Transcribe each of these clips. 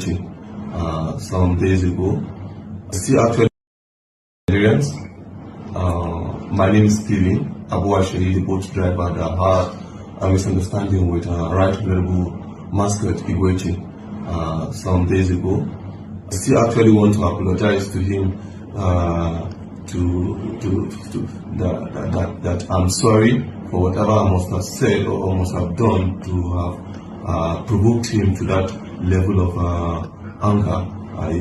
Equechegh some days ago. Still actually Nigerians. My name is Stevie Abuashiri, the boat driver that had a misunderstanding with Right Honorable Mascot Equechegh some days ago. I still actually want to apologize to him that I'm sorry for whatever I must have said or must have done to have provoked him to that level of anger. I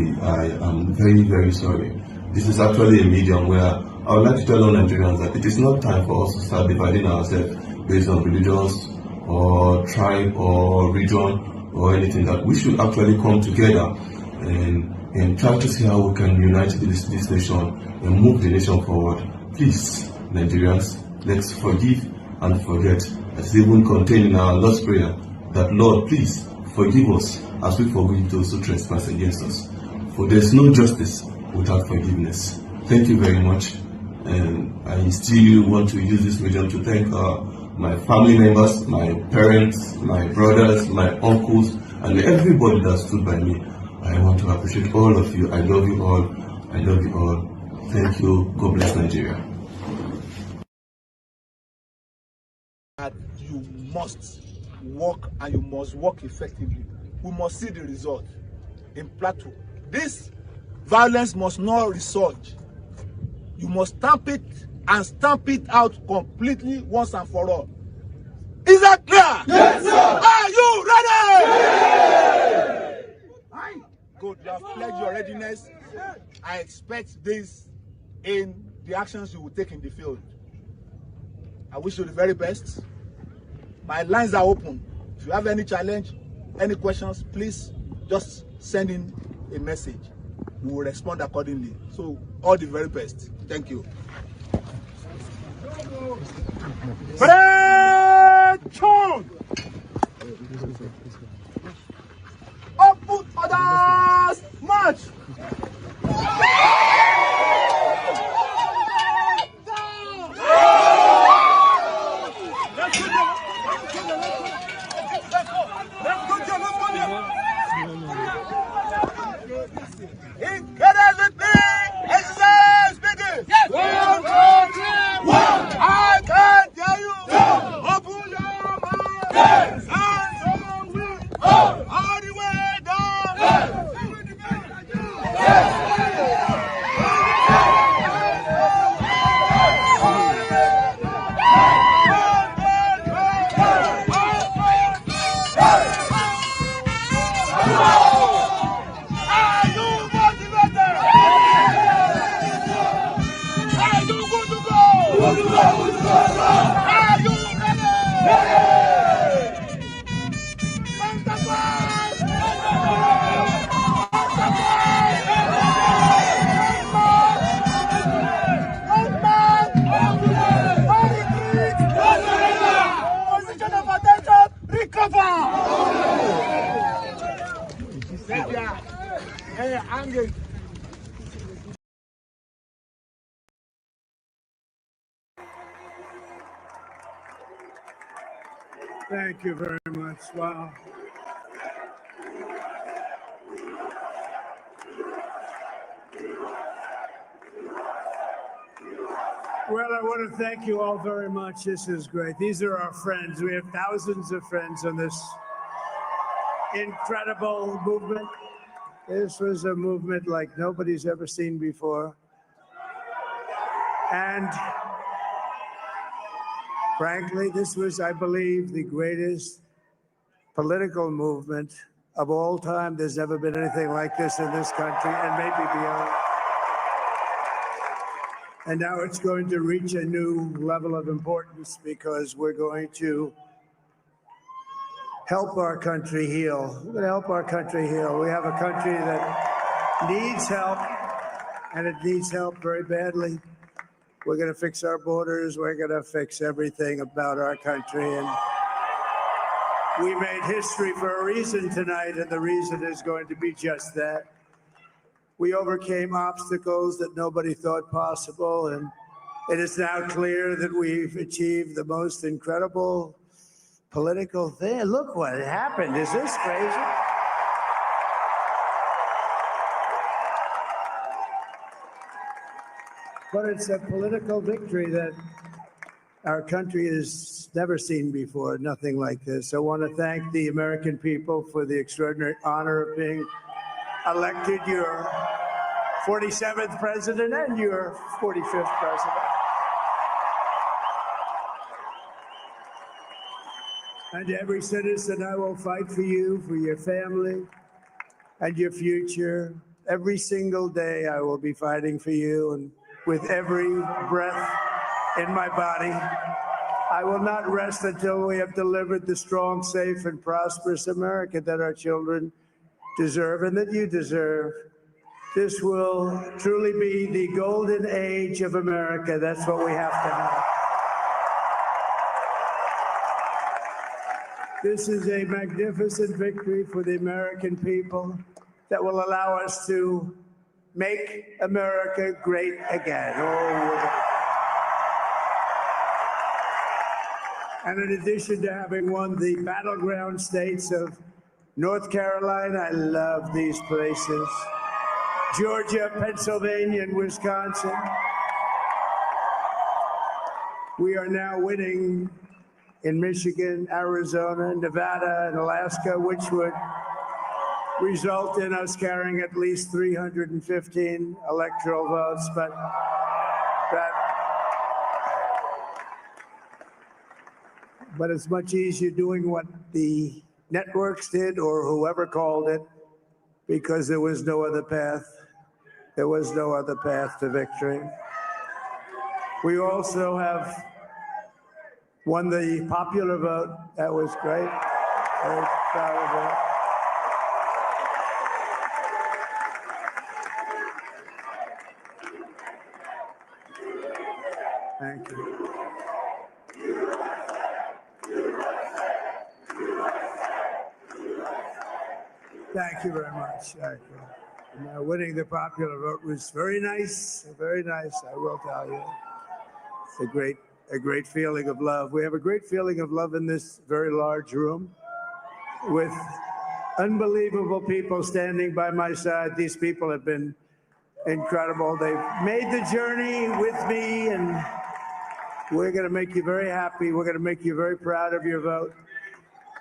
am very, very sorry. This is actually a medium where I would like to tell all Nigerians that it is not time for us to start dividing ourselves based on religions or tribe or region or anything. That we should actually come together and try to see how we can unite this nation and move the nation forward. Please, Nigerians, let's forgive and forget. As even contained in our Lord's Prayer, that Lord, please forgive us as we forgive those who trespass against us. For there is no justice without forgiveness. Thank you very much. And I still want to use this medium to thank my family members, my parents, my brothers, my uncles, and everybody that stood by me. I want to appreciate all of you. I love you all. I love you all. Thank you. God bless Nigeria. You must work, and you must work effectively. We must see the result in Plateau. This violence must not resurge. You must stamp it and stamp it out completely once and for all. Is that clear? Yes, sir. Are you ready? Yes. Good. You have pledged your readiness. I expect this in the actions you will take in the field. I wish you the very best. My lines are open. If you have any challenge, any questions, please just send in a message. We will respond accordingly. So, all the very best. Thank you. Open orders, march! I can't tell you. Open your mouth. And so we all the way down. Thank you very much. Wow. Well, I want to thank you all very much. This is great. These are our friends. We have thousands of friends on this incredible movement. This was a movement like nobody's ever seen before. And frankly, this was, I believe, the greatest political movement of all time. There's never been anything like this in this country and maybe beyond. And now it's going to reach a new level of importance because we're going to help our country heal. We're going to help our country heal. We have a country that needs help, and it needs help very badly. We're going to fix our borders. We're going to fix everything about our country. And we made history for a reason tonight, and the reason is going to be just that. We overcame obstacles that nobody thought possible, and it is now clear that we've achieved the most incredible political thing. Look what happened. Is this crazy? But it's a political victory that our country has never seen before, nothing like this. I want to thank the American people for the extraordinary honor of being elected your 47th president and your 45th president. And to every citizen, I will fight for you, for your family, and your future. Every single day, I will be fighting for you, and with every breath in my body, I will not rest until we have delivered the strong, safe, and prosperous America that our children deserve and that you deserve. This will truly be the golden age of America. That's what we have to have. This is a magnificent victory for the American people that will allow us to make America great again. And in addition to having won the battleground states of North Carolina, I love these places, Georgia, Pennsylvania, and Wisconsin, we are now winning in Michigan, Arizona, Nevada, and Alaska, which would result in us carrying at least 315 electoral votes, but it's much easier doing what the networks did or whoever called it, because there was no other path. There was no other path to victory. We also have won the popular vote. That was great. Very proud of that. Thank you. Thank you very much. Thank you. And, winning the popular vote was very nice, I will tell you. It's a great feeling of love. We have a great feeling of love in this very large room with unbelievable people standing by my side. These people have been incredible. They've made the journey with me, and we're going to make you very happy. We're going to make you very proud of your vote.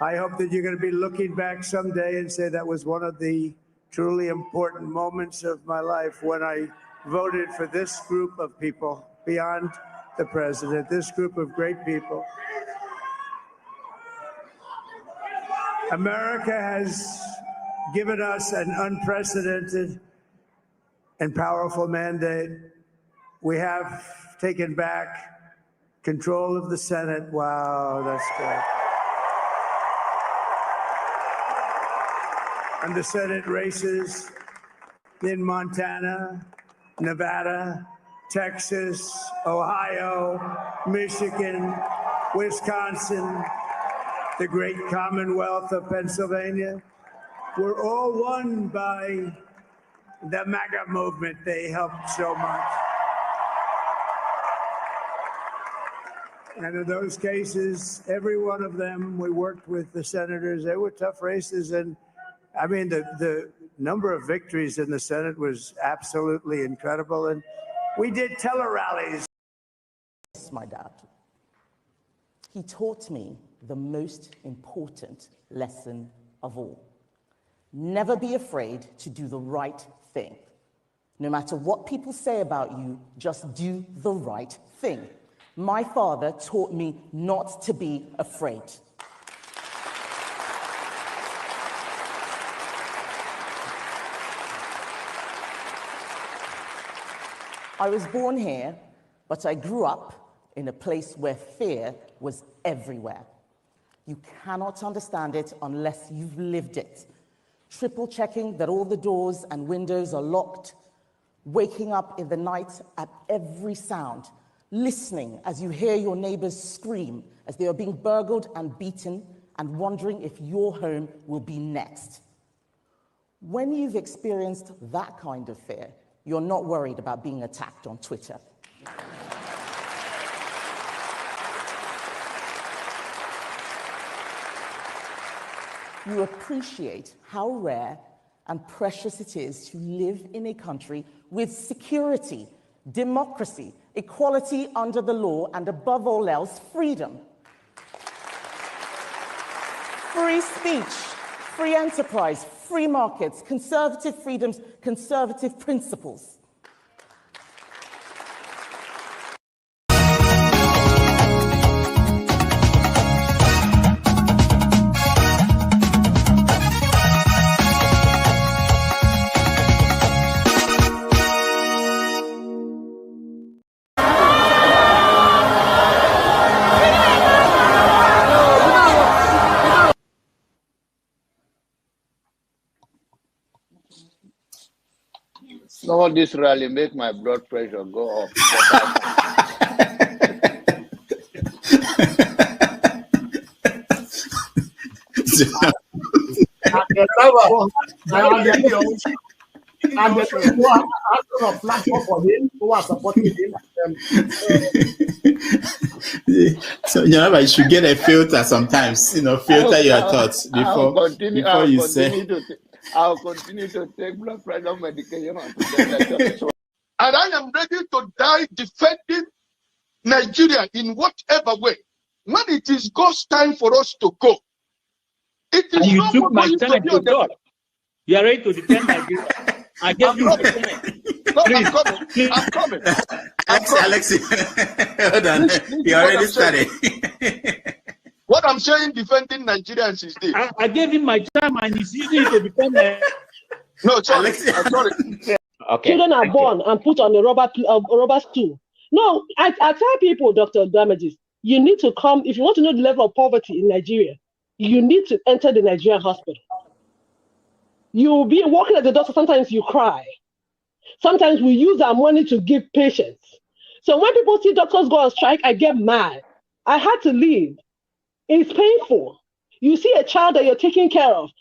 I hope that you're going to be looking back someday and say that was one of the truly important moments of my life when I voted for this group of people beyond the president, this group of great people. America has given us an unprecedented and powerful mandate. We have taken back control of the Senate. Wow, that's great. And the Senate races in Montana, Nevada, Texas, Ohio, Michigan, Wisconsin, the great Commonwealth of Pennsylvania, were all won by the MAGA movement. They helped so much. And in those cases, every one of them, we worked with the senators. They were tough races. And I mean, the number of victories in the Senate was absolutely incredible. And we did tele-rallies. My dad. He taught me the most important lesson of all. Never be afraid to do the right thing. No matter what people say about you, just do the right thing. My father taught me not to be afraid. I was born here, but I grew up in a place where fear was everywhere. You cannot understand it unless you've lived it. Triple checking that all the doors and windows are locked, waking up in the night at every sound, listening as you hear your neighbors scream as they are being burgled and beaten, and wondering if your home will be next. When you've experienced that kind of fear, you're not worried about being attacked on Twitter. You appreciate how rare and precious it is to live in a country with security democracy, equality under the law, and above all else, freedom. Free speech, free enterprise, free markets, conservative freedoms, conservative principles. Some of this rally make my blood pressure go up. So you should get a filter sometimes. Filter your thoughts before you say. I'll continue to take blood pressure medication. And I am ready to die defending Nigeria in whatever way. When it is God's time for us to go, it is. And you took my time to God. You are ready to defend Nigeria. I gave you my time. No, I'm coming. Alex, hold on. You already started. What I'm saying, defending Nigerians is this. I gave him my time and he's using it to defend me. No, sorry. I'm sorry. Okay. Children are born and put on a rubber stool. No, I tell people, Dr. Damages, you need to come, if you want to know the level of poverty in Nigeria, you need to enter the Nigerian hospital. You'll be walking at the doctor, sometimes you cry. Sometimes we use our money to give patients. So when people see doctors go on strike, I get mad. I had to leave. It's painful. You see a child that you're taking care of.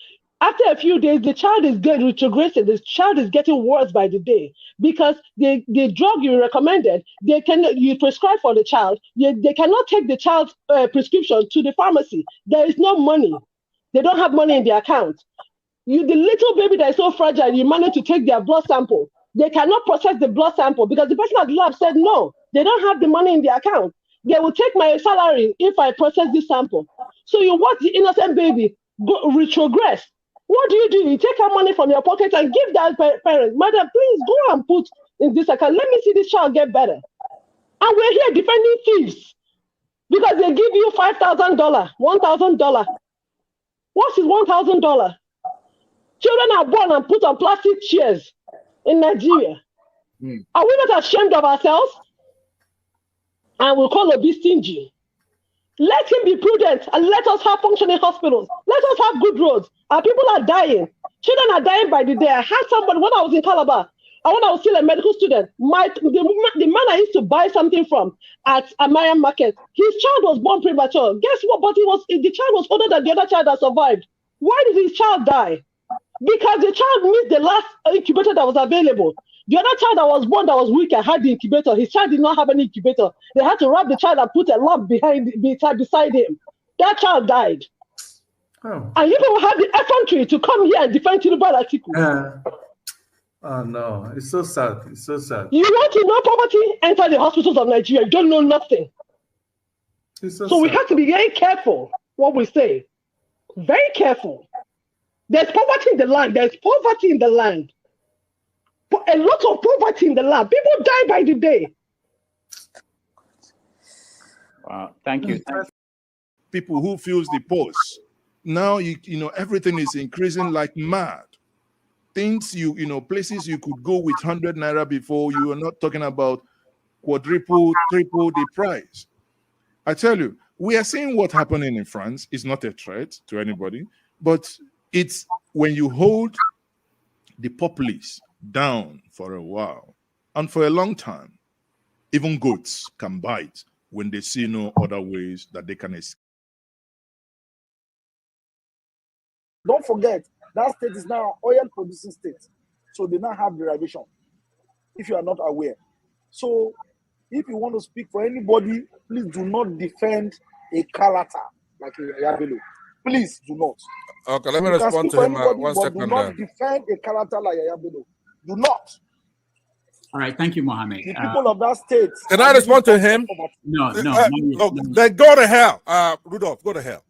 After a few days, the child is retrogressing. The child is getting worse by the day because the drug you recommended, you prescribe for the child, they cannot take the child's prescription to the pharmacy. There is no money. They don't have money in their account. The little baby that is so fragile, you manage to take their blood sample. They cannot process the blood sample because the person at the lab said no, they don't have the money in their account. They will take my salary if I process this sample. So you watch the innocent baby go retrogress. What do? You take our money from your pocket and give that parent, madam, please go and put in this account. Let me see this child get better. And we're here defending thieves because they give you $5,000, $1,000. What is $1,000? Children are born and put on plastic chairs in Nigeria. Are we not ashamed of ourselves? And we'll call Obi stingy. Let him be prudent and let us have functioning hospitals. Let us have good roads. Our people are dying. Children are dying by the day. I had somebody when I was in Calabar, and when I was still a medical student, the man I used to buy something from at Amaya Market, his child was born premature. Guess what? But the child was older than the other child that survived. Why did his child die? Because the child missed the last incubator that was available. The other child that was born that was weaker had the incubator. His child did not have any incubator. They had to wrap the child and put a lamp beside him. That child died. Oh. And you people have the effrontery to come here and defend Tinubu Atiku. Oh no, it's so sad. It's so sad. You want to know poverty? Enter the hospitals of Nigeria. You don't know nothing. So we have to be very careful what we say. Very careful. There's poverty in the land. There's poverty in the land. A lot of poverty in the land. People die by the day. Wow, thank you. People who feels the pulse. Now you know everything is increasing like mad. Things places you could go with 100 naira before, you are not talking about quadruple, triple the price. I tell you, we are seeing what's happening in France. It's not a threat to anybody, but it's when you hold the populace down for a while and for a long time, even goats can bite when they see no other ways that they can escape. Don't forget, that state is now an oil producing state. So they now have derivation, if you are not aware. So if you want to speak for anybody, please do not defend a character like Yabelo. Please do not. Okay, let me respond to him. 1 second. Do not defend a character like Yabelo. Do not. All right, thank you, Mohammed. The people of that state. Can I respond to him? No. Then go to hell. Rudolph, go to hell.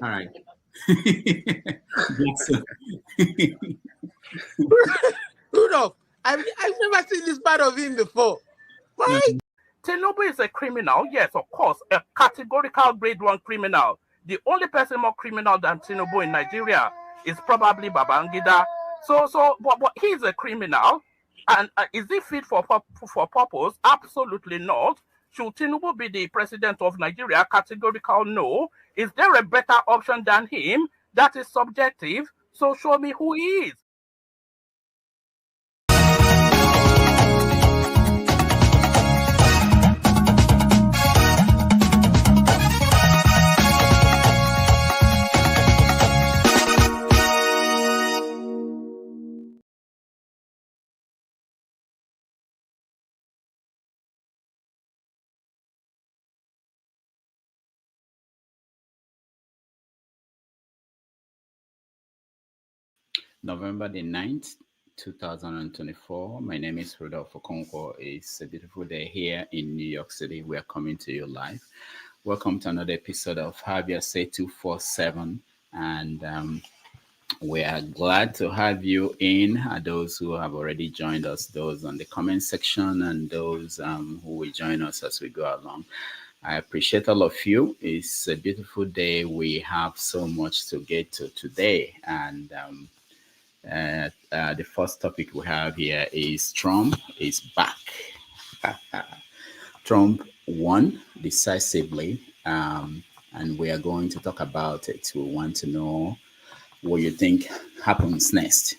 All right. Rudolph, I've never seen this part of him before. Why? Tinubu is a criminal, yes, of course, a categorical grade 1 criminal. The only person more criminal than Tinubu in Nigeria is probably Babangida. But he's a criminal, and is he fit for purpose? Absolutely not. Should Tinubu be the president of Nigeria? Categorical no. Is there a better option than him? That is subjective. So show me who he is. November the 9th, 2024. My name is Rudolph Okonkwo. It's a beautiful day here in New York City. We are coming to you live. Welcome to another episode of Have Your Say 247. And we are glad to have you in. Those who have already joined us, those on the comment section, and those who will join us as we go along. I appreciate all of you. It's a beautiful day. We have so much to get to today. And the first topic we have here is Trump is back. Trump won decisively, and we are going to talk about it. We want to know what you think happens next.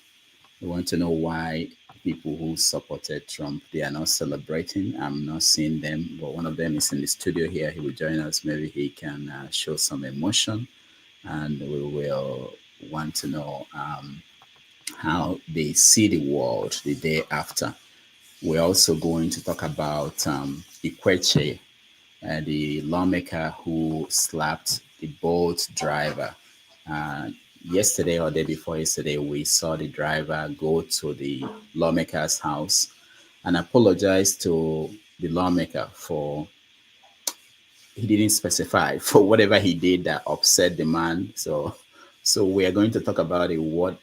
We want to know why people who supported Trump, they are not celebrating. I'm not seeing them, but one of them is in the studio here. He will join us. Maybe he can show some emotion, and we will want to know how they see the world the day after. We're also going to talk about Ikwechegh, the lawmaker who slapped the boat driver. Yesterday or day before yesterday, we saw the driver go to the lawmaker's house and apologize to the lawmaker for, he didn't specify, for whatever he did that upset the man. So we are going to talk about it. What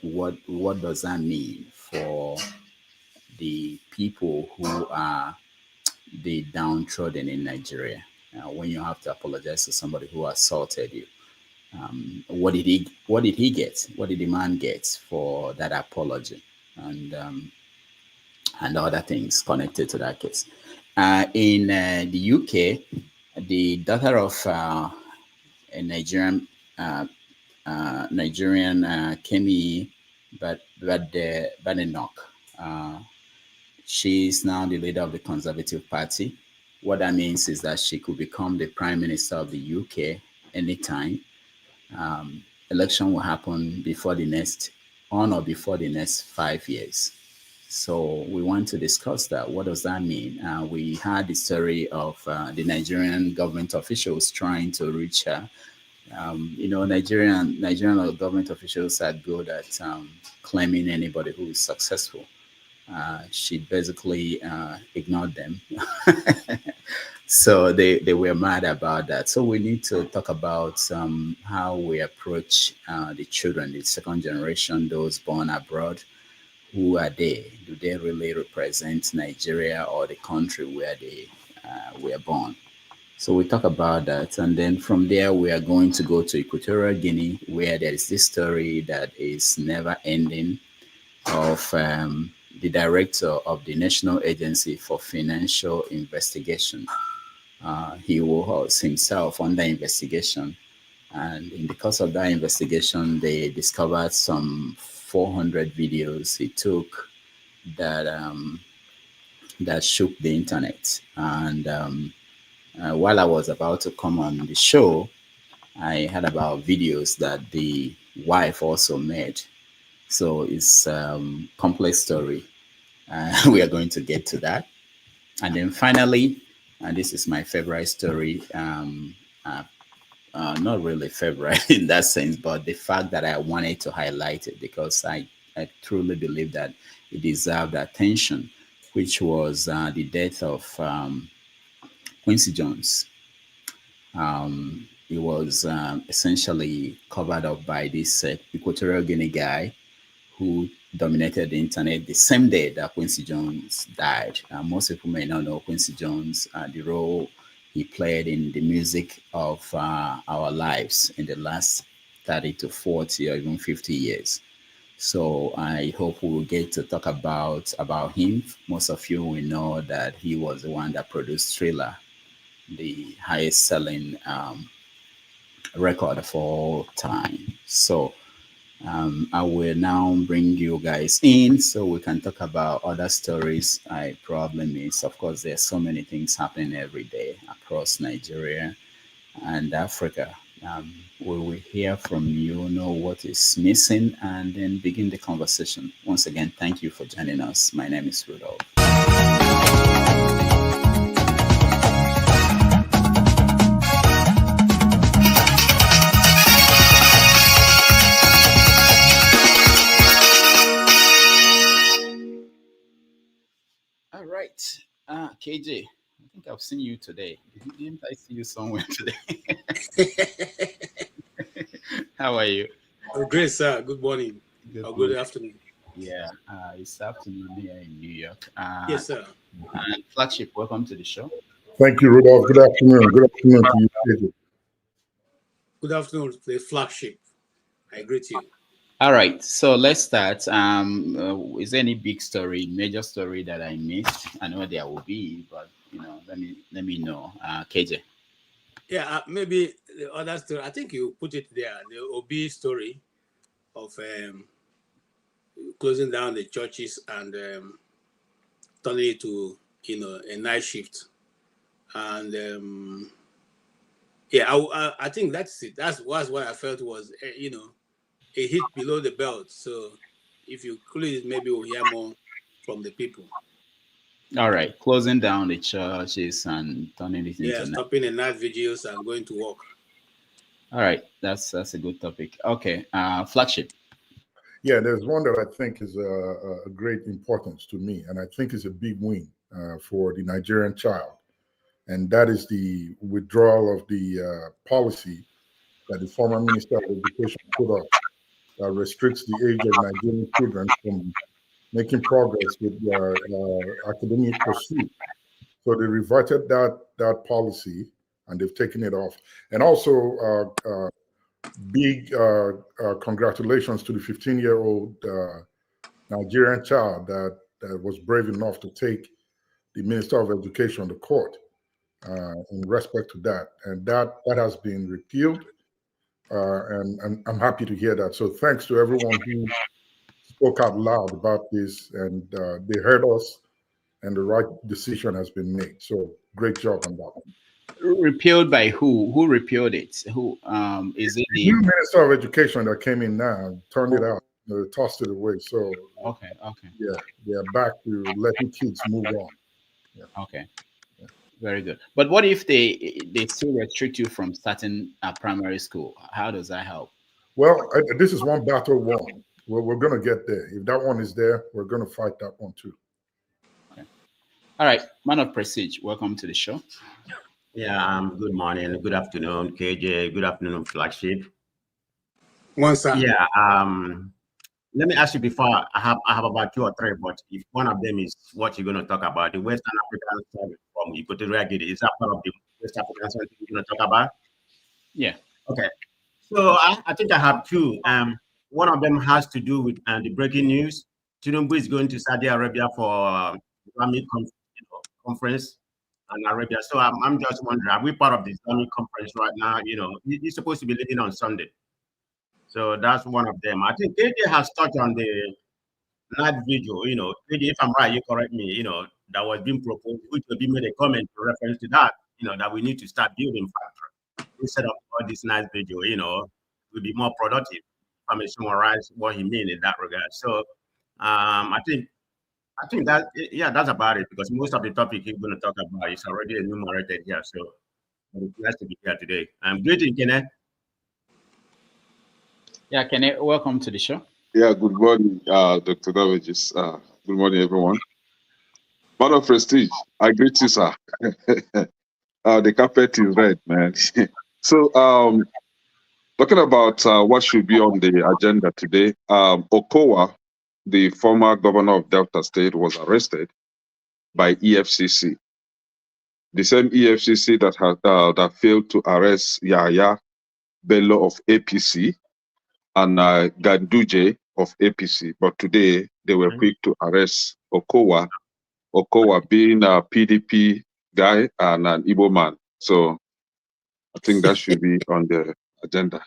does that mean for the people who are the downtrodden in Nigeria? When you have to apologize to somebody who assaulted you, what did he get? What did the man get for that apology? And other things connected to that case. In the UK, the daughter of a Nigerian Kemi Badenoch, she is now the leader of the Conservative Party. What that means is that she could become the Prime Minister of the UK anytime. Election will happen before the next 5 years. So we want to discuss that. What does that mean? We had the story of the Nigerian government officials trying to reach her. Nigerian government officials are good at claiming anybody who is successful. She basically ignored them. So they were mad about that. So we need to talk about how we approach the children, the second generation, those born abroad. Who are they? Do they really represent Nigeria or the country where they were born? So we talk about that. And then from there, we are going to go to Equatorial Guinea, where there is this story that is never ending of the director of the National Agency for Financial Investigation. He was himself under investigation. And in the course of that investigation, they discovered some 400 videos he took that shook the internet. And while I was about to come on the show, I heard about videos that the wife also made. So it's a complex story. We are going to get to that. And then finally, and this is my favorite story, not really favorite in that sense, but the fact that I wanted to highlight it because I I truly believe that it deserved attention, which was the death of Quincy Jones. He was essentially covered up by this Equatorial Guinea guy who dominated the internet the same day that Quincy Jones died. Most people may not know Quincy Jones, the role he played in the music of our lives in the last 30 to 40 or even 50 years. So I hope we will get to talk about him. Most of you will know that he was the one that produced Thriller, the highest selling record of all time. So I will now bring you guys in so we can talk about other stories I probably missed. Of course, there's so many things happening every day across Nigeria and Africa. We will hear from you, know what is missing, and then begin the conversation. Once again, thank you for joining us. My name is Rudolph. All right, KJ, I think I've seen you today. Didn't I see you somewhere today? How are you? Oh, great, sir. Good morning. Good afternoon. Yeah, it's afternoon here in New York. Yes, sir. And Flagship, welcome to the show. Thank you, Rudolph. Good afternoon. Good afternoon to you, KJ. Good afternoon to the Flagship. I greet you. All right, so let's start. Is there any big story, major story that I missed? I know there will be, but let me know. KJ. Yeah, maybe the other story. I think you put it there. The OB story of closing down the churches and turning it to a night shift. And I think that's it. That's what I felt was a hit below the belt. So if you close it, maybe we'll hear more from the people. All right, closing down the churches and turning it into stopping the night vigils and going to work. All right, that's a good topic. Okay, Flagship. Yeah, there's one that I think is a great importance to me, and I think is a big win for the Nigerian child, and that is the withdrawal of the policy that the former Minister of Education put up that restricts the age of Nigerian children from making progress with their academic pursuit. So they reverted that policy and they've taken it off. And also, big congratulations to the 15-year-old Nigerian child that was brave enough to take the Minister of Education to court in respect to that. And that has been repealed. And I'm happy to hear that. So thanks to everyone who spoke out loud about this, and they heard us, and the right decision has been made. So great job on that one. Repealed by who? Who repealed it? Who is it? The new Minister of Education that came in now turned it out, tossed it away. So okay, yeah, they are back to letting kids move on. Yeah. Okay. Very good. But what if they still restrict you from starting at primary school? How does that help? Well, this is one battle won. We're going to get there. If that one is there, we're going to fight that one too. Okay. All right. Man of Prestige, welcome to the show. Yeah, good morning, good afternoon, KJ, good afternoon, Flagship. One second. Yeah, let me ask you before, I have about 2 or 3, but if one of them is what you're going to talk about, the Western African side from Equatorial Guinea, is that part of the West African side you're going to talk about? Yeah. Okay. So I think I have 2. One of them has to do with the breaking news. Tinubu is going to Saudi Arabia for Islamic conference in Arabia. So I'm just wondering, are we part of the Islamic conference right now? He's supposed to be leaving on Sunday. So that's one of them. I think KJ has touched on the night video, KJ, if I'm right, you correct me, that was being proposed, which will be made a comment in reference to that, that we need to start building factory instead of all this night video, will be more productive. I may summarize what he means in that regard. So I think that, that's about it, because most of the topic he's going to talk about is already enumerated here. So it's nice to be here today. Greeting, Kenneth. Yeah, Kenneth, welcome to the show. Yeah, good morning, Dr. Damages. Good morning, everyone. Man of prestige, I greet you, sir. The carpet is red, man. So, talking about what should be on the agenda today, Okowa, the former governor of Delta State, was arrested by EFCC. The same EFCC that had that failed to arrest Yahya Bello of APC and Ganduje of APC, but today they were quick to arrest Okowa. Okowa being a PDP guy and an Igbo man. So I think that should be on the agenda.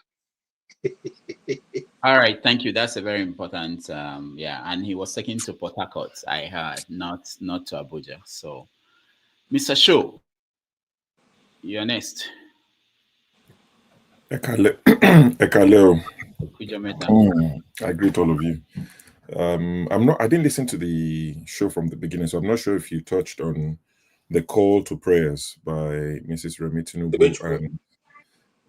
All right, thank you. That's a very important. Yeah, and he was taken to Port Harcourt, I heard, not to Abuja. So, Mr. Show, you're next. Ekaleo. Ujometa. I greet all of you. I didn't listen to the show from the beginning, so I'm not sure if you touched on the call to prayers by Mrs. Remi Tinubu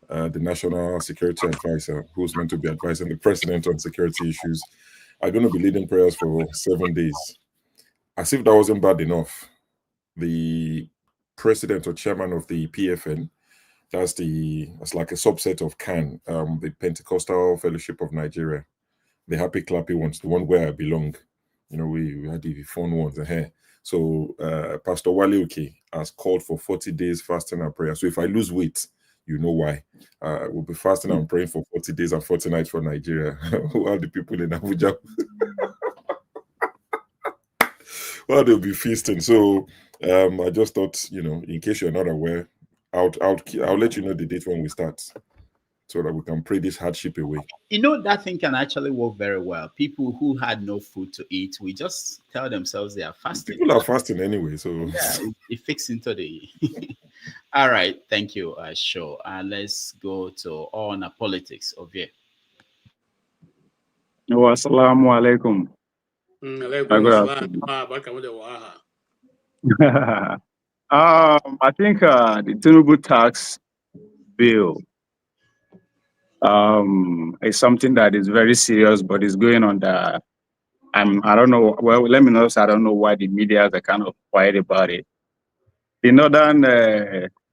and the National Security Advisor, who's meant to be advising the president on security issues, are going to be leading prayers for 7 days. As if that wasn't bad enough, the president or chairman of the PFN, that's like a subset of CAN, the Pentecostal Fellowship of Nigeria, the happy clappy ones, the one where I belong. You know, we had the fun ones here. So Pastor Wale Uke has called for 40 days fasting and prayer. So if I lose weight, you know why. We'll be fasting and praying for 40 days and 40 nights for Nigeria. While the people in Abuja, well, they'll be feasting. So I just thought, you know, in case you're not aware, I'll let you know the date when we start, so that we can pray this hardship away. You know, that thing can actually work very well. People who had no food to eat, we just tell themselves they are fasting. People are fasting anyway, so yeah, it fits into the. All right, thank you, Sure. Let's go to on politics of here. Assalamu alaikum. I think the Tinubu tax bill is something that is very serious, but it's going on the. I don't know. Well, let me know. I don't know why the media are kind of quiet about it. The northern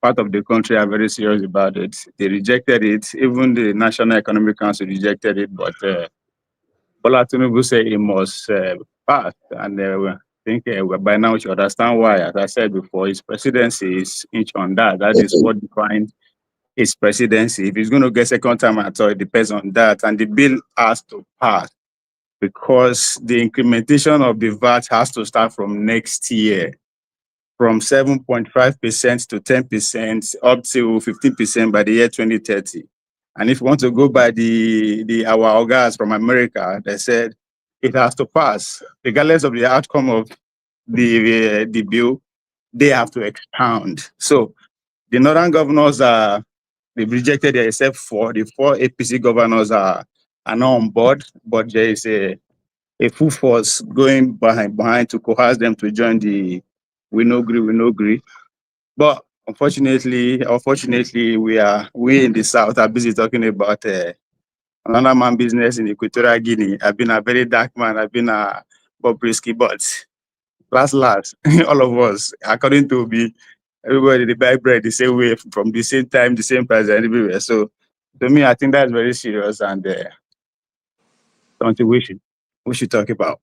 part of the country are very serious about it. They rejected it. Even the National Economic Council rejected it, but Bola Tinubu said it must pass, and I think by now we should understand why. As I said before, his presidency is inch on that. That is what defines his presidency. If he's going to get second time at all, it depends on that. And the bill has to pass because the incrementation of the VAT has to start from next year, from 7.5% to 10% up to 15% by the year 2030. And if you want to go by our guys from America, they said it has to pass. Regardless of the outcome of the bill, they have to expound. So the northern governors they've rejected it, except for the 4 APC governors are not on board, but there is a full force going behind to coerce them to join the we no agree. But unfortunately, we in the South are busy talking about another man business in Equatorial Guinea. I've been a very dark man. I've been a Bobrisky, but last, all of us, according to me, everybody they buy bread the same way, from the same time, the same price, and everywhere. So to me, I think that's very serious and something we should talk about.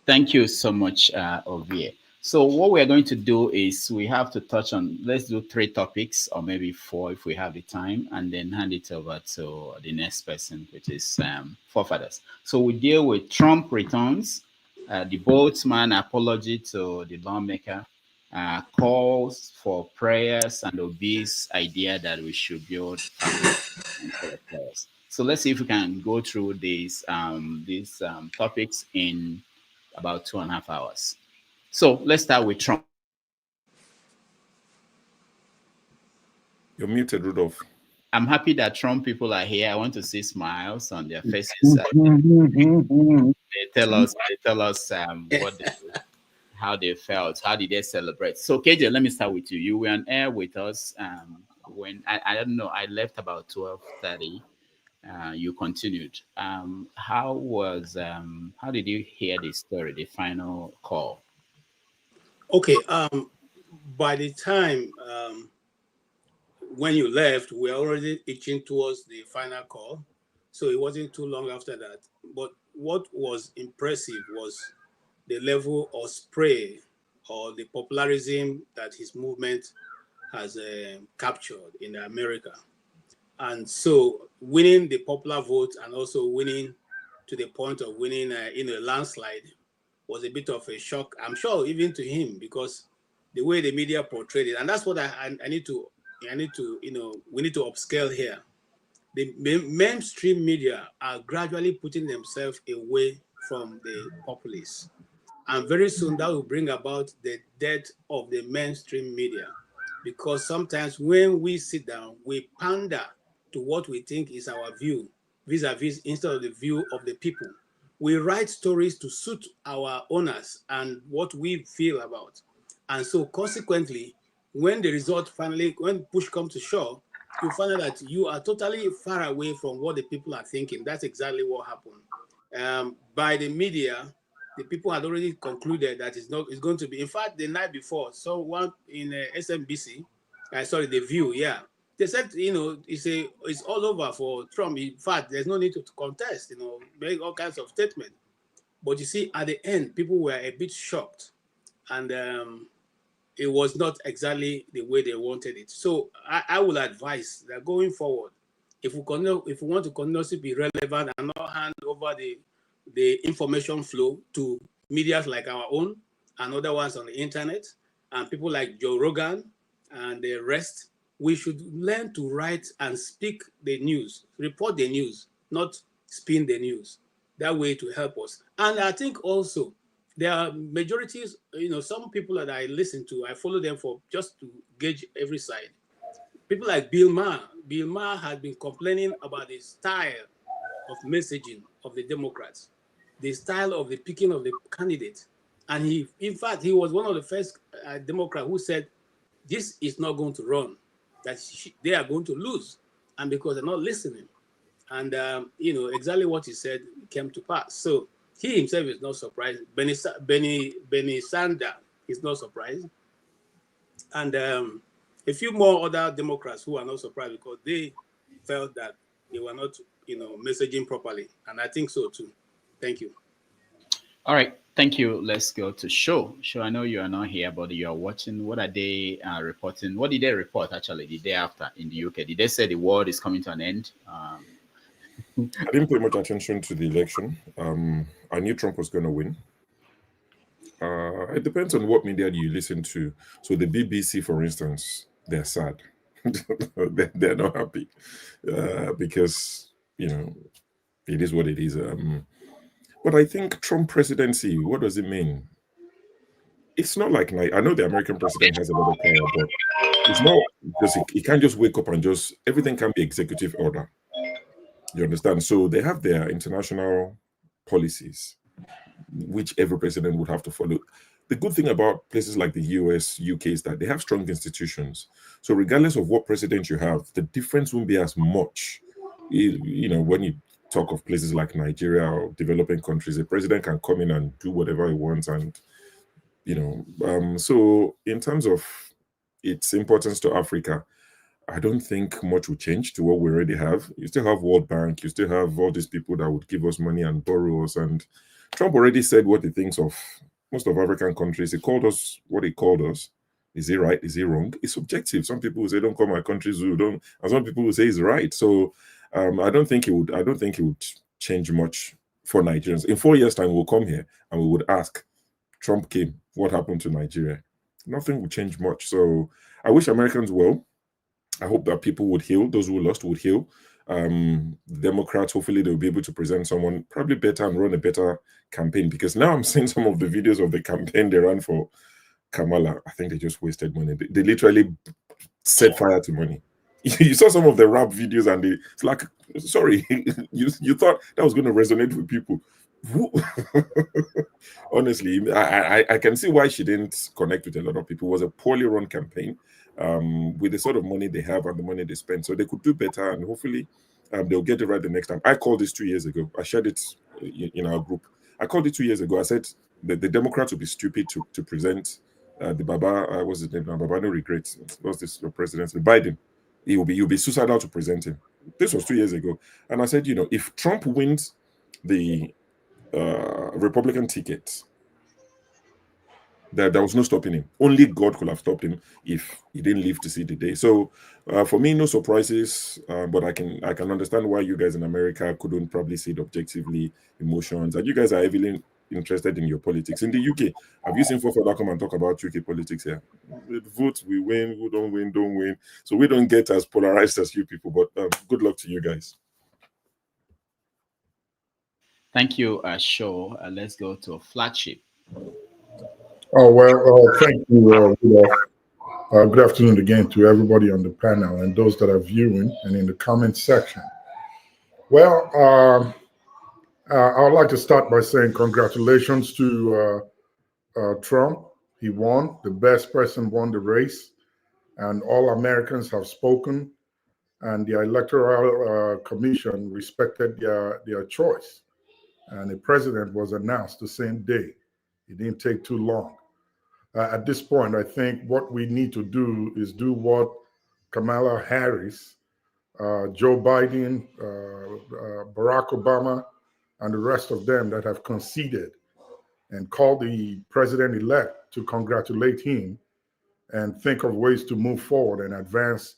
Thank you so much, Ovie. So what we're going to do is we have to touch on, let's do 3 topics or maybe 4 if we have the time, and then hand it over to the next person, which is Forefathers. So we deal with Trump returns, the boatman apology to the lawmaker, calls for prayers, and Obi's idea that we should build prayers. So let's see if we can go through these topics in about 2.5 hours. So let's start with Trump. You're muted, Rudolph. I'm happy that Trump people are here. I want to see smiles on their faces. They tell us how they felt. How did they celebrate? So KJ, let me start with you. You were on air with us when I don't know. I left about 12:30. you continued. How did you hear the story, the final call? Okay. By the time when you left, we were already itching towards the final call, so it wasn't too long after that. But what was impressive was the level of spray or the popularism that his movement has captured in America. And so winning the popular vote and also winning to the point of winning in a landslide was a bit of a shock, I'm sure, even to him, because the way the media portrayed it. And that's what I need to, we need to upscale here. The mainstream media are gradually putting themselves away from the populace. And very soon that will bring about the death of the mainstream media. Because sometimes when we sit down, we pander to what we think is our view, vis-a-vis instead of the view of the people. We write stories to suit our owners and what we feel about. And so consequently, when the result finally, when push comes to shove, you find out that you are totally far away from what the people are thinking. That's exactly what happened. By the media, the people had already concluded that it's going to be. In fact, the night before, someone in SMBC, The View, yeah, they said, it's all over for Trump. In fact, there's no need to contest, make all kinds of statements. But you see, at the end, people were a bit shocked, and it was not exactly the way they wanted it. So I would advise that going forward, if we want to continuously be relevant and not hand over the information flow to media like our own and other ones on the internet and people like Joe Rogan and the rest, we should learn to write and speak the news, report the news, not spin the news. That way to help us. And I think also there are majorities, some people that I listen to, I follow them for just to gauge every side. People like Bill Maher. Bill Maher has been complaining about the style of messaging of the Democrats, the style of the picking of the candidate. And in fact, he was one of the first Democrats who said, this is not going to run, that they are going to lose. And because they're not listening. And, exactly what he said came to pass. So he himself is not surprised. Bernie Sanders is not surprised. And a few more other Democrats who are not surprised because they felt that they were not, messaging properly. And I think so too. Thank you. All right. Thank you. Let's go to Show. Show, I know you are not here, but you are watching. What are they reporting? What did they report actually the day after in the UK? Did they say the world is coming to an end? I didn't pay much attention to the election. I knew Trump was going to win. It depends on what media you listen to. So the BBC, for instance, they're sad. they're not happy because, it is what it is. But I think Trump presidency, what does it mean? It's not like, I know the American president has a lot of power, but it's not because he can't just wake up and everything can be executive order. You understand? So they have their international policies, which every president would have to follow. The good thing about places like the US, UK is that they have strong institutions. So regardless of what president you have, the difference won't be as much. When you talk of places like Nigeria or developing countries, a president can come in and do whatever he wants. And, so in terms of its importance to Africa, I don't think much will change to what we already have. You still have World Bank, you still have all these people that would give us money and borrow us. And Trump already said what he thinks of most of African countries. He called us what he called us. Is he right? Is he wrong? It's subjective. Some people will say, don't call my country zoo, don't, and some people will say he's right. So I don't think he would change much for Nigerians. In 4 years' time, we'll come here and we would ask, Trump came, what happened to Nigeria? Nothing will change much. So I wish Americans well. I hope that people would heal. Those who lost would heal. Democrats, hopefully they'll be able to present someone probably better and run a better campaign, because now I'm seeing some of the videos of the campaign they ran for Kamala. I think they just wasted money. They literally set fire to money. You saw some of the rap videos and it's like, sorry, you thought that was going to resonate with people. Honestly, I can see why she didn't connect with a lot of people. It was a poorly run campaign with the sort of money they have and the money they spend. So they could do better, and hopefully they'll get it right the next time. I called this 2 years ago. I shared it in our group. I called it 2 years ago. I said that the Democrats would be stupid to present the Baba, what's his name now? Baba no regrets. What's this presidency? Biden. He'll be suicidal to present him. This was 2 years ago. And I said, if Trump wins the Republican ticket, there was no stopping him. Only God could have stopped him if he didn't live to see the day. So for me, no surprises, but I can understand why you guys in America couldn't probably see it objectively, emotions, and you guys are heavily interested in your politics. In the UK, have you seen Fofola come and talk about UK politics here? With votes, we win, who don't win, don't win. So we don't get as polarized as you people, but good luck to you guys. Thank you, Shaw. Let's go to Flagship. Oh, well, thank you. Good afternoon again to everybody on the panel and those that are viewing and in the comment section. Well, I would like to start by saying congratulations to Trump. He won. The best person won the race, and all Americans have spoken, and the Electoral Commission respected their choice, and the president was announced the same day. It didn't take too long. At this point, I think what we need to do is do what Kamala Harris, Joe Biden, Barack Obama, and the rest of them that have conceded, and call the president-elect to congratulate him and think of ways to move forward and advance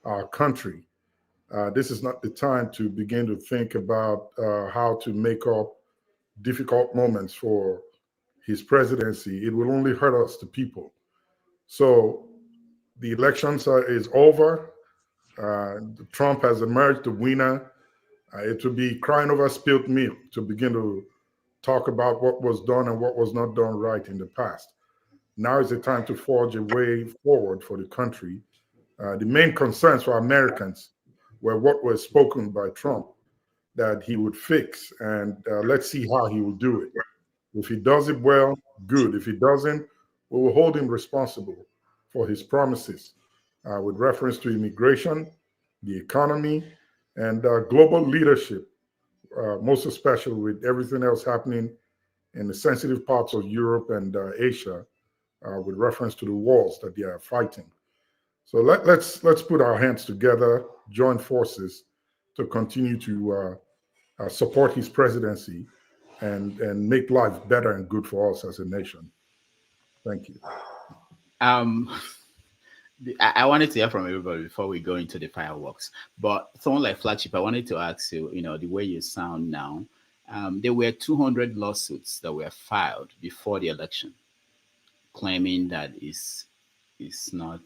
our country. This is not the time to begin to think about how to make up difficult moments for his presidency. It will only hurt us, the people. So the elections is over. Trump has emerged the winner. It will be crying over spilled milk to begin to talk about what was done and what was not done right in the past. Now is the time to forge a way forward for the country. The main concerns for Americans were what was spoken by Trump that he would fix, and let's see how he will do it. If he does it well, good. If he doesn't, we will hold him responsible for his promises with reference to immigration, the economy, and global leadership, most especially with everything else happening in the sensitive parts of Europe and Asia with reference to the wars that they are fighting. So let's put our hands together, join forces to continue to support his presidency and make life better and good for us as a nation. Thank you. I wanted to hear from everybody before we go into the fireworks. But someone like Flagship, I wanted to ask you, the way you sound now, there were 200 lawsuits that were filed before the election, claiming that it's not,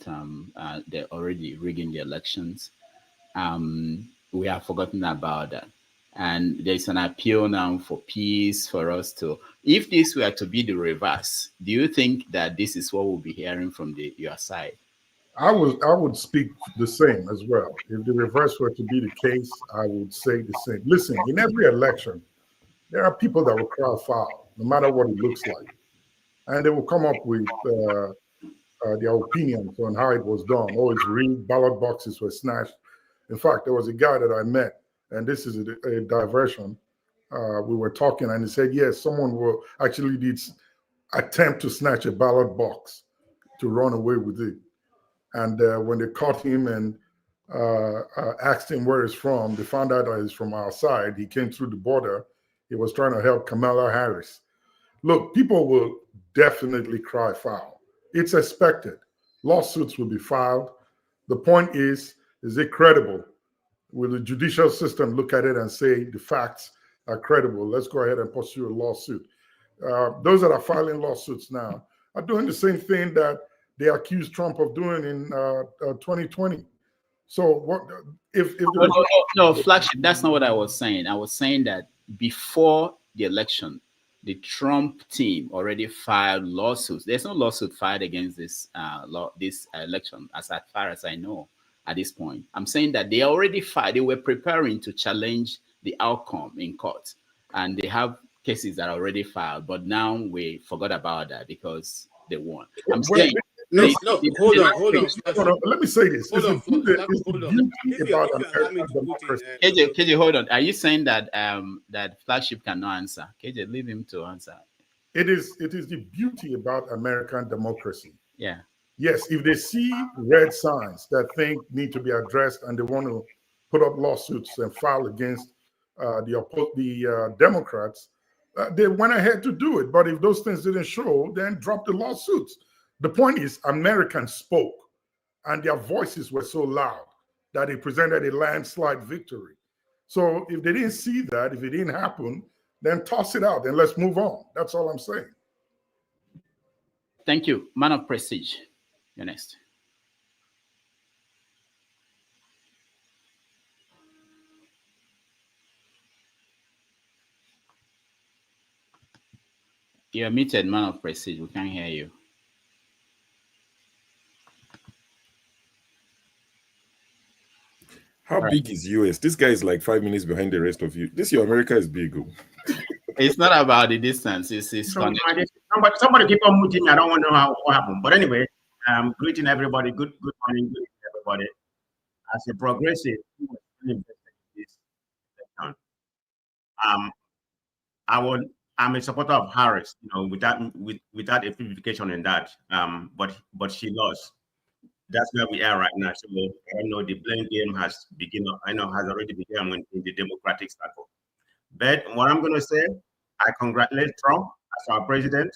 they're already rigging the elections. We have forgotten about that. And there's an appeal now for peace, for us to, if this were to be the reverse, do you think that this is what we'll be hearing from your side? I would speak the same as well. If the reverse were to be the case, I would say the same. Listen, in every election, there are people that will cry foul, no matter what it looks like. And they will come up with their opinions on how it was done. Oh, it's rigged, ballot boxes were snatched. In fact, there was a guy that I met, and this is a diversion. We were talking, and he said, yes, someone will actually did attempt to snatch a ballot box to run away with it. And when they caught him and asked him where he's from, they found out that he's from our side. He came through the border. He was trying to help Kamala Harris. Look, people will definitely cry foul. It's expected. Lawsuits will be filed. The point is it credible? Will the judicial system look at it and say the facts are credible? Let's go ahead and pursue a lawsuit. Those that are filing lawsuits now are doing the same thing that they accused Trump of doing in 2020. So what if no, Flagship, that's not what I was saying. I was saying that before the election, the Trump team already filed lawsuits. There's no lawsuit filed against this election, as far as I know at this point. I'm saying that they already filed. They were preparing to challenge the outcome in court, and they have cases that are already filed. But now we forgot about that because they won. I'm saying No, hold on. Let me say this. Hold on. If you allow me to put in, KJ, hold on. Are you saying that that flagship cannot answer? KJ, leave him to answer. It is the beauty about American democracy. Yeah. Yes, if they see red signs that need to be addressed and they want to put up lawsuits and file against the Democrats, they went ahead to do it. But if those things didn't show, then drop the lawsuits. The point is, Americans spoke, and their voices were so loud that it presented a landslide victory. So if they didn't see that, if it didn't happen, then toss it out and let's move on. That's all I'm saying. Thank you. Man of Prestige, you're next. You're muted, Man of Prestige. We can't hear you. How big is US? This guy is like 5 minutes behind the rest of you. This your America is big. It's not about the distance. It's somebody keep on muting me. I don't want to know what happened. But anyway, greeting everybody. Good morning, good everybody. As a progressive, I'm a supporter of Harris. Without a purification in that. But she lost. That's where we are right now. So I don't know, the blame game has begun. I know has already begun in the Democratic circle. But what I'm going to say, I congratulate Trump as our president.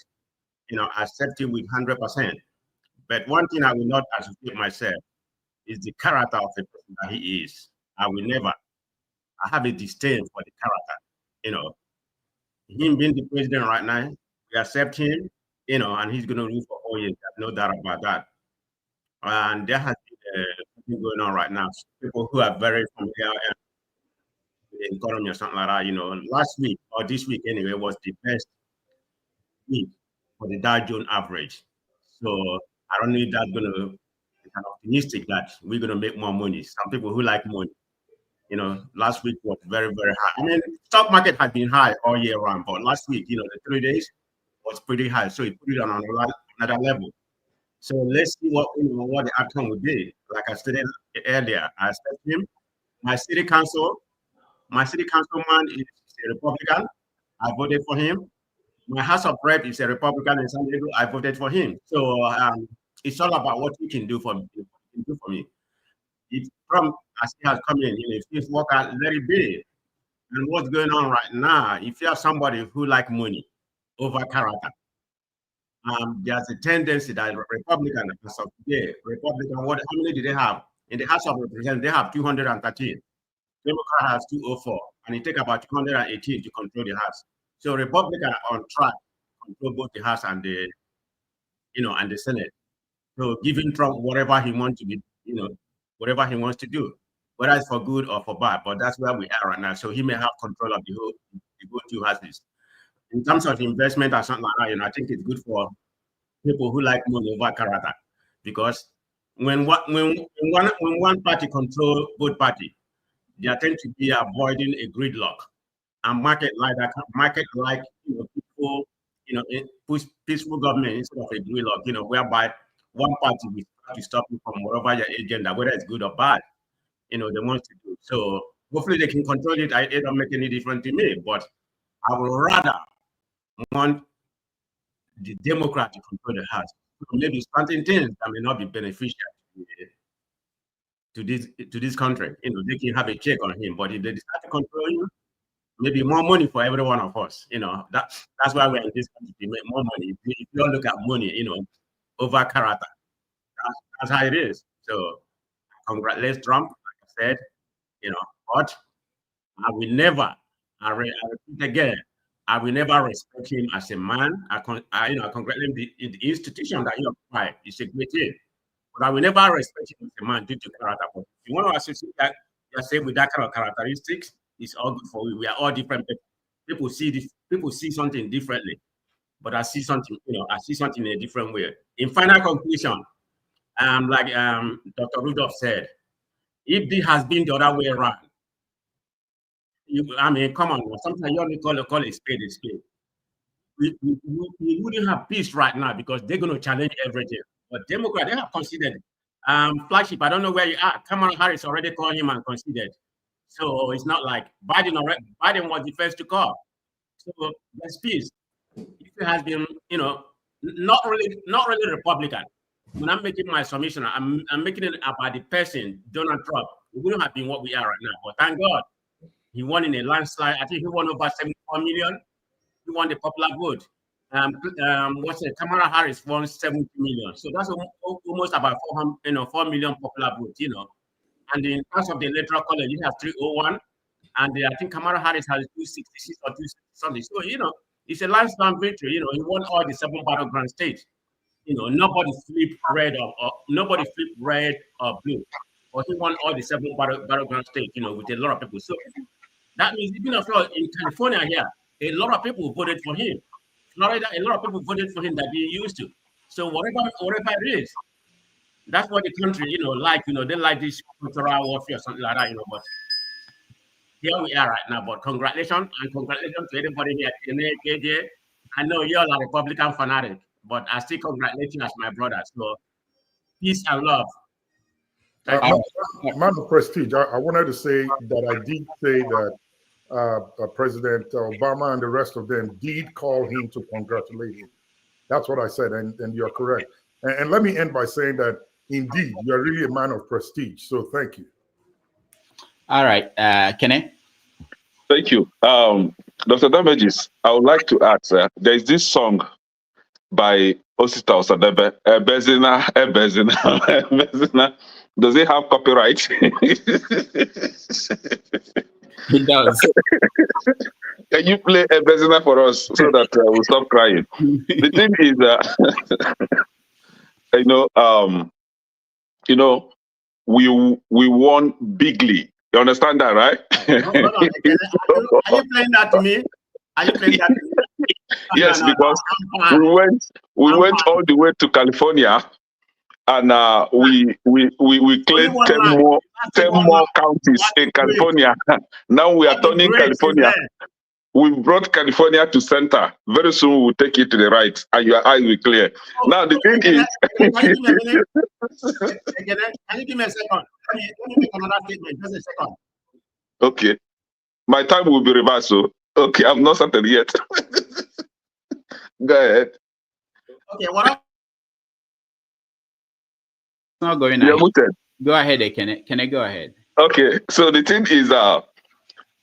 I accept him with 100%. But one thing I will not associate myself is the character of the person that he is. I will never. I have a disdain for the character. Him being the president right now, we accept him, and he's going to rule for 4 years. There's no doubt about that. And there has been something going on right now. People who are very familiar with the economy or something like that, last week or this week anyway was the best week for the Dow Jones average. So I don't know if that's going to be optimistic that we're going to make more money. Some people who like money, last week was very, very high. I mean, stock market has been high all year round, but last week, the 3 days was pretty high. So it put it on another level. So let's see what the outcome will be. Like I stated earlier, I expect him. My city councilman is a Republican. I voted for him. My House of Rep is a Republican in San Diego. I voted for him. So it's all about what he can do for me. If Trump, as he has come in, if he's work out, let it be. And what's going on right now? If you have somebody who like money over character, there's a tendency that Republican, as of today, how many do they have? In the House of Representatives, they have 213. Democrat has 204, and it takes about 218 to control the House. So Republican are on track to control both the House and the, and the Senate. So giving Trump whatever he wants to be, whatever he wants to do, whether it's for good or for bad. But that's where we are right now. So he may have control of the two houses. In terms of investment or something like that, I think it's good for people who like money over character, because when one party control both parties, they tend to be avoiding a gridlock, and market like people, peaceful government instead of a gridlock, whereby one party will try to stop you from whatever your agenda, whether it's good or bad, they want to do. So hopefully they can control it. It don't make any difference to me, but I would rather want the Democrat to control the House. So maybe certain things that may not be beneficial to this country. They can have a check on him, but if they decide to control you, maybe more money for every one of us. That's why we're in this country, to make more money. If you don't look at money, over character, that's how it is. So congratulate Trump, like I said, but I will never, I repeat again, I will never respect him as a man. I congratulate him the institution that he occupied. It's a great thing. But I will never respect him as a man due to character. But if you want to associate that, say with that kind of characteristics, it's all good for you. We are all different people. People see something differently. But I see something, in a different way. In final conclusion, like Dr. Rudolph said, if this has been the other way around, come on, sometimes you only call a spade a spade. We wouldn't have peace right now because they're going to challenge everything. But Democrat, they have conceded. Flagship, I don't know where you are. Kamala Harris already called him and conceded. So it's not like Biden was the first to call. So there's peace. It has been, not really Republican. When I'm making my submission, I'm making it about the person, Donald Trump. We wouldn't have been what we are right now. But thank God, he won in a landslide. I think he won over 74 million. He won the popular vote. Kamala Harris won 70 million. So that's almost about 4 million popular votes, And in terms of the electoral college, you have 301. And I think Kamala Harris has 266 or 260 something. So, it's a landslide victory. He won all the 7 battleground states. Nobody flipped red or blue. But he won all the 7 battleground states, with a lot of people. So that means even in California here, a lot of people voted for him. Florida, a lot of people voted for him that they used to. So whatever it is, that's what the country, they like this cultural warfare or something like that, but here we are right now. But congratulations to everybody here at KJ. I know you're a Republican fanatic, but I still congratulate you as my brother. So peace and love. Man of Prestige, I wanted to say that I did say that President Obama and the rest of them did call him to congratulate him. That's what I said, and you're correct. And let me end by saying that indeed you're really a man of prestige. So thank you. All right, Kene. Thank you, Dr. Damages. I would like to ask. There is this song by Osita Osadebe, Ebezina, Ebezina. Does it have copyright? It does. Can you play Ebezina for us so that we'll stop crying? The thing is, we won bigly. You understand that, right? Hold on. Are you playing that to me? Yes, because we went all the way to California, and we claimed 10 more counties in California. Now we are turning California. We brought California to center. Very soon we will take it to the right, and your eyes will clear. Now the thing is, can you give me a second? Let me make another statement. Just a second. Okay, my time will be reversed. So okay, I've not started yet. Go ahead. Okay, what? Not going on. Go ahead, can I go ahead? Okay, so the thing is,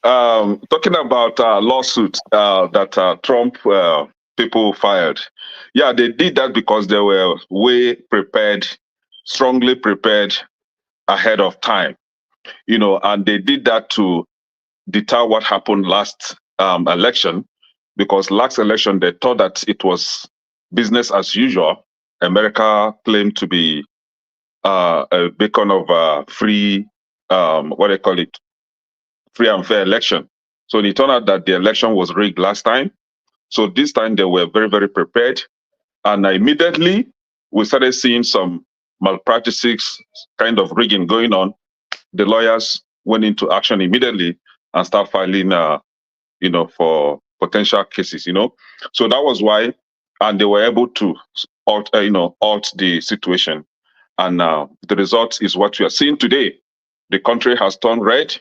talking about lawsuit that Trump people filed. Yeah, they did that because they were way prepared, strongly prepared ahead of time, and they did that to deter what happened last election, because last election they thought that it was business as usual. America claimed to be a beacon of free, what they call it, free and fair election. So it turned out that the election was rigged last time. So this time they were very, very prepared. And immediately we started seeing some malpractices, kind of rigging going on. The lawyers went into action immediately and started filing, for potential cases, So that was why, and they were able to halt the situation. And the result is what we are seeing today. The country has turned red,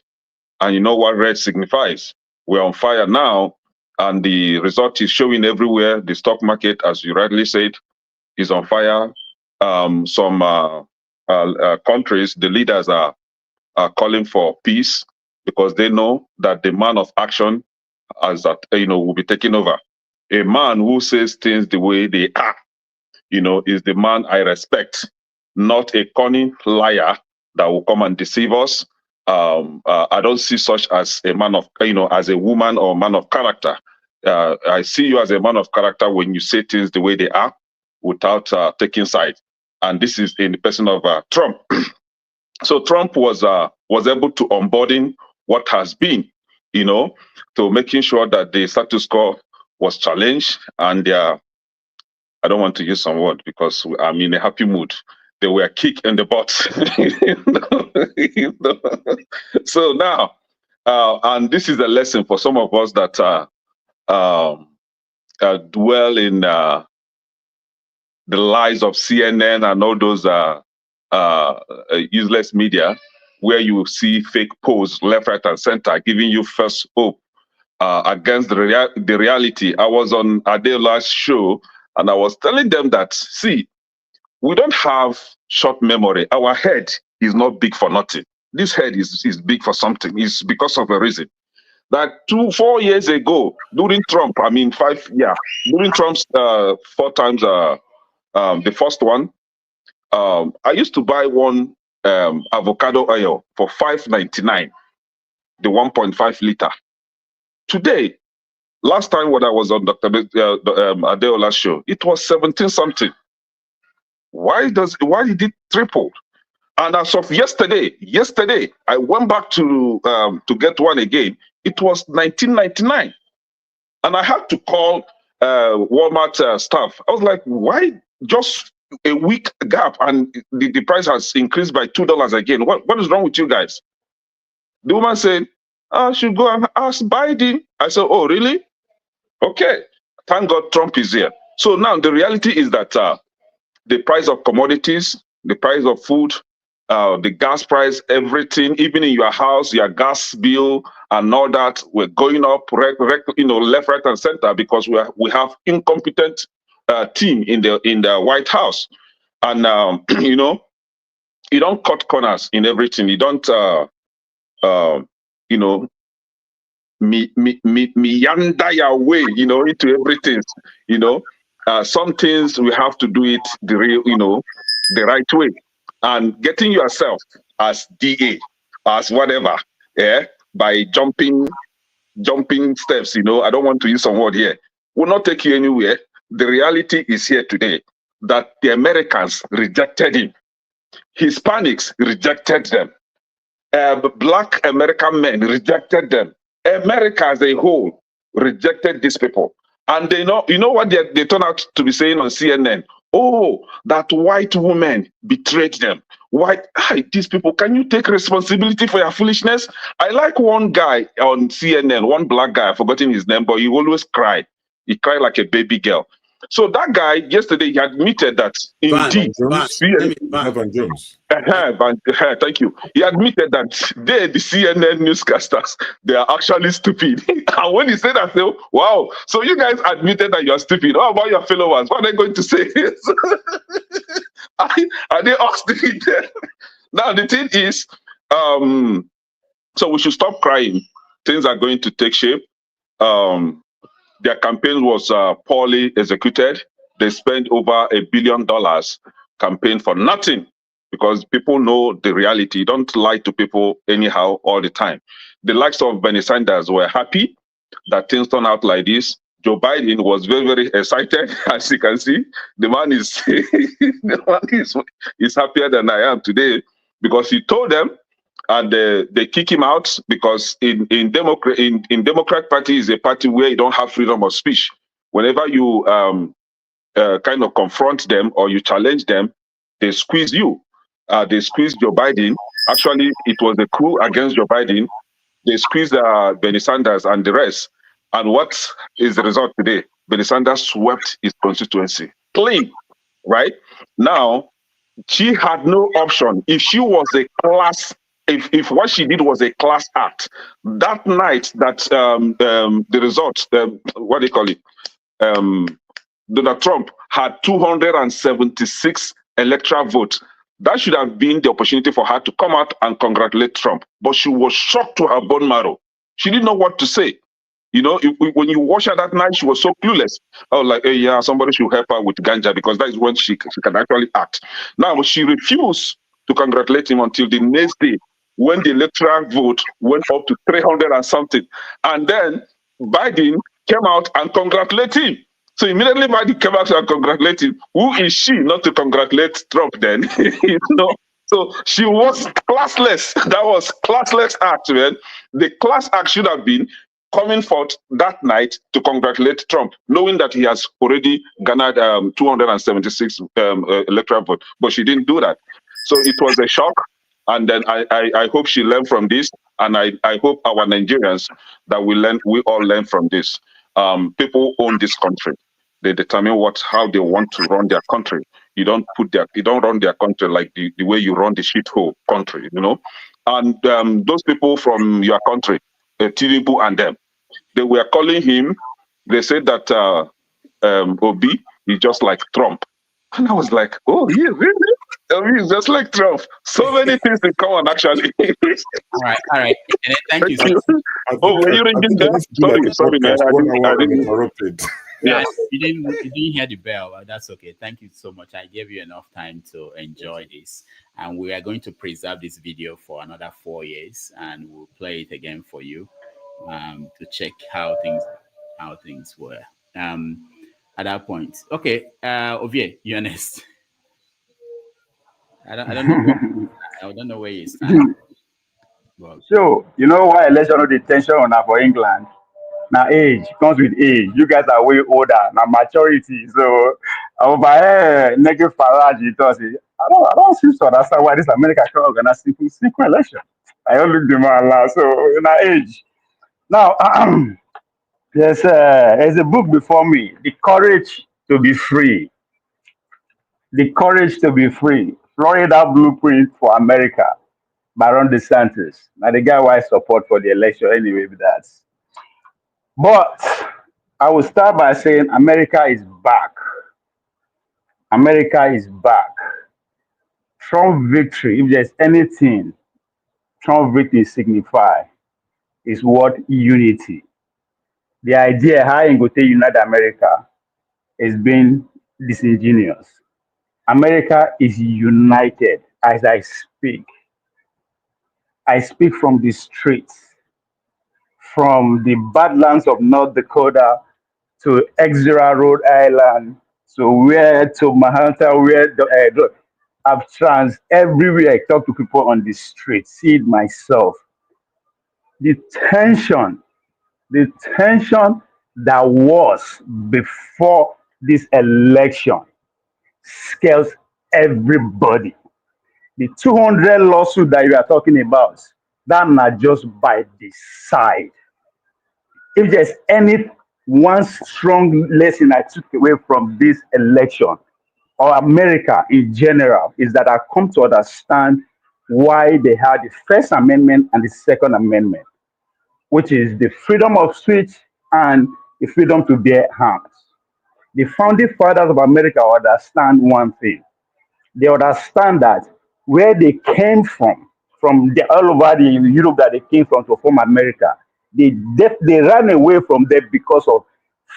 and you know what red signifies. We're on fire now, and the result is showing everywhere. The stock market, as you rightly said, is on fire. Some countries, the leaders are calling for peace because they know that the man of action, will be taking over. A man who says things the way they are, is the man I respect, not a cunning liar that will come and deceive us. I don't see such as a man of, as a woman or man of character. I see you as a man of character when you say things the way they are without taking sides. And this is in the person of Trump. So Trump was able to onboarding what has been, to making sure that the status quo was challenged, and I don't want to use some word because I'm in a happy mood. They were kicked in the butt. So now, and this is a lesson for some of us that dwell in the lies of CNN and all those useless media, where you see fake posts left, right, and center, giving you first hope against the reality. I was on Adela's show, and I was telling them that, see, we don't have short memory. Our head is not big for nothing. This head is big for something. It's because of a reason. That 4 years ago, during Trump, during Trump's 4 times, the first one, I used to buy one avocado oil for $5.99, the 1.5 liter. Today, last time when I was on Dr. Adeola's show, it was 17 something. Why did it triple? And as of yesterday, I went back to get one again. It was $19.99, and I had to call Walmart staff. I was like, why just a week gap and the price has increased by $2 again? What is wrong with you guys? The woman said, I should go and ask Biden. I said, oh, really? Okay. Thank God Trump is here. So now the reality is that the price of commodities, the price of food, the gas price, everything, even in your house, your gas bill and all that, we're going up, left, right, and center, because we have incompetent team in the White House, and you don't cut corners in everything. You don't meander your way, into everything. Some things we have to do it the right way. And getting yourself as DA, as whatever, by jumping steps, I don't want to use some word here, will not take you anywhere. The reality is here today that the Americans rejected him. Hispanics rejected them. Black American men rejected them. America as a whole rejected these people. And they know, what they turn out to be saying on CNN? Oh, that white woman betrayed them. These people, can you take responsibility for your foolishness? I like one guy on CNN, one black guy, I've forgotten his name, but he always cried. He cried like a baby girl. So that guy, yesterday, he admitted that indeed, Evan Jones. Thank you. He admitted that the CNN newscasters, they are actually stupid. And when he said that, I said, wow, so you guys admitted that you are stupid. How about your followers? What are they going to say? Are they all stupid? Now, the thing is, so we should stop crying. Things are going to take shape. Their campaign was poorly executed. They spent over $1 billion campaign for nothing, because people know the reality. You don't lie to people anyhow all the time. The likes of Bernie Sanders were happy that things turned out like this. Joe Biden was very, very excited, as you can see. The man is is happier than I am today, because he told them, and they kick him out, because in Democrat Party is a party where you don't have freedom of speech. Whenever you kind of confront them or you challenge them, they squeeze you. They squeezed Joe Biden. Actually, it was a coup against Joe Biden. They squeezed Bernie Sanders and the rest. And what is the result today? Bernie Sanders swept his constituency clean, right? Now, she had no option. If she was a class, if what she did was a class act, that night that the result, what do you call it? Donald Trump had 276 electoral votes. That should have been the opportunity for her to come out and congratulate Trump. But she was shocked to her bone marrow. She didn't know what to say. When you watch her that night, she was so clueless. I was like, hey, yeah, somebody should help her with ganja, because that is when she can actually act. Now, she refused to congratulate him until the next day, when the electoral vote went up to 300 and something. And then Biden came out and congratulated him. So immediately Biden came out and congratulated him. Who is she not to congratulate Trump then? So she was classless. That was classless act, man. The class act should have been coming forth that night to congratulate Trump, knowing that he has already garnered 276 electoral votes. But she didn't do that. So it was a shock. And then I hope she learned from this. And I hope our Nigerians that we all learn from this. People own this country. They determine how they want to run their country. You don't run their country like the way you run the shithole country, you know. And those people from your country, Tinubu and them, they were calling him. They said that Obi is just like Trump, and I was like, oh, yeah, really? Obi is just like Trump. So many things in common, actually. All right. And thank you. Oh, were you ringing there? Sorry, man. I didn't interrupted. Yeah, you didn't hear the bell. That's okay. Thank you so much. I gave you enough time to enjoy this, and we are going to preserve this video for another 4 years, and we'll play it again for you to check how things were at that point. Okay, Ovie, you're next. I don't know where you stand. Well, So, you know why election no dey tension on for England? Now age comes with age. You guys are way older. Now maturity. So over negative Farage, I don't seem to understand why this America can organize simple election. I only do my last. So now age. Now there's a book before me, The Courage to be Free. The Courage to be Free. Florida Blueprint for America by Ron DeSantis. Now the guy who I support for the election anyway with that. But I will start by saying America is back. America is back. Trump victory, if there's anything Trump victory signify, is what unity. The idea how you go to unite America is being disingenuous. America is united as I speak. I speak from the streets, from the badlands of North Dakota to Exeter, Rhode Island, to Manhattan, I've trans everywhere. I talk to people on the street, see it myself. The tension that was before this election scares everybody. The 200 lawsuit that you are talking about, that's not just by the side. If there's any one strong lesson I took away from this election, or America in general, is that I come to understand why they had the First Amendment and the Second Amendment, which is the freedom of speech and the freedom to bear arms. The founding fathers of America understand one thing. They understand that where they came from all over the Europe that they came from to form America, they ran away from there because of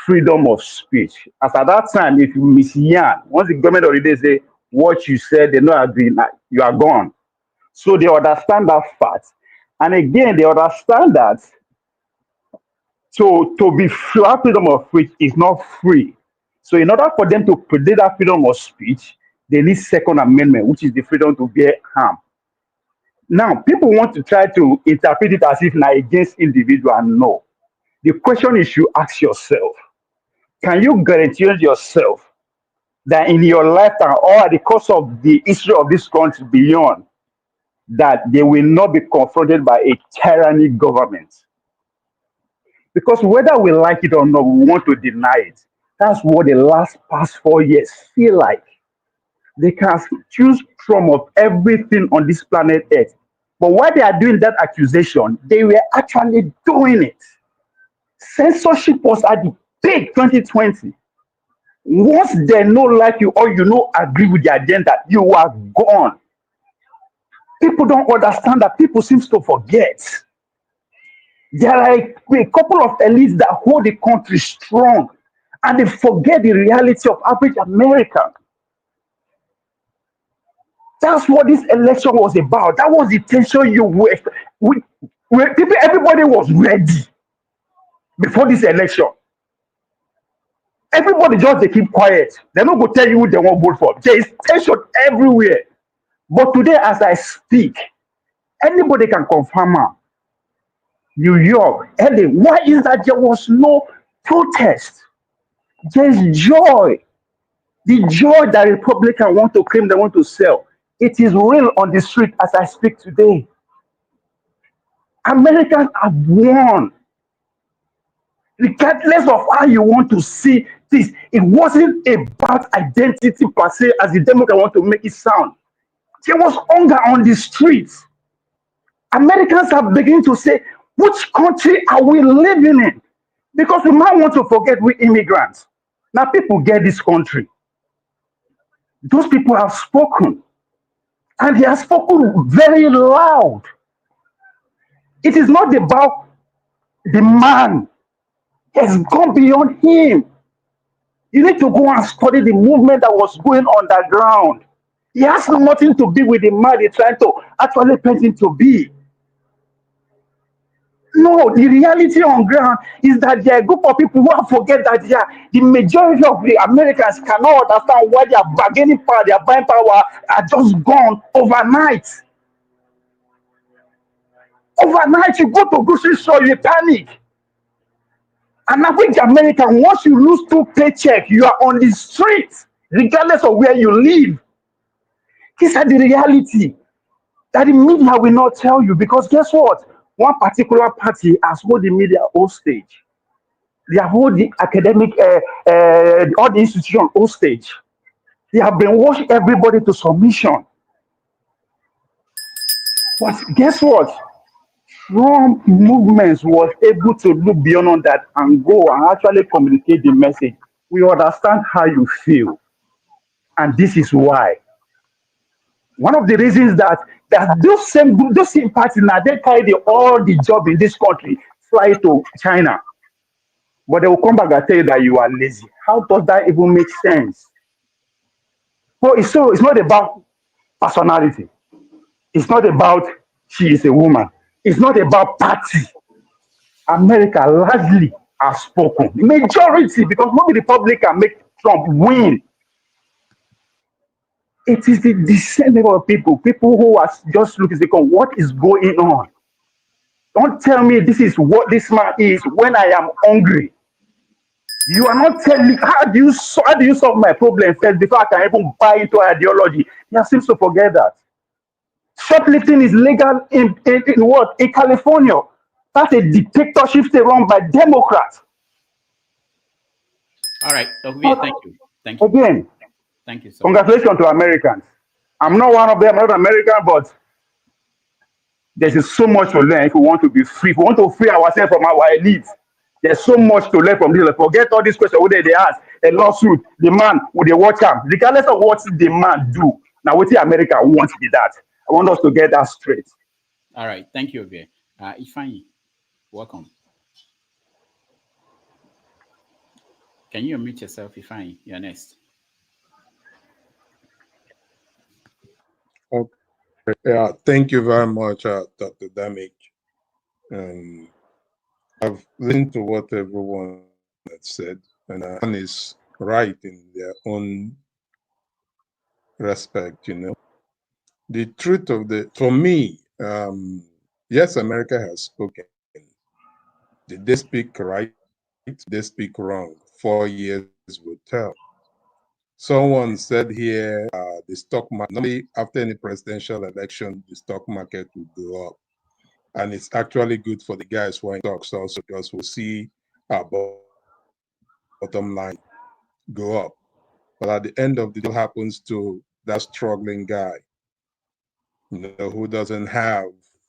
freedom of speech. As at that time, if you misyan, once the government already say what you said, they not agree, you are gone. So they understand that fact. And again, they understand that to be free, freedom of speech is not free. So in order for them to predict that freedom of speech, they need Second Amendment, which is the freedom to bear arms. Now, people want to try to interpret it as if now against individual. No. The question is you ask yourself, can you guarantee yourself that in your lifetime or at the course of the history of this country beyond, that they will not be confronted by a tyranny government? Because whether we like it or not, we want to deny it. That's what the past 4 years feel like. They can choose from of everything on this planet Earth. But while they are doing that accusation, they were actually doing it. Censorship was at the peak 2020. Once they no like you or you no agree with the agenda, you are gone. People don't understand that. People seem to forget. There are a couple of elites that hold the country strong, and they forget the reality of average American. That's what this election was about. That was the tension you were. Everybody was ready before this election. Everybody just they keep quiet. They're not going to tell you who they want to vote for. There is tension everywhere. But today, as I speak, anybody can confirm. New York, LA, why is that there was no protest? There's joy. The joy that Republicans want to claim, they want to sell. It is real on the street as I speak today. Americans have won. regardless of how you want to see this. It wasn't about identity per se, as the Democrat want to make it sound. There was hunger on the streets. Americans are beginning to say, which country are we living in? Because we might want to forget we immigrants. Now people get this country. Those people have spoken, and they have spoken very loud. It is not about the man. It's gone beyond him. You need to go and study the movement that was going on the ground. It has nothing to do with the man they're trying to actually paint him to be. No, the reality on ground is that there are a group of people who have forget that the majority of the Americans cannot understand why their bargaining power, their buying power are just gone overnight. Overnight, you go to grocery store, you panic. And average American, once you lose 2 paychecks, you are on the streets, regardless of where you live. These are the reality that the media will not tell you, because guess what? One particular party has hold the media hostage. They have hold the academic, all the institution hostage. They have brainwashed everybody to submission. But guess what? Trump movements was able to look beyond that and go and actually communicate the message. We understand how you feel. And this is why. One of the reasons that those same parties now, they carry all the job in this country, fly to China. But they will come back and tell you that you are lazy. How does that even make sense? So it's not about personality. It's not about she is a woman. It's not about party. America largely has spoken. Majority, because maybe the public can make Trump win. It is the same level of people who are just looking to say, what is going on? Don't tell me this is what this man is when I am hungry. You are not telling me how do you solve my problem first before I can even buy into ideology. He seems to forget that. Shoplifting is legal in what? In California. That's a dictatorship run by Democrats. All right, okay, thank you. Thank you. Again, thank you so congratulations much. to Americans. I'm not one of them, I'm not American, but there's so much to learn if we want to be free. If we want to free ourselves from our elites, there's so much to learn from this. Forget all these questions whether they ask a lawsuit, the man with the watch out, regardless of what the man do. Now, what the America wants to be that. I want us to get that straight. All right, thank you, Abike. Ifeanyi, welcome. Can you unmute yourself, Ifeanyi? You're next. Okay. Yeah, thank you very much, Dr. Damage. I've listened to what everyone has said, and one is right in their own respect, you know. The truth of for me, yes, America has spoken. Did they speak right? Did they speak wrong? 4 years will tell. Someone said here, the stock market, normally after any presidential election, the stock market will go up. And it's actually good for the guys who are in stocks also, because we'll see our bottom line go up. But at the end of the day, what happens to that struggling guy, you know, who doesn't have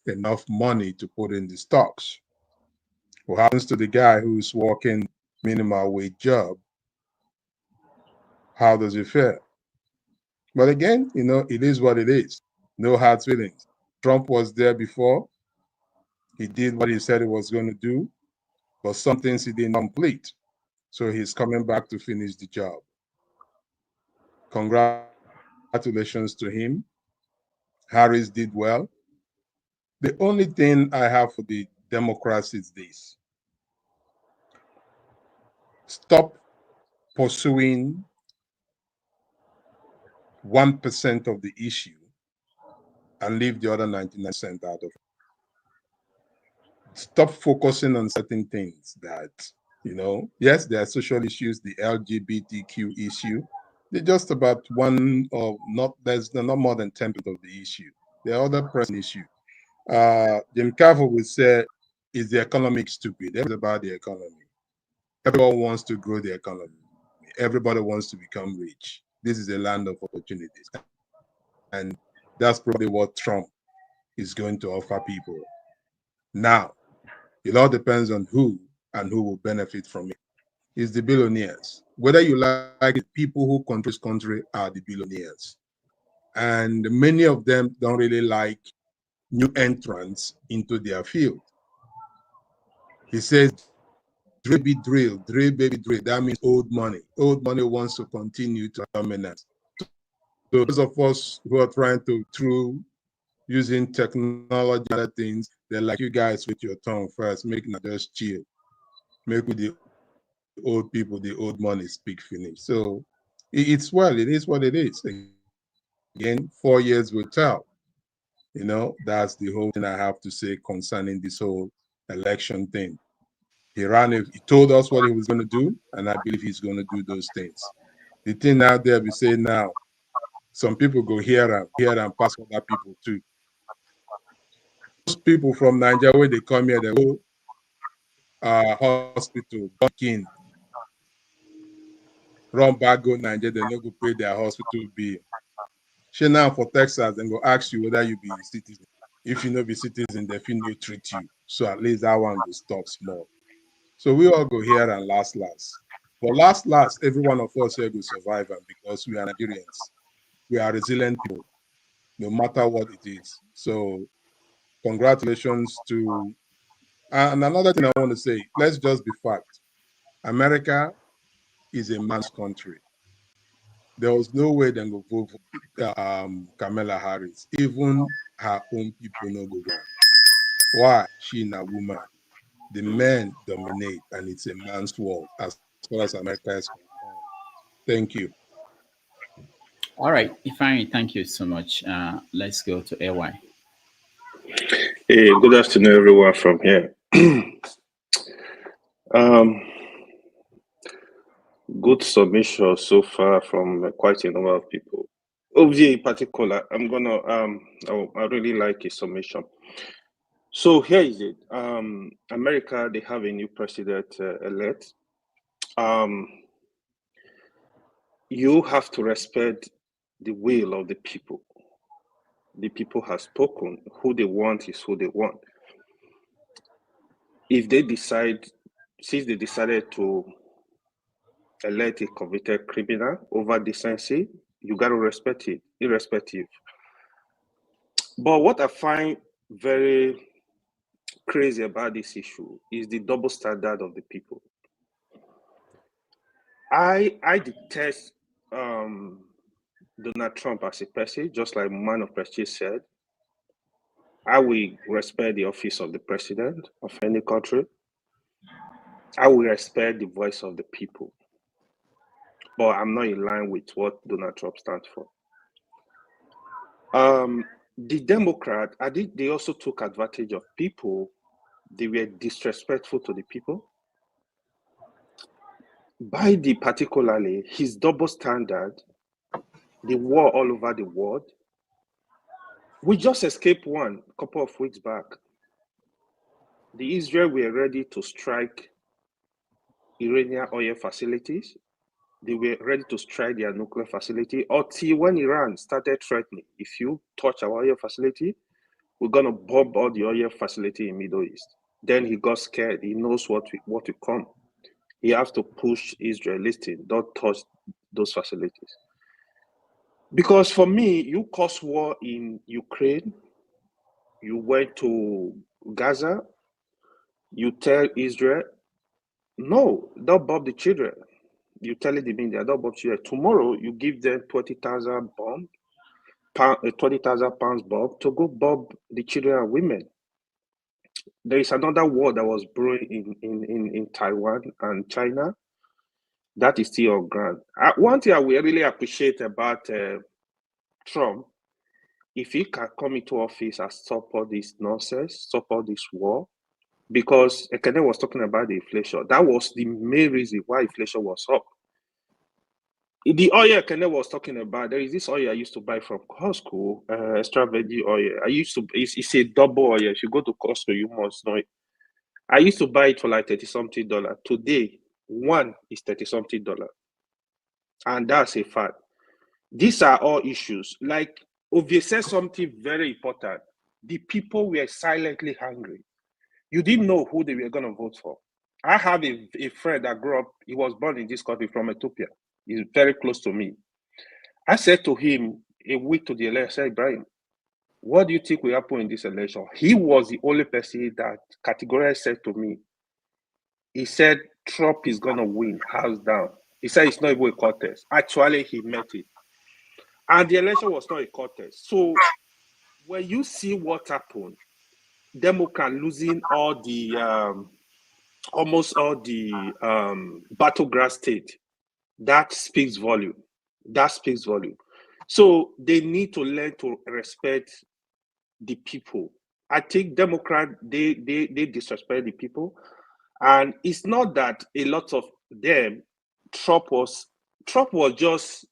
enough money to put in the stocks? What happens to the guy who's working minimal wage job? How does it fare? But again, you know, it is what it is. No hard feelings. Trump was there before. He did what he said he was going to do, but some things he didn't complete. So he's coming back to finish the job. Congratulations to him. Harris did well. The only thing I have for the Democrats is this: stop pursuing 1% of the issue and leave the other 99% out of it. Stop focusing on certain things that, you know, yes, there are social issues, the LGBTQ issue. They're just about one or not, there's not more than 10% of the issue. The other pressing issue. Jim Carver would say, is the economic stupid? It's about the economy. Everyone wants to grow the economy. Everybody wants to become rich. This is a land of opportunities. And that's probably what Trump is going to offer people. Now, it all depends on who and who will benefit from it. It's the billionaires. Whether you like it, people who control this country are the billionaires. And many of them don't really like new entrants into their field. He says, drill be drill, drill baby drill. That means old money. Old money wants to continue to dominate. So those of us who are trying to, through using technology and other things, they're like, you guys with your tongue first, make it just chill. Make with the old people, the old money speak finish. So it is what it is. Again, 4 years will tell. You know, that's the whole thing I have to say concerning this whole election thing. He told us what he was going to do, and I believe he's going to do those things. The thing out there, we say now, some people go here and pass other people too. Those people from Nigeria, where they come here, they go hospital, king, run back, go Nigeria, they no go pay their hospital bill. She now for Texas, then go ask you whether you be a citizen. If you no be citizen, they feel no treat you. So at least that one will stop small. So we all go here and last. But last, every one of us here will survive, and because we are Nigerians, we are resilient people, no matter what it is. So congratulations to, and another thing I want to say, let's just be fact. America is a man's country. There was no way they go vote for Kamala Harris. Even her own people no go wrong. Why? She a woman. The men dominate, and it's a man's world as far as America is concerned. Thank you. All right, Ifeanyi, thank you so much. Let's go to AY. Hey, good afternoon, everyone from here. Good submission so far from quite a number of people. OVA in particular, I'm gonna I really like his submission. So here is it. America, they have a new president elect. You have to respect the will of the people. The people have spoken. Who they want is who they want. If they decide, since they decided to elect a convicted criminal over decency, you got to respect it, irrespective. But what I find very crazy about this issue is the double standard of the people. I detest Donald Trump as a person, just like Man of Prestige said. I will respect the office of the president of any country. I will respect the voice of the people. But I'm not in line with what Donald Trump stands for. The Democrat, I think they also took advantage of people. They were disrespectful to the people. Biden, particularly, his double standard, the war all over the world. We just escaped one a couple of weeks back. The Israel were ready to strike Iranian oil facilities. They were ready to strike their nuclear facility until when Iran started threatening, if you touch our oil facility, we're going to bomb all the oil facility in Middle East. Then he got scared. He knows what will come. He has to push Israel, listen, don't touch those facilities. Because for me, you caused war in Ukraine, you went to Gaza, you tell Israel, no, don't bomb the children. You tell the media, don't bomb children. Tomorrow, you give them 20,000 bomb, 20,000 pounds bomb to go bomb the children and women. There is another war that was brewing in Taiwan and China. That is still on ground. One thing I really appreciate about Trump, if he can come into office and stop all this nonsense, stop all this war, because Ekene was talking about the inflation. That was the main reason why inflation was up. The oil Ekene was talking about, there is this oil I used to buy from Costco, extra virgin oil. It's a double oil. If you go to Costco, you must know it. I used to buy it for like $30-something. Today, One is $30-something, and that's a fact. These are all issues. Like Ovie said something very important. The people were silently hungry. You didn't know who they were going to vote for. I have a friend that grew up, he was born in this country from Ethiopia. He's very close to me. I said to him a week to the election, I said, Brian, what do you think will happen in this election? He was the only person that categorically said to me, he said, Trump is going to win, hands down. He said it's not even a contest. Actually, he met it. And the election was not a contest. So when you see what happened, Democrat losing all the, almost all the battleground state, that speaks volume. That speaks volume. So they need to learn to respect the people. I think Democrat, they disrespect the people. And it's not that a lot of them, Trump was just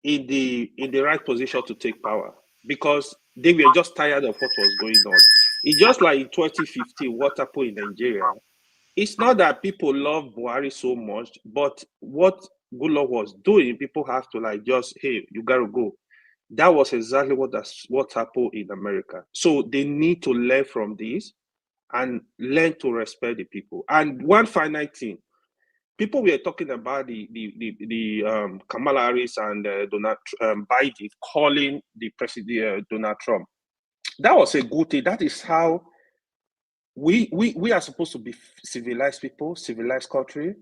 in the right position to take power because they were just tired of what was going on. It's just like in 2015, what happened in Nigeria. It's not that people love Buhari so much, but what Goodluck was doing, people have to like just, hey, you gotta go. That was exactly what happened in America. So they need to learn from this and learn to respect the people. And one final thing, people were talking about the Kamala Harris and Donald Biden calling the president Donald Trump. That was a good thing. That is how we are supposed to be civilized people, civilized country.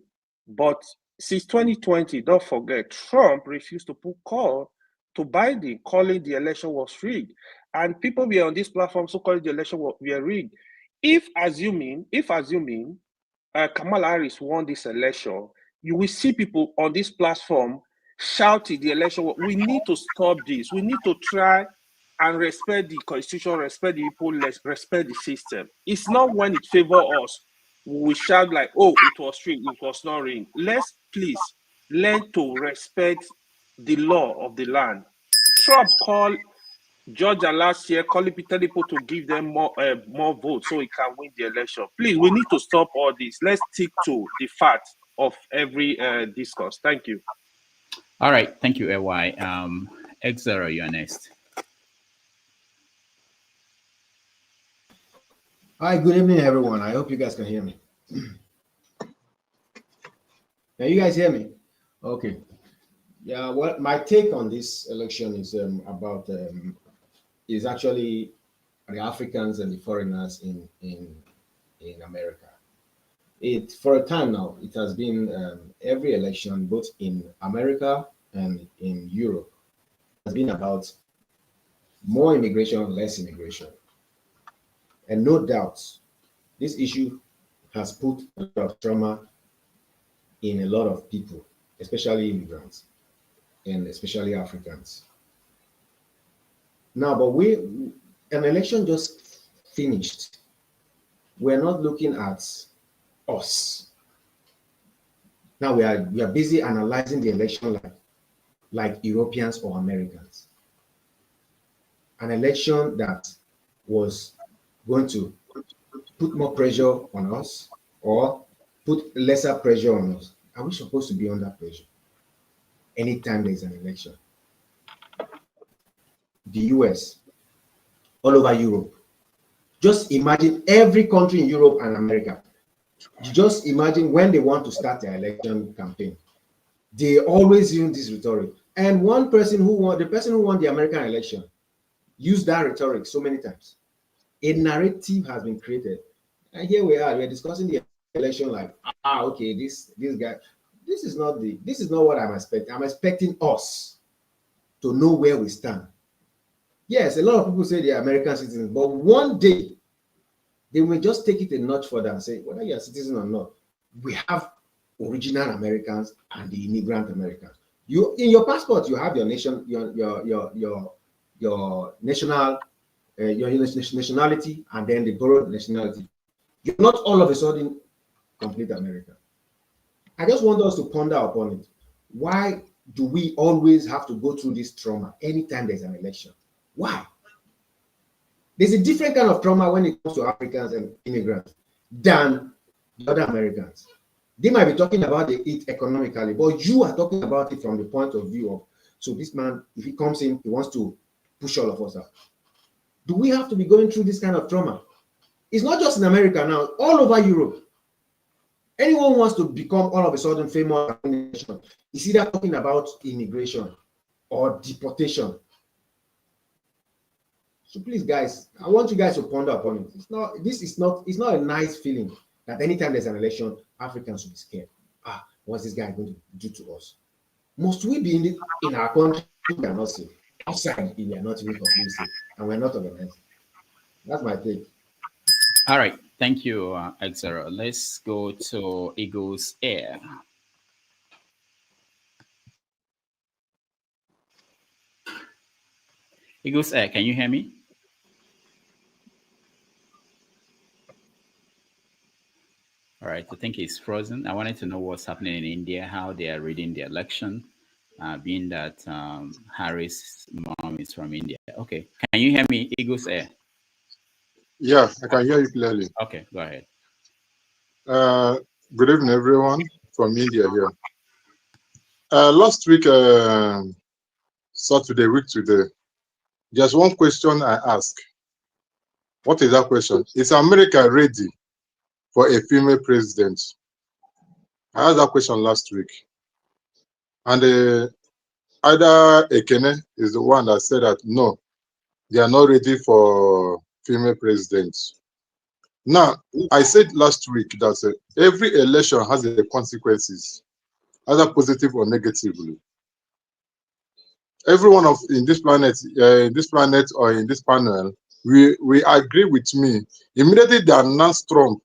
But since 2020, don't forget, Trump refused to put call to Biden, calling the election was rigged. And people were on this platform so calling the election were rigged. If assuming Kamala Harris won this election, you will see people on this platform shouting the election. We need to stop this. We need to try and respect the constitution, respect the people, respect the system. It's not when it favors us, we shout like, oh, it was rigged, it was not rigged. Let's please learn to respect the law of the land. Trump called Georgia last year, calling people to give them more votes so he can win the election. Please, we need to stop all this. Let's stick to the facts of every discourse. Thank you. All right, thank you, AY. X0, you're next. Hi, good evening, everyone. I hope you guys can hear me. Can you guys hear me? Okay. Yeah, well, my take on this election is about is actually the Africans and the foreigners in America. For a time now, it has been every election, both in America and in Europe, has been about more immigration, less immigration. And no doubt, this issue has put a lot of trauma in a lot of people, especially immigrants and especially Africans. Now, but an election just finished. We're not looking at us. Now we are busy analyzing the election like Europeans or Americans. An election that was going to put more pressure on us or put lesser pressure on us. Are we supposed to be under pressure anytime there's an election? The US, all over Europe. Just imagine every country in Europe and America. Just imagine when they want to start their election campaign. They always use this rhetoric. And the person who won the American election used that rhetoric so many times. A narrative has been created. And here we're discussing the election like, okay, this guy, this is not what I'm expecting. I'm expecting us to know where we stand. Yes, a lot of people say they're American citizens, but one day they will just take it a notch further and say, whether you're a citizen or not, we have original Americans and the immigrant Americans. You in your passport, you have your nation, your national, your nationality, and then the borrowed nationality. You're not all of a sudden complete American. I just want us to ponder upon it. Why do we always have to go through this trauma anytime there's an election? Why? There's a different kind of trauma when it comes to Africans and immigrants than the other Americans. They might be talking about it economically, but you are talking about it from the point of view of, so this man, if he comes in, he wants to push all of us out. Do we have to be going through this kind of trauma? It's not just in America now, all over Europe. Anyone who wants to become all of a sudden famous is either talking about immigration or deportation. So please, guys, I want you guys to ponder upon it. It's not a nice feeling that anytime there's an election, Africans will be scared. What's this guy going to do to us? Must we be in our country? We are not safe. Outside, we are not even completely safe, and we're not organized. That's my take. All right, thank you, Exera. Let's go to Eagles Air. Eagles Air, can you hear me? All right, I think he's frozen. I wanted to know what's happening in India, how they are reading the election, being that Harris' mom is from India. Okay, can you hear me, Eagles Air? Yeah, I can hear you clearly. Okay, go ahead. Good evening, everyone from India here. Last week, Saturday, week today, there's one question I asked. What is that question? Is America ready for a female president? I asked that question last week. And either Ekene is the one that said that no, they are not ready for female presidents. Now, I said last week that every election has the consequences, either positive or negatively. Everyone in this planet or in this panel, we agree with me. Immediately they announced Trump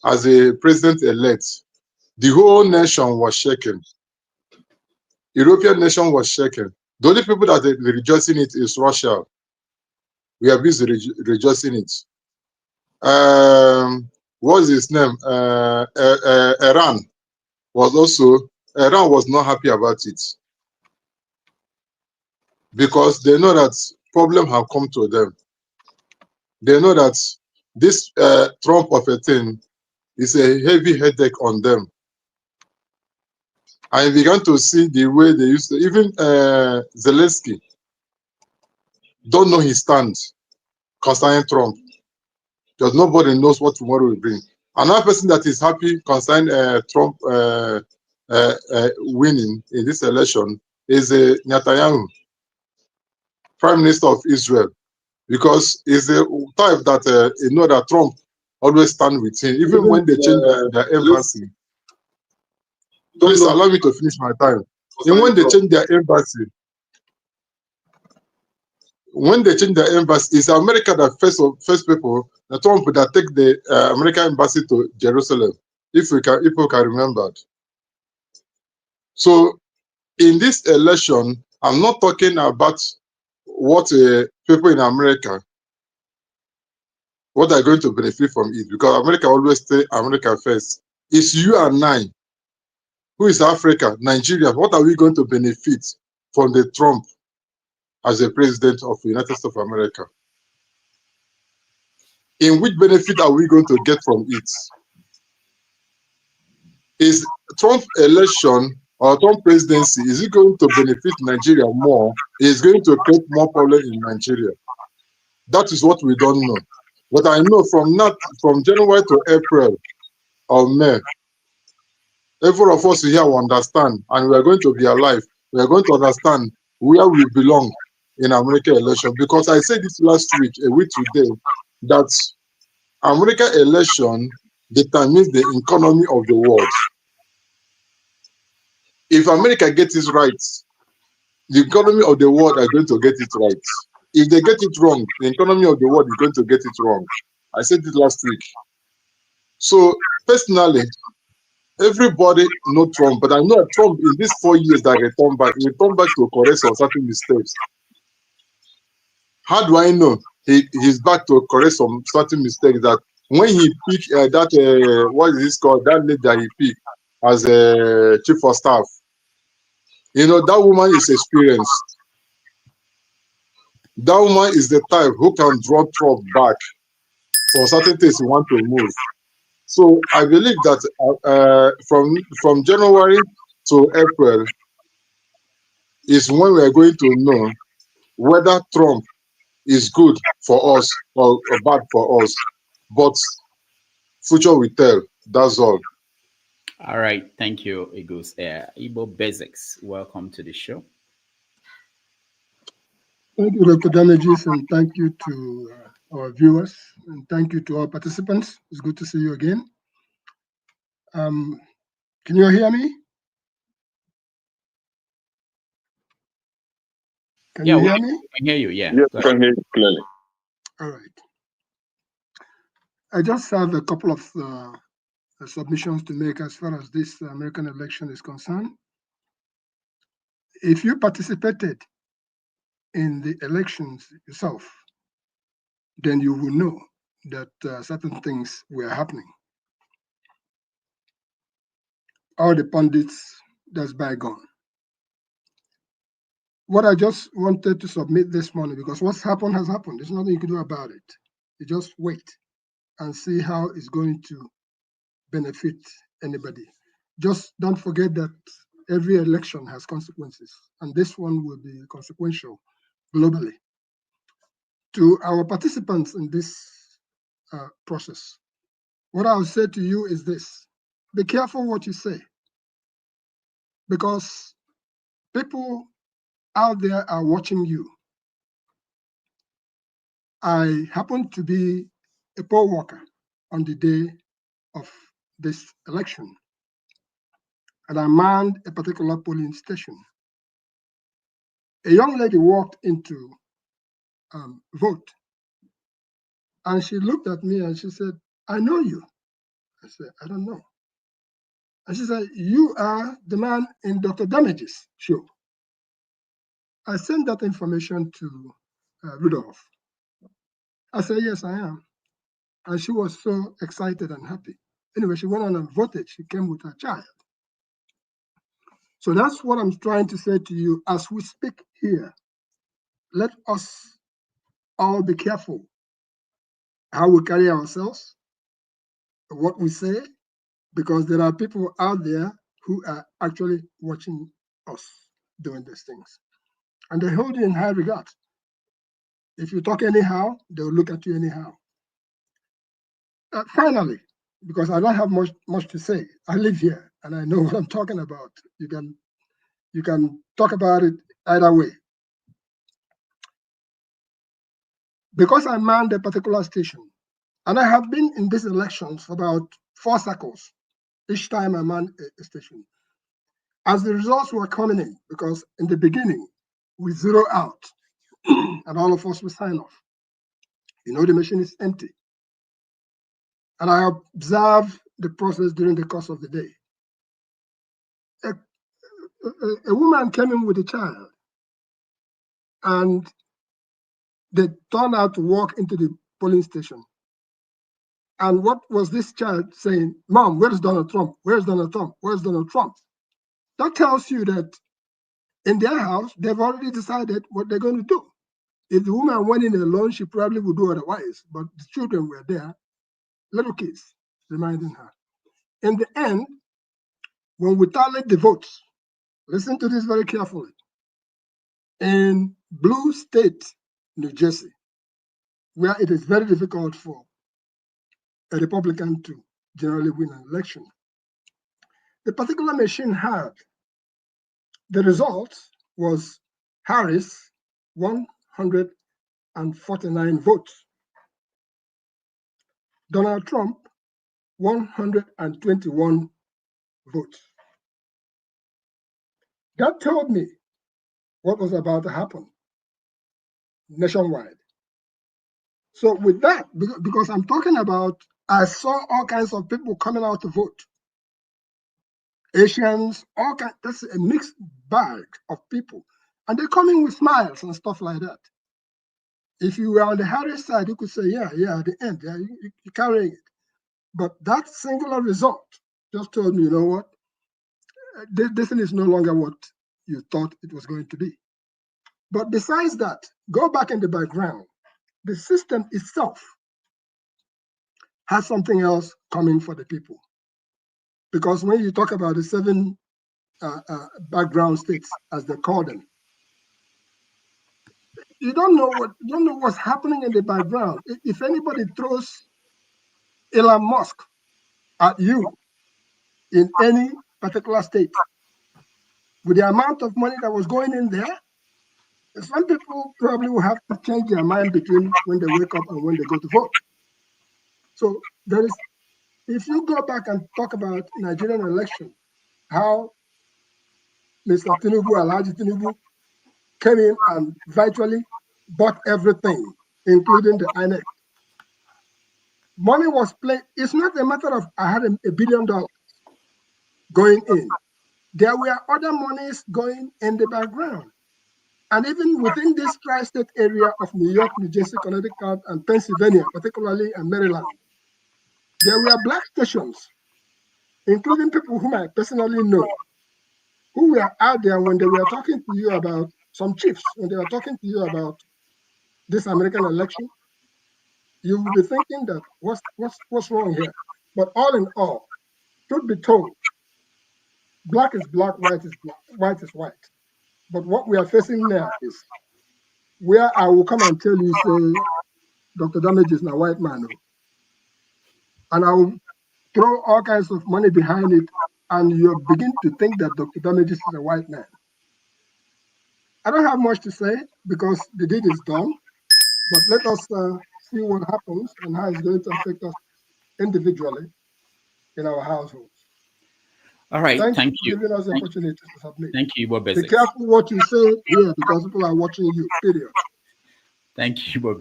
as a president-elect, the whole nation was shaken. European nation was shaken. The only people that are rejoicing it is Russia. We are busy rejoicing it. What's his name? Iran was not happy about it, because they know that problem have come to them. They know that this Trump of a thing is a heavy headache on them. I began to see the way they used to, even Zelensky don't know his stand concerning Trump, because nobody knows what tomorrow will bring. Another person that is happy concerning Trump winning in this election is Netanyahu, Prime Minister of Israel, because he's a type that you know that Trump always stand with him, even when they change their embassy. Please allow me to finish my time. And when they change their embassy, it's America that first people, the Trump that take the American embassy to Jerusalem, if we can remember. So in this election, I'm not talking about what people in America, what are going to benefit from it, because America always stay America first. It's you and I, who is Africa, Nigeria. What are we going to benefit from the Trump as a president of the United States of America? In which benefit are we going to get from it? Is Trump election or Trump presidency, is it going to benefit Nigeria more? Is going to create more problems in Nigeria? That is what we don't know. But I know from January to April or May, every of us here will understand, and we are going to be alive. We are going to understand where we belong in American election. Because I said this last week, a week today, that American election determines the economy of the world. If America gets it right, the economy of the world are going to get it right. If they get it wrong, the economy of the world is going to get it wrong. I said it last week. So personally, everybody knows Trump, but I know that Trump in these 4 years that he returned back to correct some certain mistakes. How do I know he's back to correct some certain mistakes? That when he picked what is this called, that lady that he picked as a chief of staff, you know, that woman is experienced. That woman is the type who can draw Trump back for certain things he want to move. So I believe that from January to April is when we are going to know whether Trump is good for us or bad for us. But future will tell. That's all. All right. Thank you, Igus. Igbo Basics, welcome to the show. Thank you, Dr. Damages, and thank you to our viewers, and thank you to all participants. It's good to see you again. Can you hear me? Can you hear me? I can hear you, yeah. Yes, I can hear you clearly. All right. I just have a couple of submissions to make as far as this American election is concerned. If you participated in the elections yourself, then you will know that certain things were happening. All the pundits, that's bygone. What I just wanted to submit this morning, because what's happened has happened. There's nothing you can do about it. You just wait and see how it's going to benefit anybody. Just don't forget that every election has consequences, and this one will be consequential globally. To our participants in this process, what I'll say to you is this: be careful what you say, because people out there are watching you. I happen to be a poll worker on the day of this election, and I manned a particular polling station. A young lady walked into vote, and she looked at me and she said, "I know you." I said, "I don't know." And she said, "You are the man in Dr. Damage's show." I sent that information to Rudolph. I said, "Yes, I am." And she was so excited and happy. Anyway, she went on and voted. She came with her child. So that's what I'm trying to say to you as we speak here. Let us all be careful how we carry ourselves, what we say, because there are people out there who are actually watching us doing these things. And they hold you in high regard. If you talk anyhow, they'll look at you anyhow. Finally, because I don't have much to say, I live here and I know what I'm talking about. You can talk about it either way. Because I manned a particular station, and I have been in these elections for about 4 cycles, each time I manned a station. As the results were coming in, because in the beginning, we zero out, and all of us will sign off. You know, the machine is empty. And I observed the process during the course of the day. A woman came in with a child, and they turned out to walk into the polling station. And what was this child saying? "Mom, where's Donald Trump? Where's Donald Trump? Where's Donald Trump?" That tells you that in their house, they've already decided what they're going to do. If the woman went in alone, she probably would do otherwise. But the children were there, little kids, reminding her. In the end, when we tallied the votes, listen to this very carefully. In blue state, New Jersey, where it is very difficult for a Republican to generally win an election, the particular machine had the result was Harris 149 votes, Donald Trump 121 votes. That told me what was about to happen nationwide. So with that, because I'm talking about, I saw all kinds of people coming out to vote. Asians, all kinds, that's a mixed bag of people. And they're coming with smiles and stuff like that. If you were on the Harris side, you could say, yeah, at the end, yeah, you're carrying it. But that singular result just told me, you know what? This thing is no longer what you thought it was going to be. But besides that, go back in the background. The system itself has something else coming for the people. Because when you talk about the 7 background states, as they call them, you don't know what's happening in the background. If anybody throws Elon Musk at you in any particular state, with the amount of money that was going in there, some people probably will have to change their mind between when they wake up and when they go to vote. So there is, if you go back and talk about Nigerian election, how Mr. Tinubu, Alhaji Tinubu, came in and virtually bought everything, including the ANIF. Money was played. It's not a matter of I had $1 billion going in. There were other monies going in the background. And even within this tri-state area of New York, New Jersey, Connecticut, and Pennsylvania, particularly, and Maryland, there were black stations, including people whom I personally know, who were out there when they were talking to you about some chiefs, when they were talking to you about this American election. You will be thinking that what's wrong here? But all in all, truth be told, black is black, white is black, white is white. But what we are facing now is where I will come and tell you, say, Dr. Damage is a white man, and I will throw all kinds of money behind it, and you begin to think that Dr. Damage is a white man. I don't have much to say because the deed is done, but let us see what happens and how it's going to affect us individually in our households. All right, thank you for giving us the opportunity to submit. Thank you, Bob. Be careful what you say here because people are watching you, period. Thank you, Bob.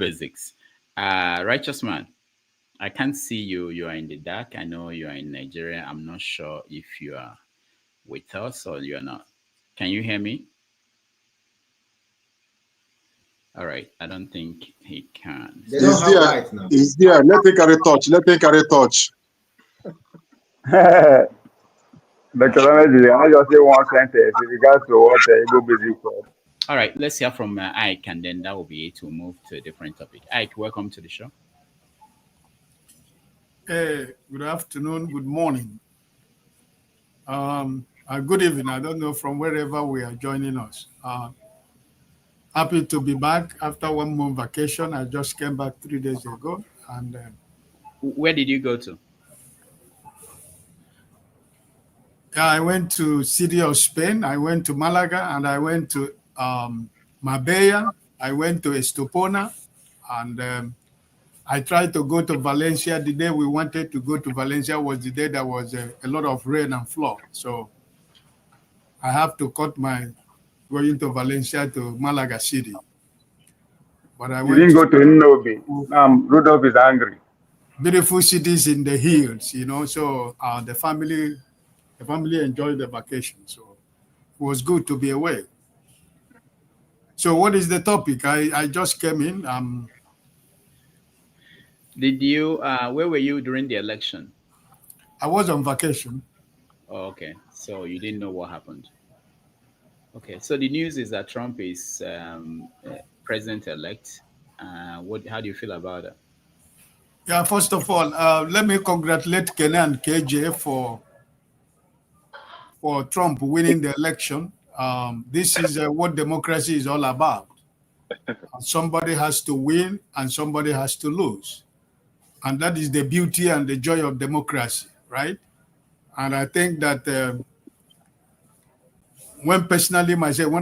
Righteous man, I can't see you. You are in the dark. I know you are in Nigeria. I'm not sure if you are with us or you are not. Can you hear me? All right. I don't think he can. He's there. He's there. Let him carry touch. Let him carry touch. Dr. Ramezi, I just say one sentence in regards to what Igbo Basic said. All right, let's hear from Ike, and then that will be it to move to a different topic. Ike, welcome to the show. Hey, good afternoon, good morning. Good evening. I don't know from wherever we are joining us. Happy to be back after 1 month vacation. I just came back 3 days ago. And where did you go to? I went to city of Spain. I went to Malaga, and I went to Marbella. I went to Estepona, and I tried to go to Valencia. The day we wanted to go to Valencia was the day there was a lot of rain and flood. So I have to cut my going to Valencia to Malaga City. But I didn't go to Nnobi. Rudolph is angry. Beautiful cities in the hills, you know. So the family enjoyed the vacation. So it was good to be away. So what is the topic? I just came in. Did you, where were you during the election? I was on vacation. Oh, okay. So you didn't know what happened. Okay. So the news is that Trump is president-elect. How do you feel about it? Yeah, first of all, let me congratulate Kenya and KJ for Trump winning the election. This is what democracy is all about. Somebody has to win and somebody has to lose. And that is the beauty and the joy of democracy, right? And I think that when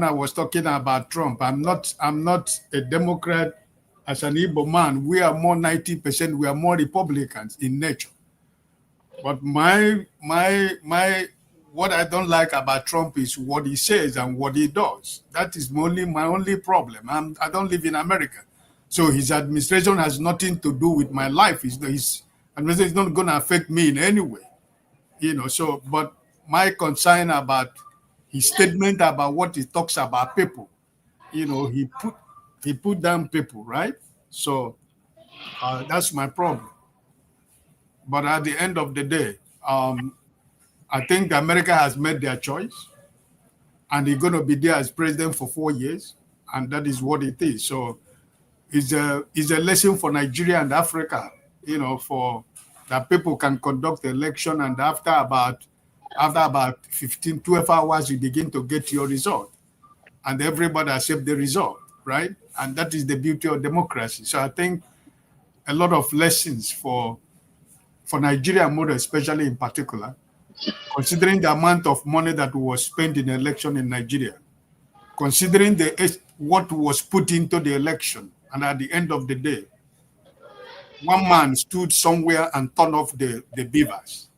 I was talking about Trump, I'm not a Democrat as an Igbo man. We are more 90%, we are more Republicans in nature. But what I don't like about Trump is what he says and what he does. That is my only problem. I don't live in America. So his administration has nothing to do with my life. His administration is not going to affect me in any way. You know, so, but my concern about his statement about what he talks about people, you know, he put down people, right? So that's my problem. But at the end of the day, I think America has made their choice, and he's going to be there as president for 4 years, and that is what it is. So it's a lesson for Nigeria and Africa, you know, for that people can conduct the election, and after about 15, 12 hours, you begin to get your result. And everybody accept the result, right? And that is the beauty of democracy. So I think a lot of lessons for Nigeria, more especially in particular, considering the amount of money that was spent in election in Nigeria, considering what was put into the election, and at the end of the day, one man stood somewhere and turned off the beavers.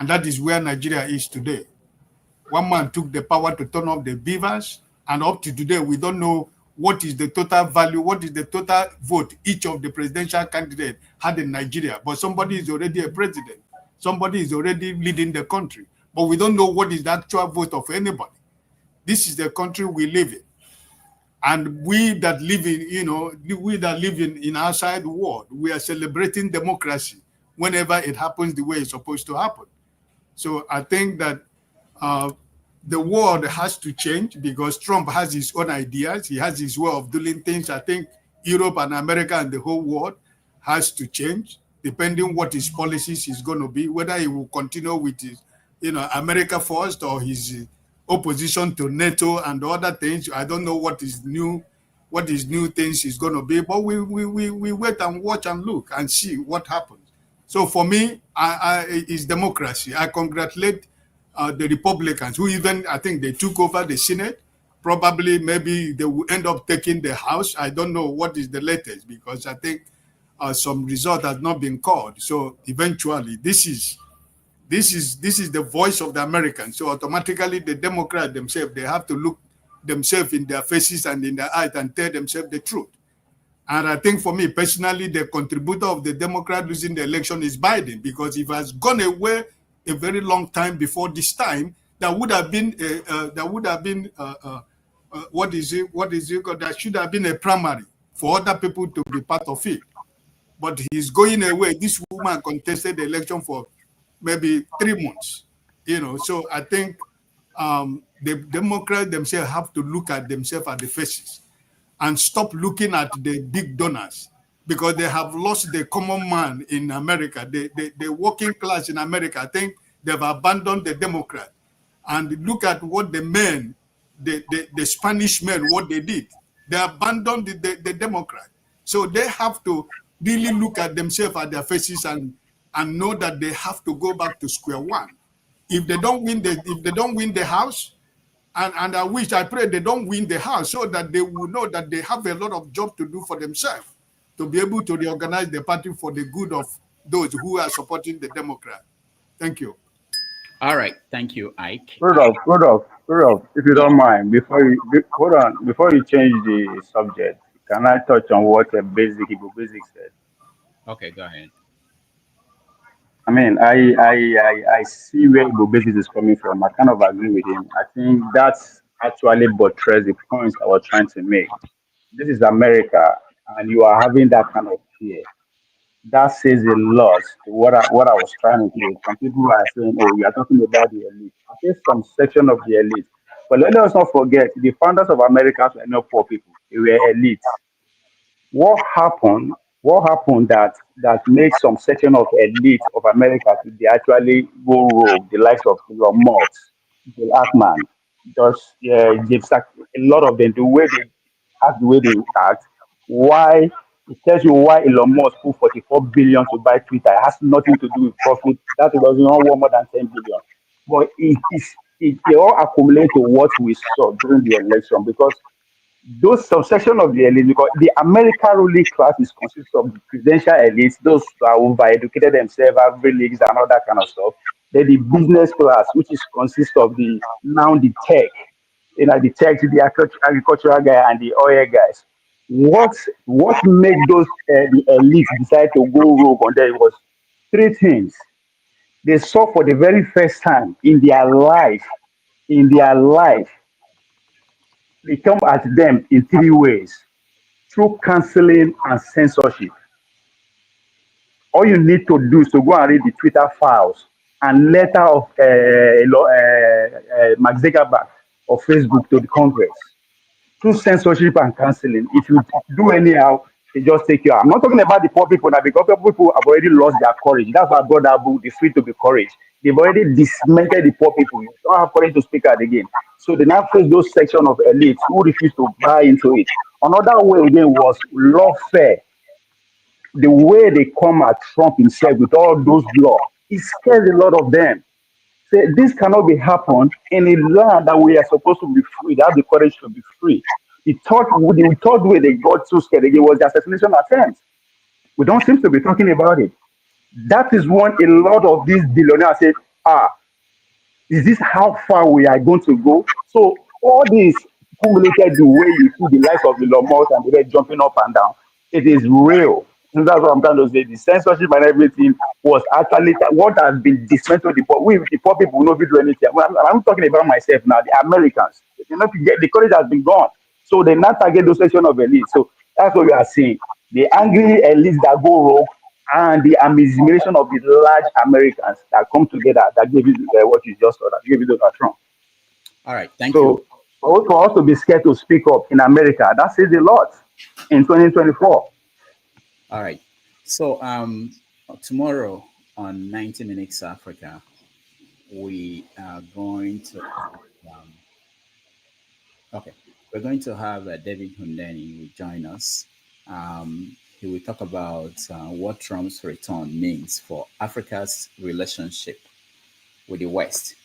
And that is where Nigeria is today. One man took the power to turn off the beavers, and up to today, we don't know what is the total value, what is the total vote each of the presidential candidates had in Nigeria. But somebody is already a president. Somebody is already leading the country. But we don't know what is the actual vote of anybody. This is the country we live in. And we that live in outside the world, we are celebrating democracy whenever it happens the way it's supposed to happen. So I think that the world has to change because Trump has his own ideas. He has his way of doing things. I think Europe and America and the whole world has to change depending what his policies is going to be, whether he will continue with his, America first or his opposition to NATO and other things. I don't know what his new things is going to be, but we wait and watch and look and see what happens. So for me, it's democracy. I congratulate the Republicans who I think they took over the Senate. Probably maybe they will end up taking the House. I don't know what is the latest because I think some result has not been called. So eventually this is the voice of the Americans. So automatically the Democrats themselves, they have to look themselves in their faces and in their eyes and tell themselves the truth. And I think for me personally, the contributor of the Democrat losing the election is Biden, because if he has gone away a very long time before this time, there should have been a primary for other people to be part of it. But he's going away. This woman contested the election for maybe 3 months, So I think the Democrats themselves have to look at themselves at the faces and stop looking at the big donors, because they have lost the common man in America. The working class in America, I think they've abandoned the Democrat. And look at what the men, the Spanish men, what they did. They abandoned the Democrat. So they have to really look at themselves at their faces and know that they have to go back to square one. If they don't win the House, and I pray they don't win the House, so that they will know that they have a lot of job to do for themselves to be able to reorganize the party for the good of those who are supporting the Democrat. Thank you. All right, thank you, Ike. Rudolph, if you don't mind, before you change the subject, can I touch on what Basic said? Okay, go ahead. I mean, I see where Igbo Basic is coming from. I kind of agree with him. I think that's actually buttress the points I was trying to make. This is America, and you are having that kind of fear. That says a lot to what I was trying to do. Some people are saying, "Oh, you are talking about the elite." There's some section of the elite, but let us not forget the founders of America were not poor people; they were elites. What happened that makes some section of elite of America to be actually go rogue, the likes of Elon Musk, Bill Ackman, just James, a lot of them, the way they act, why it tells you why Elon Musk put 44 billion to buy Twitter. It has nothing to do with profit. That was not more than 10 billion. But they all accumulate to what we saw during the election, because those subsection of the elite, because the American ruling class is consists of the presidential elites, those who are over-educated themselves, have leagues and all that kind of stuff. Then the business class, which is consists of the tech, the tech, the agricultural guy and the oil guys. What made those the elites decide to go rogue on there was three things. They saw for the very first time in their life, they come at them in three ways: through canceling and censorship. All you need to do is to go and read the Twitter files and letter of Mark Zuckerberg of Facebook to the Congress. Through censorship and canceling, if you do anyhow, they just take you out. I'm not talking about the poor people now, because people have already lost their courage. That's why I brought that book, The Free to Be Courage. They've already dismantled the poor people. You don't have courage to speak out again. So they now face those section of elites who refuse to buy into it. Another way again was lawfare. The way they come at Trump himself with all those laws, it scares a lot of them. Say this cannot be happen in a land that we are supposed to be free. They have the courage to be free. The third way they got so scared again was the assassination attempt. We don't seem to be talking about it. That is when a lot of these billionaires say, is this how far we are going to go? So all this cumulated the way you see the likes of the Musk and the rest jumping up and down, it is real. And that's what I'm trying to say. The censorship and everything was actually what has been dismantled. The poor people will not do anything. I'm talking about myself now, the Americans. The courage has been gone. So they now target those section of elites. So that's what we are seeing. The angry elites that go rogue and the amalgamation of the large Americans that come together that give you what you just saw, that give you Donald Trump. All right, thank you. So for us to be scared to speak up in America, that says a lot in 2024. All right. So tomorrow on 90 Minutes Africa, we are going to we're going to have David Hundeni will join us. He will talk about what Trump's return means for Africa's relationship with the West.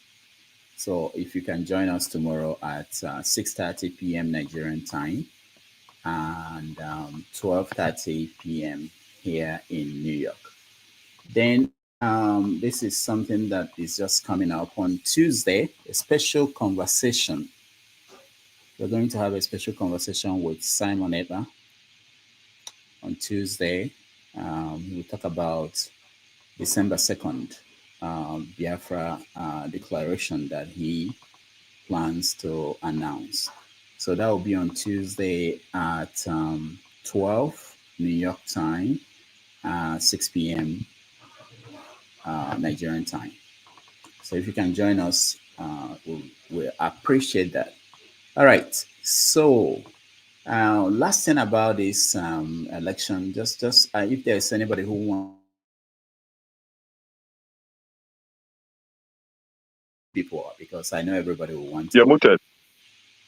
So if you can join us tomorrow at 6:30 p.m. Nigerian time and 12:30 p.m. here in New York. Then this is something that is just coming up on Tuesday, a special conversation. We're going to have a special conversation with Simon Ekpa on Tuesday. We'll talk about December 2nd, Biafra declaration that he plans to announce. So that will be on Tuesday at 12 New York time, 6 p.m. Nigerian time. So if you can join us, we'll appreciate that. All right. So last thing about this election, just if there's anybody who wants people, because I know everybody will want to. You're muted.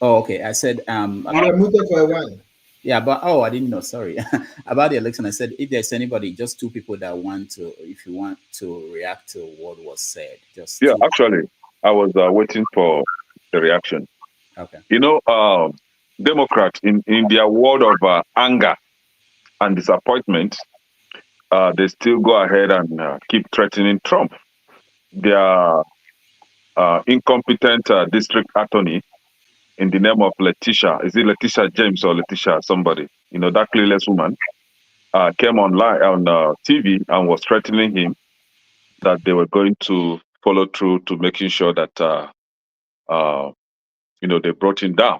Oh, okay. I said You're muted for a while. Yeah, but I didn't know. Sorry. About the election, I said if there's anybody, just two people that want to, if you want to react to what was said, just Yeah, two. actually, I was waiting for the reaction. Okay. You know, Democrats in their world of anger and disappointment, they still go ahead and keep threatening Trump. Their incompetent district attorney in the name of Letitia, is it Letitia James or Letitia somebody? You know, that clueless woman came online on TV and was threatening him that they were going to follow through to making sure that, you know, they brought him down.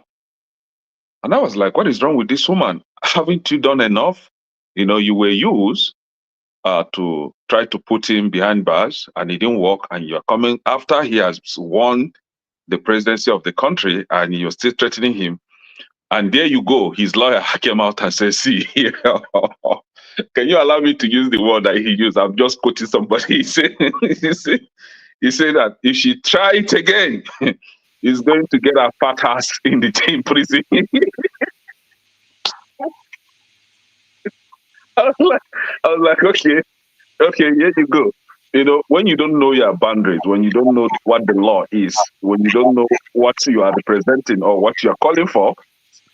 And I was like, what is wrong with this woman? Haven't you done enough? You know, you were used to try to put him behind bars and it didn't work. And you're coming after he has won the presidency of the country and you're still threatening him. And there you go. His lawyer came out and said, see, can you allow me to use the word that he used? I'm just quoting somebody. He said that if she try it again, he's going to get a fat ass in the prison. I was like, okay, here you go. You know, when you don't know your boundaries, when you don't know what the law is, when you don't know what you are representing or what you are calling for,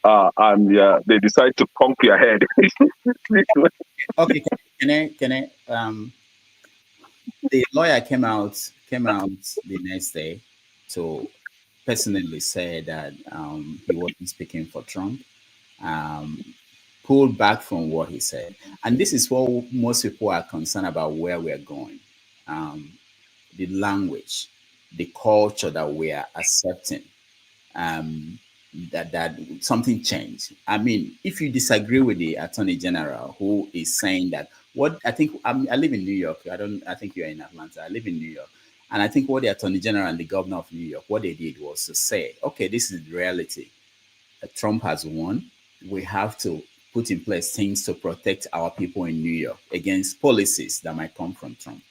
and they decide to conk your head. Okay, can I the lawyer came out the next day to personally say that he wasn't speaking for Trump, pulled back from what he said. And this is what most people are concerned about, where we're going. The language, the culture that we are accepting, that something changed. I mean, if you disagree with the Attorney General who is saying that, what I think, I live in New York. I think you're in Atlanta. I live in New York. And I think what the Attorney General and the Governor of New York, what they did was to say, okay, this is the reality. Trump has won. We have to put in place things to protect our people in New York against policies that might come from Trump.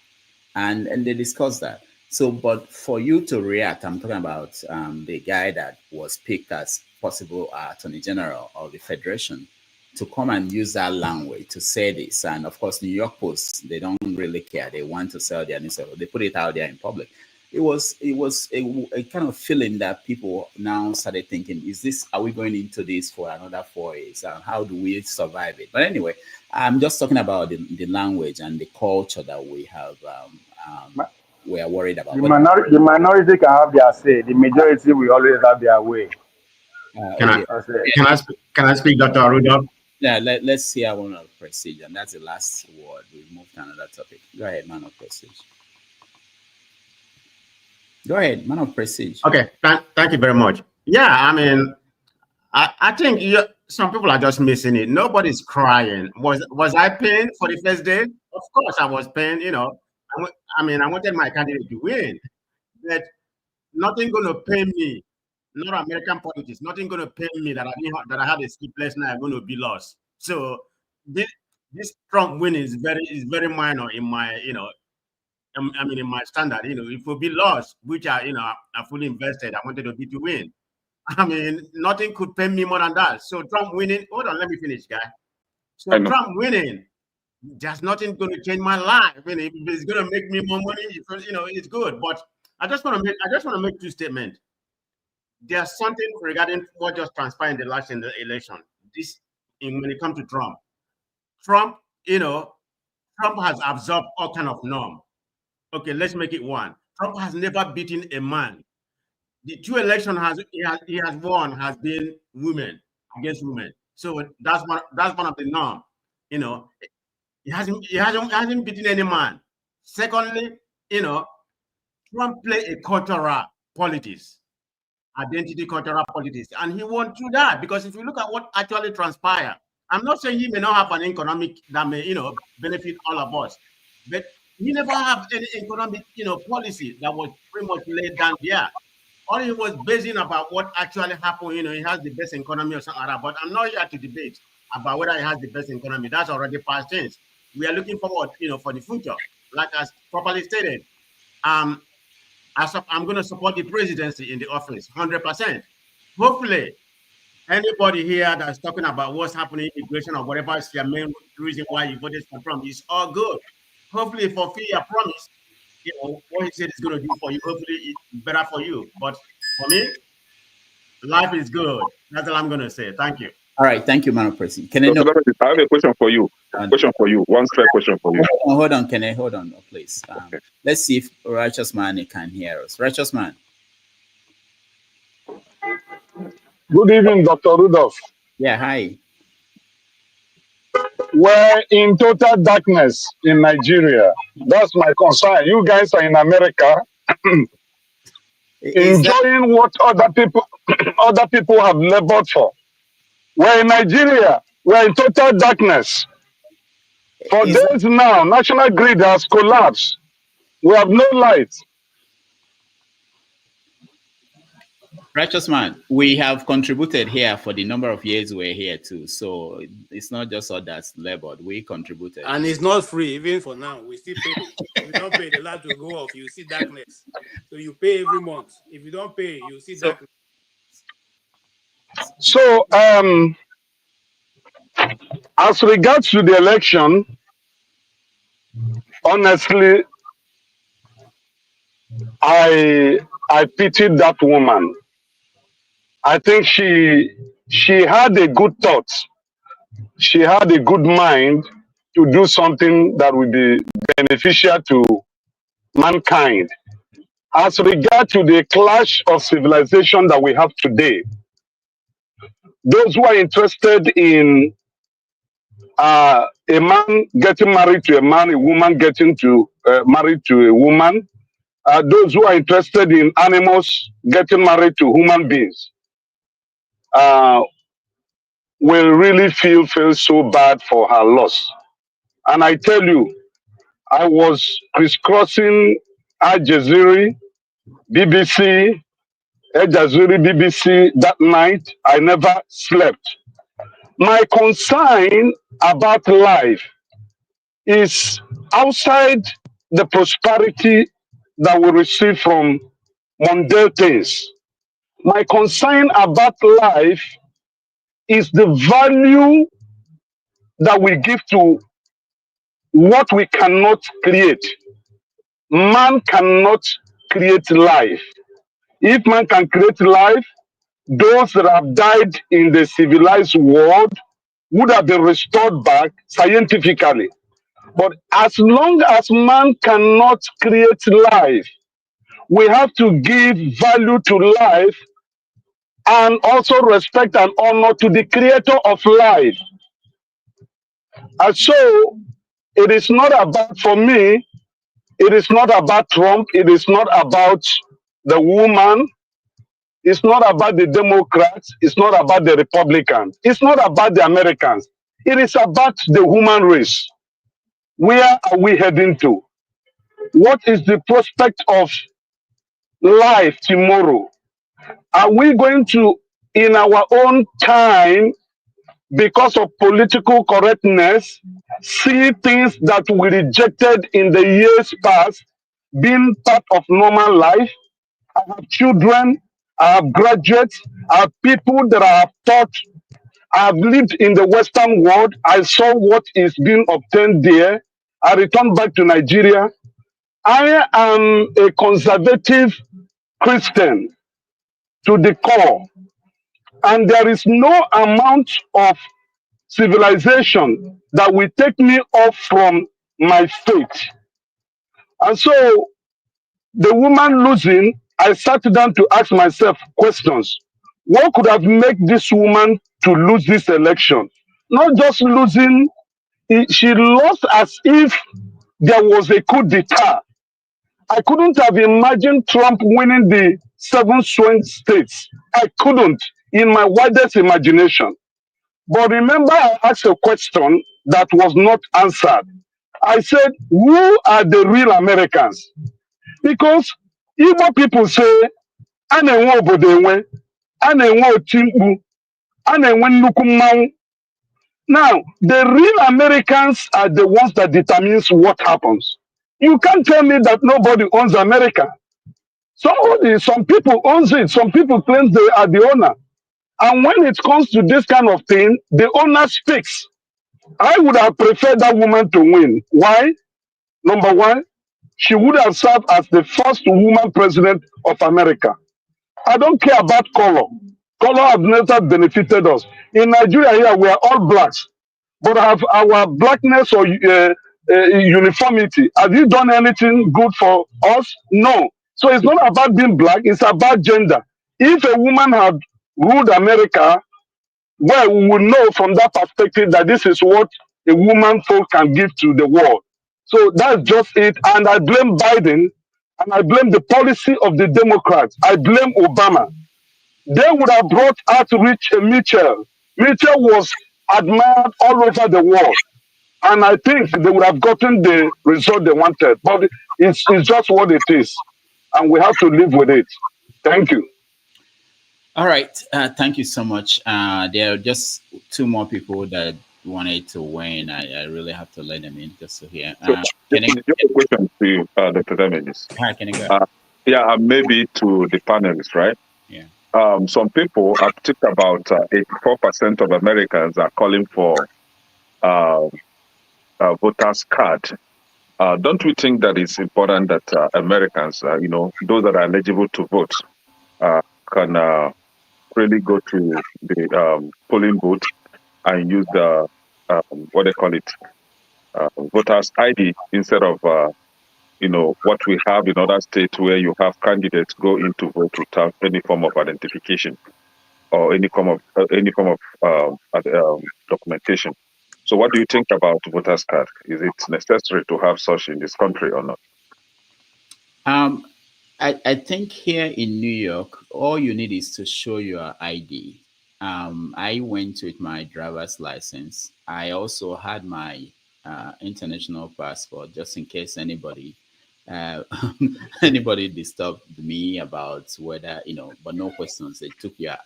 And they discussed that. So, but for you to react, I'm talking about the guy that was picked as possible Attorney General of the Federation, to come and use that language to say this. And of course, New York Post, they don't really care. They want to sell their newspaper. They put it out there in public. It was a kind of feeling that people now started thinking, are we going into this for another 4 years? How do we survive it? But anyway, I'm just talking about the language and the culture that we have, we are worried about. The minority can have their say. The majority will always have their way. Can I speak, Dr. Rudolph? Yeah, let's hear one of Prestige, and that's the last word. We move to another topic. Go ahead, man of Prestige. Go ahead, man of Prestige. Okay, thank you very much. Yeah, I mean, I think some people are just missing it. Nobody's crying. Was I paying for the first day? Of course, I was paying. You know, I mean, I wanted my candidate to win, but nothing going to pay me. Not American politics. Nothing going to pay me that I had a sleepless night. I'm going to be lost. So this Trump win is very minor in my I mean in my standard. If we be lost, which I fully invested, I wanted to be to win. I mean, nothing could pay me more than that. So Trump winning. Hold on, let me finish, guy. So Trump winning, there's nothing going to change my life. If it's going to make me more money, it's good. But I just want to make two statements. There's something regarding what just transpired in the last election. When it comes to Trump, Trump has absorbed all kind of norm. Okay, let's make it one. Trump has never beaten a man. The two elections he has won has been women against women. So that's one of the norm. He hasn't beaten any man. Secondly, Trump played a cultural politics. Identity cultural politics, and he won through that, because if you look at what actually transpired, I'm not saying he may not have an economic that may benefit all of us, but he never have any economic policy that was pretty much laid down there. All he was basing about what actually happened, he has the best economy or something like that. But I'm not here to debate about whether he has the best economy. That's already past tense. We are looking forward for the future, like as properly stated. I'm going to support the presidency in the office, 100%. Hopefully, anybody here that's talking about what's happening in immigration or whatever is the main reason why you voted for Trump is all good. Hopefully, for fear, promise, what he said is going to do for you, hopefully it's better for you. But for me, life is good. That's all I'm going to say. Thank you. All right, thank you, man of President. I have a question for you. One straight question for you. Hold on, Kenny. Hold on, please. Okay. Let's see if Righteous Man can hear us. Righteous Man. Good evening, Dr. Rudolph. Yeah, hi. We're in total darkness in Nigeria. That's my concern. You guys are in America enjoying what other people have labored for. We're in Nigeria. We're in total darkness. For days now, national grid has collapsed. We have no light. Righteous Man, we have contributed here for the number of years we're here too. So it's not just all that's labored. We contributed. And it's not free, even for now. We still pay. If you don't pay, the light will go off. You see darkness. So you pay every month. If you don't pay, you see darkness. So, as regards to the election, honestly, I pitied that woman. I think she had a good thought. She had a good mind to do something that would be beneficial to mankind. As regard to the clash of civilization that we have today, those who are interested in a man getting married to a man, a woman getting married to a woman, those who are interested in animals getting married to human beings, will really feel so bad for her loss. And I tell you, I was crisscrossing Al Jazeera, BBC, Al Jazeera, BBC that night. I never slept. My concern about life is outside the prosperity that we receive from mundane things. My concern about life is the value that we give to what we cannot create. Man cannot create life. If man can create life, those that have died in the civilized world would have been restored back scientifically. But as long as man cannot create life, we have to give value to life and also respect and honor to the creator of life. And so it is not about, for me, it is not about Trump, it is not about the woman, it's not about the Democrats, it's not about the Republicans, it's not about the Americans. It is about the human race. Where are we heading to? What is the prospect of life tomorrow? Are we going to, in our own time, because of political correctness, see things that we rejected in the years past being part of normal life? I have children, I have graduates, I have people that I have taught. I have lived in the Western world. I saw what is being obtained there. I returned back to Nigeria. I am a conservative Christian to the core. And there is no amount of civilization that will take me off from my faith. And so the woman losing, I sat down to ask myself questions. What could have made this woman to lose this election? Not just losing, she lost as if there was a coup d'etat. I couldn't have imagined Trump winning the 7 swing states. I couldn't, in my wildest imagination. But remember, I asked a question that was not answered. I said, who are the real Americans? Because Igbo people say, a na-enwe obodo enwe, a na-enwe oti mkpu, a na-enwe nnukwu mmanwụ. Now, the real Americans are the ones that determines what happens. You can't tell me that nobody owns America. Some people owns it. Some people claim they are the owner. And when it comes to this kind of thing, the owner speaks. I would have preferred that woman to win. Why? Number one, she would have served as the first woman president of America. I don't care about color. Color has never benefited us. In Nigeria here, we are all blacks. But have our blackness or uniformity, have you done anything good for us? No. So it's not about being black, it's about gender. If a woman had ruled America, well, we will know from that perspective that this is what a woman folk can give to the world. So that's just it. And I blame Biden, and I blame the policy of the Democrats. I blame Obama. They would have brought outreach Mitchell. Mitchell was admired all over the world. And I think they would have gotten the result they wanted. But it's just what it is. And we have to live with it. Thank you. All right. Thank you so much. There are just 2 more people that wanted to weigh in. I really have to let them in just to hear. Just a question to you, Dr. Damages. Hi, can you go? Yeah, maybe to the panelists, right? Yeah. Some people, I think about 84% of Americans are calling for voters' card. Don't we think that it's important that Americans, those that are eligible to vote, can really go to the polling booth and use the what they call it, voters' ID instead of what we have in other states where you have candidates go in to vote without any form of identification or any form of documentation. So, what do you think about voters' card? Is it necessary to have such in this country or not? I think here in New York, all you need is to show your ID. I went with my driver's license. I also had my international passport, just in case anybody anybody disturbed me about whether, but no questions. They took your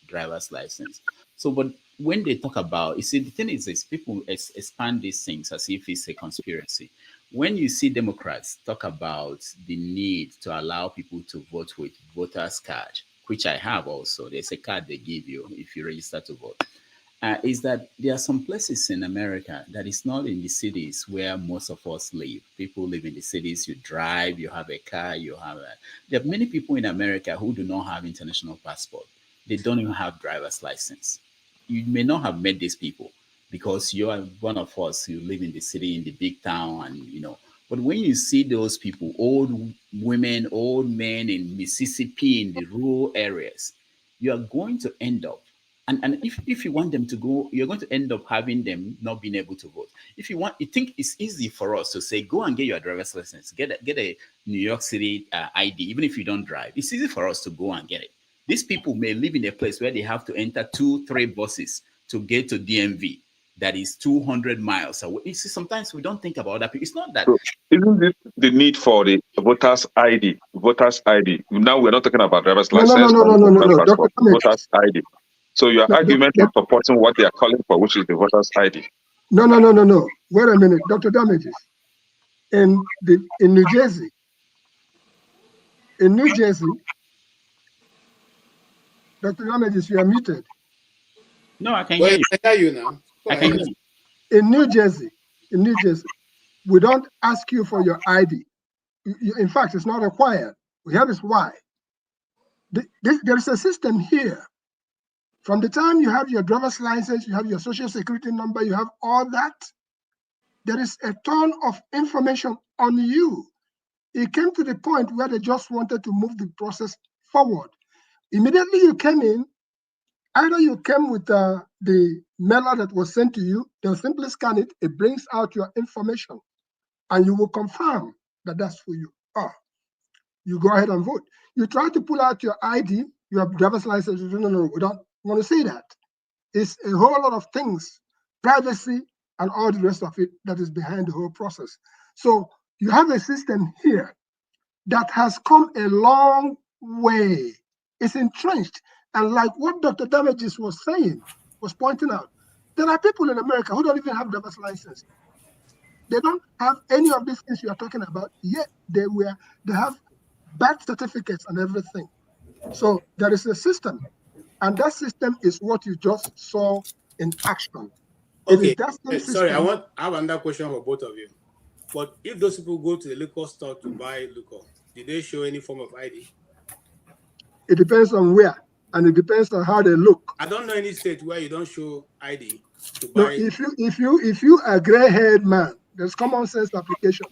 driver's license. So, but when they talk about, you see, the thing is people expand these things as if it's a conspiracy. When you see Democrats talk about the need to allow people to vote with voters' card, which I have also, there's a card they give you if you register to vote. Is that there are some places in America that is not in the cities where most of us live. People live in the cities, you drive, you have a car, there are many people in America who do not have international passport. They don't even have driver's license. You may not have met these people because you are one of us who live in the city, in the big town, and but when you see those people, old women, old men in Mississippi, in the rural areas, you are going to end up, and if you want them to go, you're going to end up having them not being able to vote. If you think it's easy for us to say, go and get your driver's license, get a New York City ID, even if you don't drive, it's easy for us to go and get it. These people may live in a place where they have to enter 2-3 buses to get to DMV. That is 200 miles away. You see, sometimes we don't think about that. It's not that. So isn't this the need for the voters' ID? Voters' ID. Now we're not talking about driver's license. No. Voters' ID. So your argument is supporting what they are calling for, which is the voters' ID. No. Wait a minute, Dr. Damages. In New Jersey, Dr. Damages, you are muted. No, I can hear you. I hear you now. I can hear you. In New Jersey, we don't ask you for your ID. In fact, it's not required. Here is why. There is a system here. From the time you have your driver's license, you have your social security number, you have all that, there is a ton of information on you. It came to the point where they just wanted to move the process forward. Immediately you came in, either you came with the mailer that was sent to you, they'll simply scan it, it brings out your information, and you will confirm that that's who you are. You go ahead and vote. You try to pull out your ID, your driver's license, no, we don't want to see that. It's a whole lot of things, privacy and all the rest of it that is behind the whole process. So you have a system here that has come a long way. It's entrenched. And like what Dr. Damages was pointing out, there are people in America who don't even have driver's license. They don't have any of these things you are talking about, yet they have birth certificates and everything. So there is a system, and that system is what you just saw in action. Okay, sorry, I have another question for both of you. But if those people go to the liquor store to buy liquor, did they show any form of ID? It depends on where, and it depends on how they look. I don't know any state where you don't show ID to buy. No, if you are a gray-haired man, there's common sense application.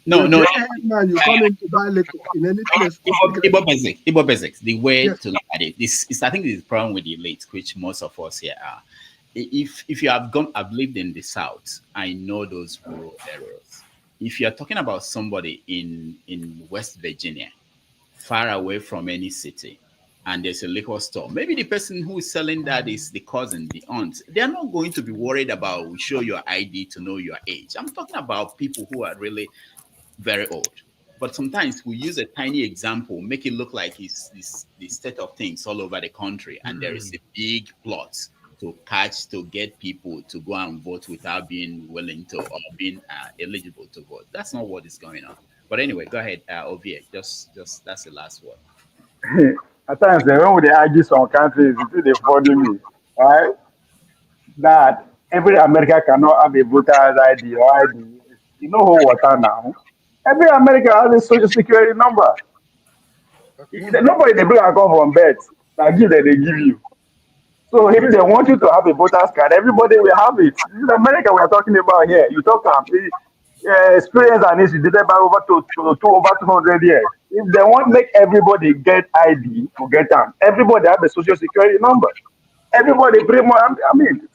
No. Gray-haired man, you come in to buy liquor in any place. Igbo basics. The way Yes. to look at it. This is, I think, this is the problem with the elite, which most of us here are. If you have I've lived in the South, I know those rural areas. If you're talking about somebody in West Virginia, far away from any city, and there's a liquor store, maybe the person who is selling that is the cousin, the aunt. They're not going to be worried about show your ID to know your age. I'm talking about people who are really very old. But sometimes we use a tiny example, make it look like it's the state of things all over the country, and there is a big plot to get people to go and vote without being willing to or being eligible to vote. That's not what is going on. But anyway, go ahead, Ovie. Just that's the last word. At times, when they argue some countries, they follow me, right? That every American cannot have a voter's ID or ID. You know who water now? Every American has a social security number. Nobody they bring a come from bed. That they give you. So if they want you to have a voter's card, everybody will have it. This is America we are talking about here. You talk experience and it's dated by over 200 years. If they want to make everybody get ID to get them, everybody have a social security number. Everybody pretty much,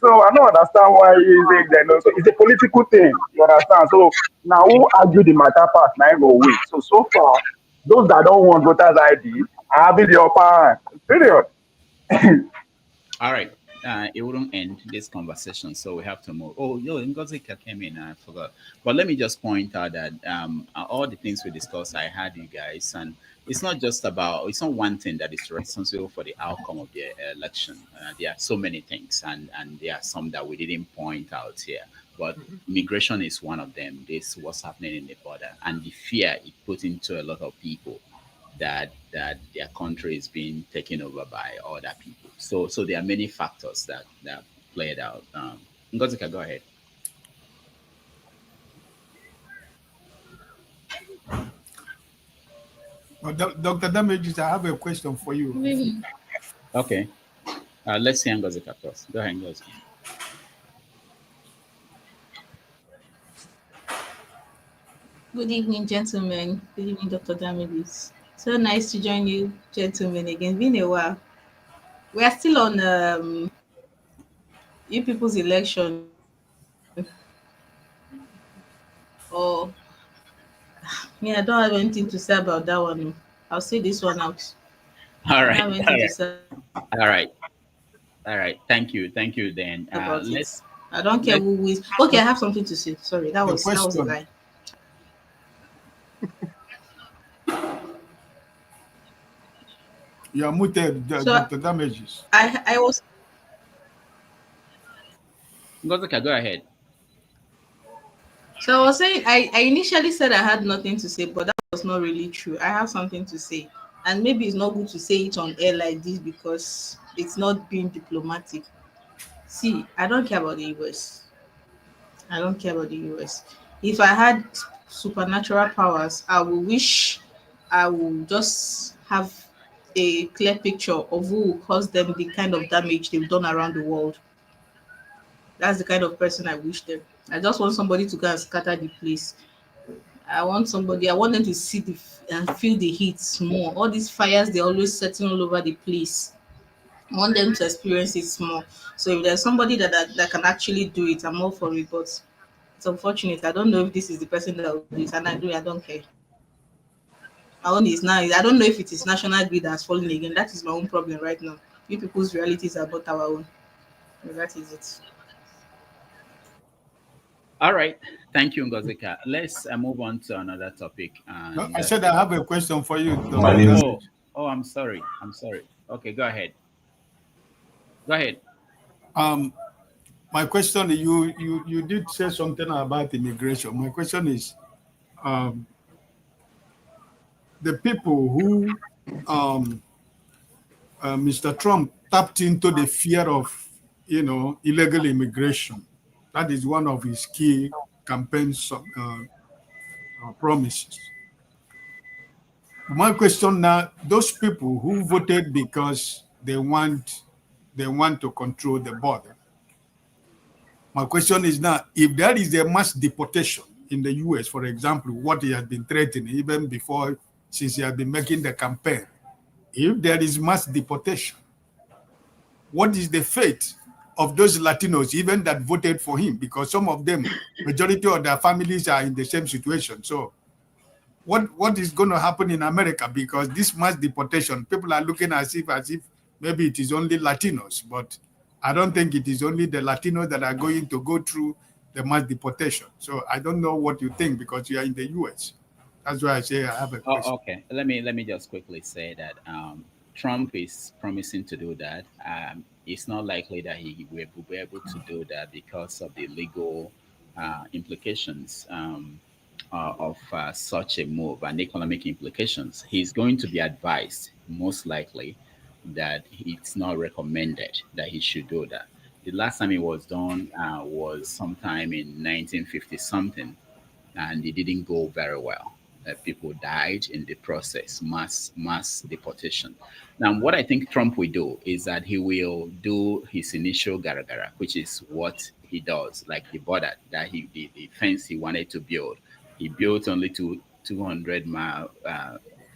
so I don't understand why so it's a political thing, you understand? So now who argue the matter part, now go wait. So far, those that don't want voters ID are having the upper hand, period. All right. it wouldn't end this conversation, so we have to move. Oh, yo, Ngozi came in. I forgot, but let me just point out that all the things we discussed, I heard you guys, and it's not just about. It's not one thing that is responsible for the outcome of the election. There are so many things, and there are some that we didn't point out here. But migration is one of them. This what's happening in the border and the fear it put into a lot of people that their country is being taken over by other people. So there are many factors that played out. Ngozika, go ahead. Well, Dr. Damages, I have a question for you. Okay. Let's see Ngozika first. Go ahead, Ngozika. Good evening, gentlemen. Good evening, Dr. Damages. So nice to join you, gentlemen, again. Been a while. We are still on you people's election. Oh, yeah, I don't have anything to say about that one. I'll say this one out. All right. All right. Thank you. Then let's. I don't care who is. Okay, I have something to say. Sorry, that was a lie. You are muted, Dr. Damages. I was. Ngozika, go ahead. So I was saying, I initially said I had nothing to say, but that was not really true. I have something to say. And maybe it's not good to say it on air like this because it's not being diplomatic. See, I don't care about the US. I don't care about the US. If I had supernatural powers, I would wish I would just have a clear picture of who will cause them the kind of damage they've done around the world. That's the kind of person I wish them. I just want somebody to go and scatter the place. I want them to see and feel the heat more. All these fires, they're always setting all over the place. I want them to experience it more. So if there's somebody that can actually do it, I'm all for it. But it's unfortunate. I don't know if this is the person that will do it, and I don't care. My own is now. I don't know if it is national grid that's falling again. That is my own problem right now. You people's realities are about our own. So that is it. All right. Thank you, Ngozika. Let's move on to another topic. And, I said I have a question for you. I'm sorry. Okay, go ahead. My question, you did say something about immigration. My question is, the people who Mr. Trump tapped into the fear of, illegal immigration. That is one of his key campaign promises. My question now, those people who voted because they want to control the border. My question is now, if there is a mass deportation in the US, for example, what he has been threatening even before, since he has been making the campaign, if there is mass deportation, what is the fate of those Latinos, even that voted for him? Because some of them, majority of their families are in the same situation. So what is going to happen in America? Because this mass deportation, people are looking as if maybe it is only Latinos, but I don't think it is only the Latinos that are going to go through the mass deportation. So I don't know what you think because you are in the US. That's why I say I have a question. Okay, let me just quickly say that Trump is promising to do that. It's not likely that he will be able to do that because of the legal implications of such a move and economic implications. He's going to be advised, most likely, that it's not recommended that he should do that. The last time it was done was sometime in 1950 something, and it didn't go very well. People died in the process, mass deportation. Now, what I think Trump will do is that he will do his initial gara-gara, which is what he does, like the border that the fence he wanted to build. He built only 200-mile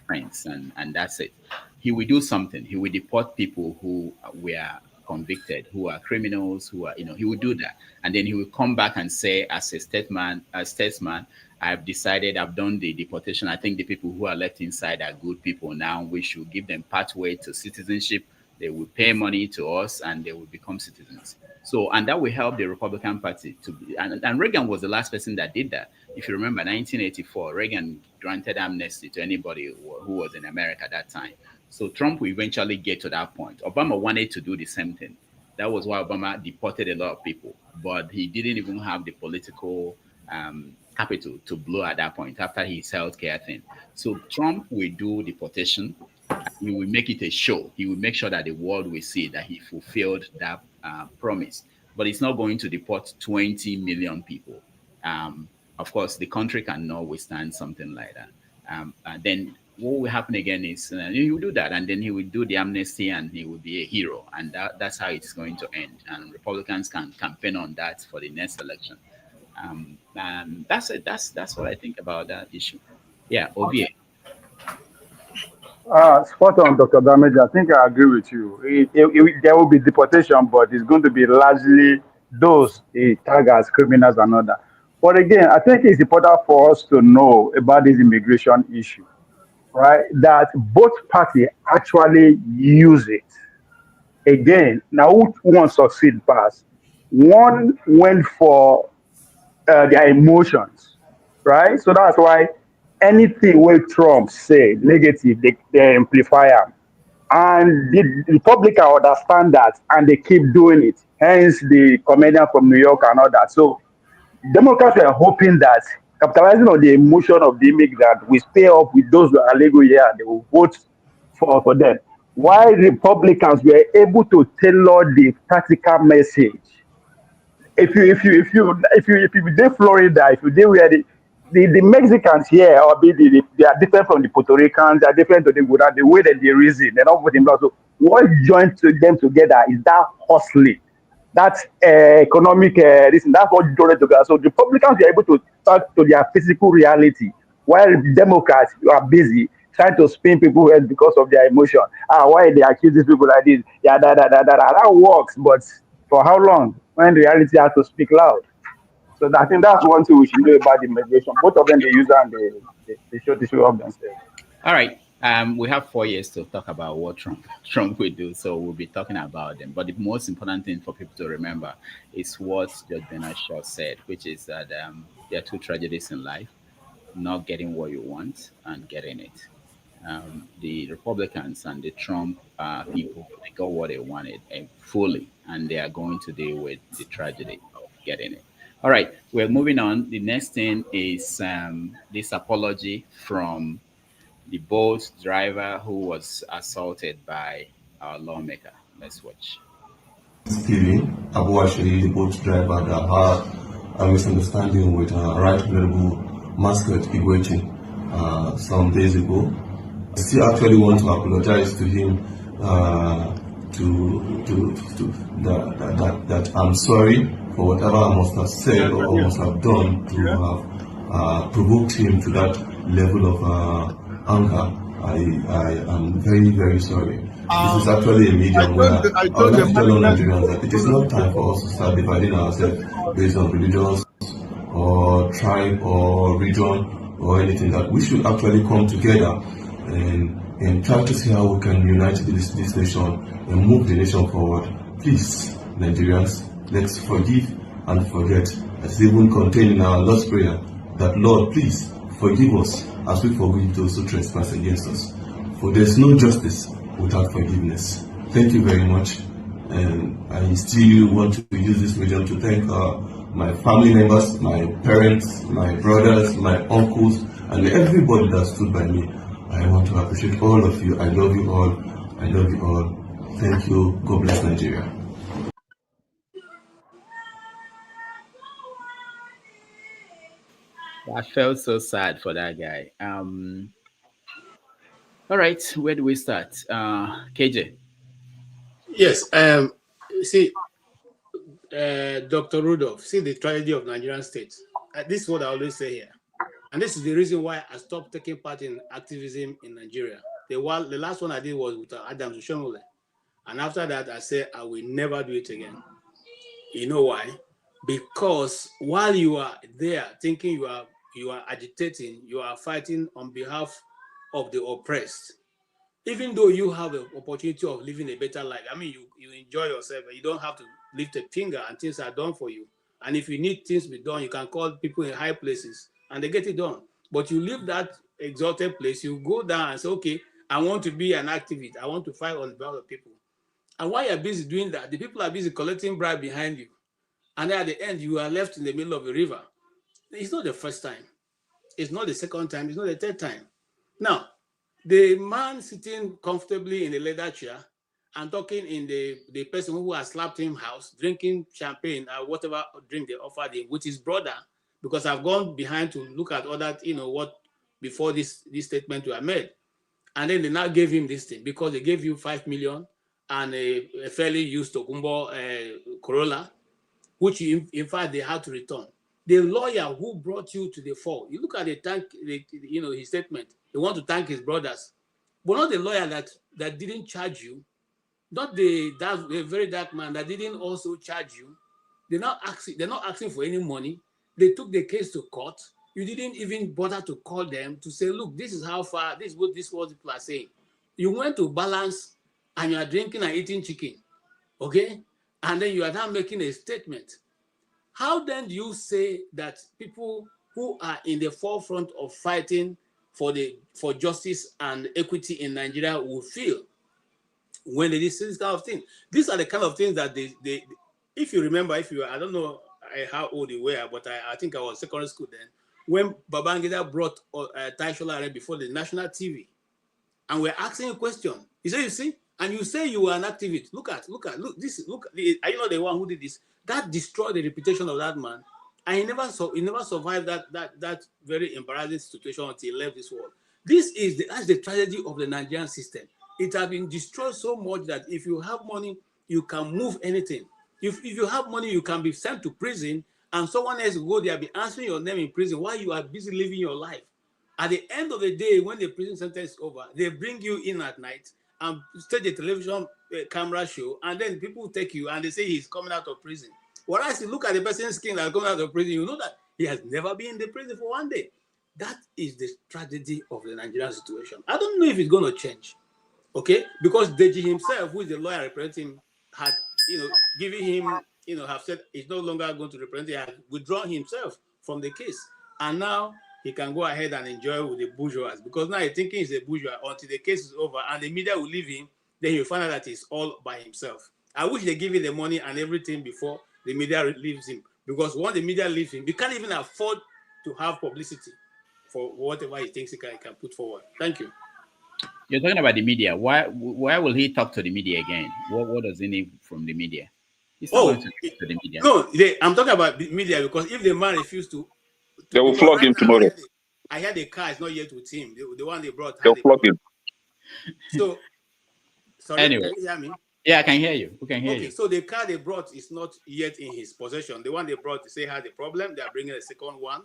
fence, and that's it. He will do something. He will deport people who were convicted, who are criminals, he will do that. And then he will come back and say, as a statesman, I've decided, I've done the deportation. I think the people who are left inside are good people now. We should give them pathway to citizenship. They will pay money to us and they will become citizens. So, and that will help the Republican Party to be, and Reagan was the last person that did that. If you remember, 1984, Reagan granted amnesty to anybody who was in America at that time. So Trump will eventually get to that point. Obama wanted to do the same thing. That was why Obama deported a lot of people, but he didn't even have the political capital to blow at that point after his healthcare thing. So Trump will do deportation. He will make it a show. He will make sure that the world will see that he fulfilled that promise. But it's not going to deport 20 million people. Of course, the country cannot withstand something like that. And then what will happen again is he will do that, and then he will do the amnesty, and he will be a hero, and that's how it's going to end. And Republicans can campaign on that for the next election. And that's it. That's what I think about that issue. Yeah, OVA. Spot on, Dr. Damage. I think I agree with you. There will be deportation, but it's going to be largely those tagged as criminals and all that. But again, I think it's important for us to know about this immigration issue, right? That both parties actually use it. Again, now which one succeed past? One went for their emotions, right? So that's why anything where Trump say negative, they amplify them. And the Republicans understand that and they keep doing it. Hence the comedian from New York and all that. So Democrats were hoping that capitalizing on the emotion of the immigrant will stay up with those who are legal here and they will vote for them. While Republicans were able to tailor the tactical message. If you did Florida, if you did where the Mexicans here or they are different from the Puerto Ricans, they are different to the way that they reason, they don't put in blood. So what joins them together is that hustling, that economic reason. That's what joined them together. So the Republicans are able to talk to their physical reality, while Democrats are busy trying to spin people's heads because of their emotion. Why they accuse these people like this? Yeah, that works, but for how long? When reality has to speak loud. So I think that's one thing we should know about the immigration. Both of them, they use and they show up themselves. All right. We have 4 years to talk about what Trump will do, so we'll be talking about them. But the most important thing for people to remember is what Judge Bernard Shaw said, which is that there are two tragedies in life: not getting what you want and getting it. The Republicans and the Trump people, they got what they wanted fully, and they are going to deal with the tragedy of getting it. All right, we're moving on. The next thing is this apology from the boat driver who was assaulted by our lawmaker. Let's watch. Steven Abu Ashiri, the boat driver, that had a misunderstanding with Right Honorable Mascot Ikwechegh some days ago. I still actually want to apologize to him that I'm sorry for whatever I must have said or must have done to have provoked him to that level of anger. I am very, very sorry. This is actually a medium where I would like to tell all Nigerians that it is not time for us to start dividing ourselves based on religions or tribe or region or anything. That we should actually come together and try to see how we can unite this nation and move the nation forward. Please, Nigerians, let's forgive and forget. As even contained in our Lord's Prayer, that Lord, please forgive us as we forgive those who trespass against us. For there's no justice without forgiveness. Thank you very much. And I still want to use this medium to thank my family members, my parents, my brothers, my uncles, and everybody that stood by me. I want to appreciate all of you. I love you all. I love you all. Thank you. God bless Nigeria. I felt so sad for that guy. All right, where do we start? KJ. Yes. See, Dr. Rudolph, see the tragedy of Nigerian state. This is what I always say here. And this is the reason why I stopped taking part in activism in Nigeria. The last one I did was with Adams Ushomole. And after that, I said, I will never do it again. You know why? Because while you are there thinking you are agitating, you are fighting on behalf of the oppressed. even though you have the opportunity of living a better life, I mean, you enjoy yourself and you don't have to lift a finger and things are done for you. And if you need things to be done, you can call people in high places and they get it done. But you leave that exalted place, you go down and say, okay, I want to be an activist. I want to fight on behalf of people. And while you're busy doing that, the people are busy collecting bribe behind you. And then at the end, you are left in the middle of a river. It's not the first time. It's not the second time. It's not the third time. Now, the man sitting comfortably in the leather chair and talking in the person who has slapped him house, drinking champagne or whatever drink they offered him with his brother, because I've gone behind to look at all that, what before this statement were made. And then they now gave him this thing because they gave you 5 million and a fairly used Tokumbo Corolla, which in fact they had to return. The lawyer who brought you to the fore, you look at his statement. They want to thank his brothers, but not the lawyer that didn't charge you, not the very dark man that didn't also charge you. They're not asking for any money. They took the case to court. You didn't even bother to call them to say, look, this is how far, this is what people are saying. You went to balance and you are drinking and eating chicken, okay? And then you are now making a statement. How then do you say that people who are in the forefront of fighting for justice and equity in Nigeria will feel when they see this kind of thing? These are the kind of things that they if you remember, I don't know how old you were, but I think I was secondary school then, when Babangida brought Tai Sholare before the national TV, and we're asking a question. He said, you see, and you say you were an activist. Look, are you not the one who did this? That destroyed the reputation of that man. And he never survived that very embarrassing situation until he left this world. That's the tragedy of the Nigerian system. It has been destroyed so much that if you have money, you can move anything. If you have money, you can be sent to prison, and someone else will go there, be answering your name in prison while you are busy living your life. At the end of the day, when the prison sentence is over, they bring you in at night and stage a television camera show, and then people take you and they say he's coming out of prison. Whereas you look at the person's skin that's coming out of prison, you know that he has never been in the prison for one day. That is the tragedy of the Nigerian situation. I don't know if it's going to change, okay? Because Deji himself, who is the lawyer representing him, had, given him, have said he's no longer going to represent him, had withdrawn himself from the case. And now he can go ahead and enjoy with the bourgeois, because now he's thinking he's a bourgeois until the case is over and the media will leave him. Then he'll find out that he's all by himself. I wish they give him the money and everything before the media leaves him, because once the media leaves him, he can't even afford to have publicity for whatever he thinks he can put forward. Thank you. You're talking about the media. Why will he talk to the media again? What does he need from the media? He's not going to talk to the media. No, I'm talking about the media, because if the man refused to they will flog him tomorrow. I heard the car is not yet with him. The one they brought. They'll flog him. So, sorry, anyway, can you hear me? Yeah, I can hear you. We can hear you. So the car they brought is not yet in his possession. The one they brought, they say had a problem. They are bringing a second one,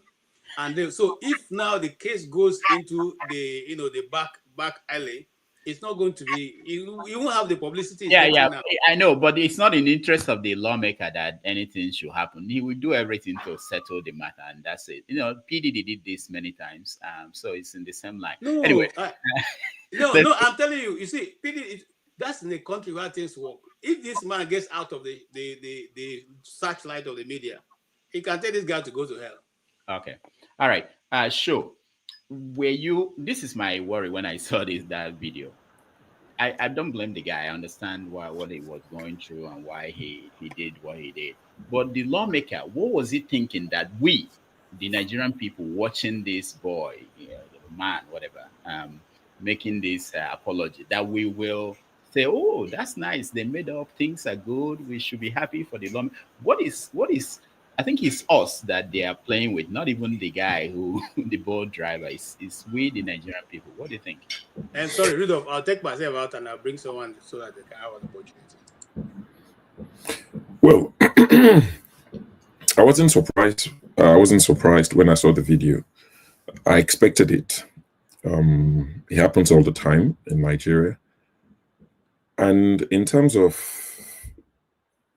and then so if now the case goes into the back alley, it's not going to be. You won't have the publicity. Yeah, I know, but it's not in the interest of the lawmaker that anything should happen. He will do everything to settle the matter, and that's it. PDD did this many times, so it's in the same line. No, anyway, no, I'm telling you. You see, PDD. That's in the country where things work. If this man gets out of the searchlight of the media, he can tell this guy to go to hell. Okay. All right. Sure. This is my worry when I saw that video. I don't blame the guy. I understand what he was going through and why he did what he did. But the lawmaker, what was he thinking that we, the Nigerian people watching this boy, the man, whatever, making this apology, that we will say, oh, that's nice. They made up. Things are good. We should be happy for the law. What is? I think it's us that they are playing with, not even the guy who the boat driver. It's we, the Nigerian people. What do you think? And sorry, Rudolph, I'll take myself out and I'll bring someone so that they can have an Well, opportunity. I wasn't surprised when I saw the video. I expected it. It happens all the time in Nigeria. And in terms of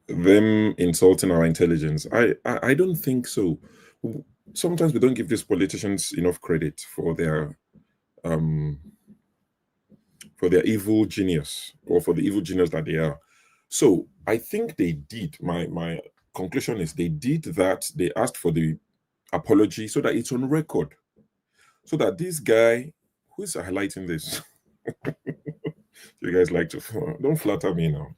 them insulting our intelligence, I don't think so. Sometimes we don't give these politicians enough credit for their for their evil genius, or for the evil genius that they are. So I think they did. My conclusion is they did that. They asked for the apology so that it's on record, so that this guy who is highlighting this, you guys like to don't flatter me now.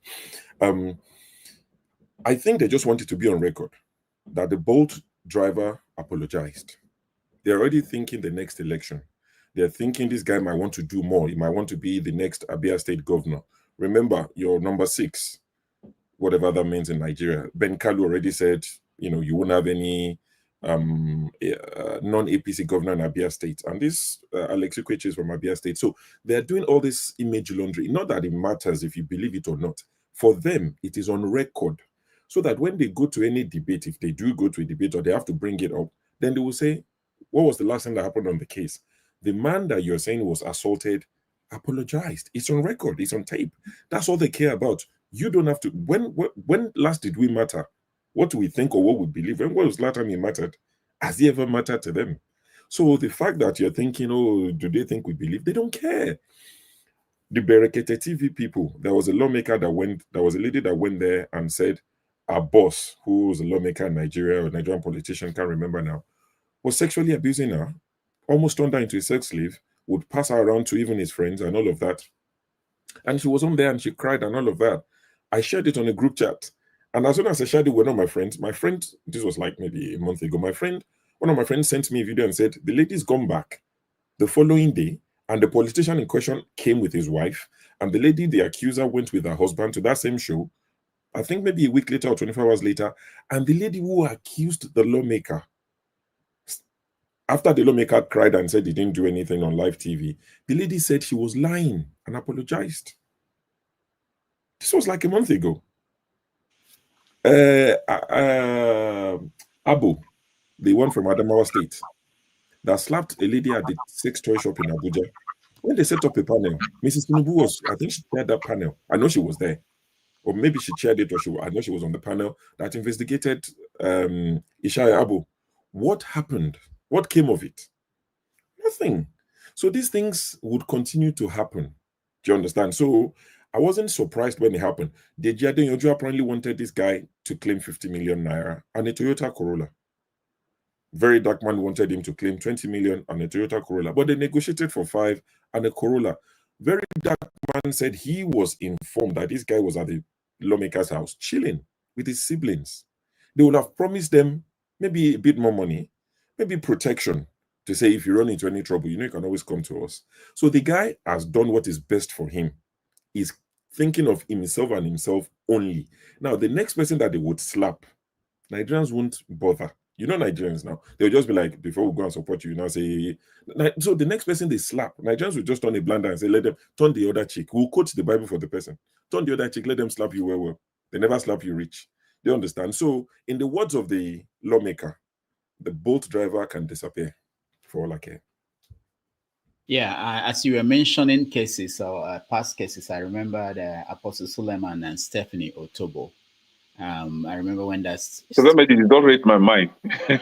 I think they just wanted to be on record that the Bolt driver apologized. They're already thinking the next election. They're thinking this guy might want to do more. He might want to be the next Abia State governor. Remember, you're number 6, whatever that means in Nigeria. Ben Kalu already said, you won't have any non-APC governor in Abia State. And this Alex Ikwechegh is from Abia State. So they're doing all this image laundry. Not that it matters if you believe it or not. For them, it is on record. So that when they go to any debate, if they do go to a debate or they have to bring it up, then they will say, what was the last thing that happened on the case? The man that you're saying was assaulted apologized. It's on record. It's on tape. That's all they care about. You don't have to. When last did we matter? What do we think or what we believe? When was the last time it mattered? Has it ever mattered to them? So the fact that you're thinking, oh, do they think we believe? They don't care. The Berekete TV people, there was a lawmaker there was a lady that went there and said, our boss, who was a lawmaker in Nigeria, or a Nigerian politician, can't remember now, was sexually abusing her, almost turned her into a sex slave, would pass her around to even his friends and all of that. And she was on there and she cried and all of that. I shared it on a group chat. And as soon as I shared it with one of my friend, this was like maybe a month ago, one of my friends sent me a video and said, the lady's gone back the following day, and the politician in question came with his wife, and the lady, the accuser, went with her husband to that same show, I think maybe a week later or 24 hours later, and the lady who accused the lawmaker, after the lawmaker cried and said he didn't do anything on live TV, the lady said she was lying and apologized. This was like a month ago. Abu, the one from Adamawa State, that slapped a lady at the sex toy shop in Abuja. When they set up a panel, Mrs. Tinubu I think she chaired that panel. I know she was there. Or maybe she chaired it, or I know she was on the panel that investigated Ishaya Abu. What happened? What came of it? Nothing. So these things would continue to happen. Do you understand? So I wasn't surprised when it happened. Deji Adeyanju apparently wanted this guy to claim 50 million naira and a Toyota Corolla. Very dark man wanted him to claim 20 million and a Toyota Corolla, but they negotiated for 5 and a Corolla. Very dark man said he was informed that this guy was at the lawmaker's house chilling with his siblings. They would have promised them maybe a bit more money, maybe protection, to say if you run into any trouble, you can always come to us. So the guy has done what is best for him. He's thinking of himself and himself only. Now, the next person that they would slap, Nigerians won't bother. You know Nigerians now. They'll just be like, before we go and support you, now say, so the next person they slap, Nigerians will just turn a blind eye and say, let them turn the other cheek. We'll quote the Bible for the person. Turn the other cheek, let them slap you well. They never slap you rich. They understand. So in the words of the lawmaker, the Bolt driver can disappear for all I care. Yeah, as you were mentioning cases or past cases, I remember the Apostle Suleiman and Stephanie Otobo. I remember when that's... So that made you don't rate my mind.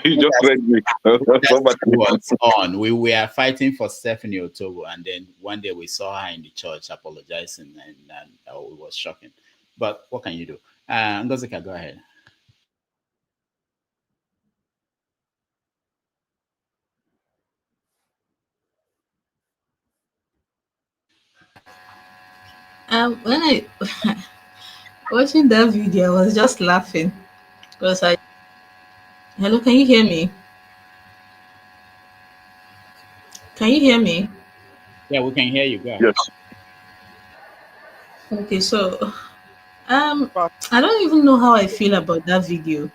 You just read me. What's on. We were fighting for Stephanie Otobo, and then one day we saw her in the church apologizing, and it was shocking. But what can you do? Ngozika, go ahead. When I watching that video, I was just laughing because hello, can you hear me? Can you hear me? Yeah, we can hear you. Go ahead. Yes. Okay, so I don't even know how I feel about that video.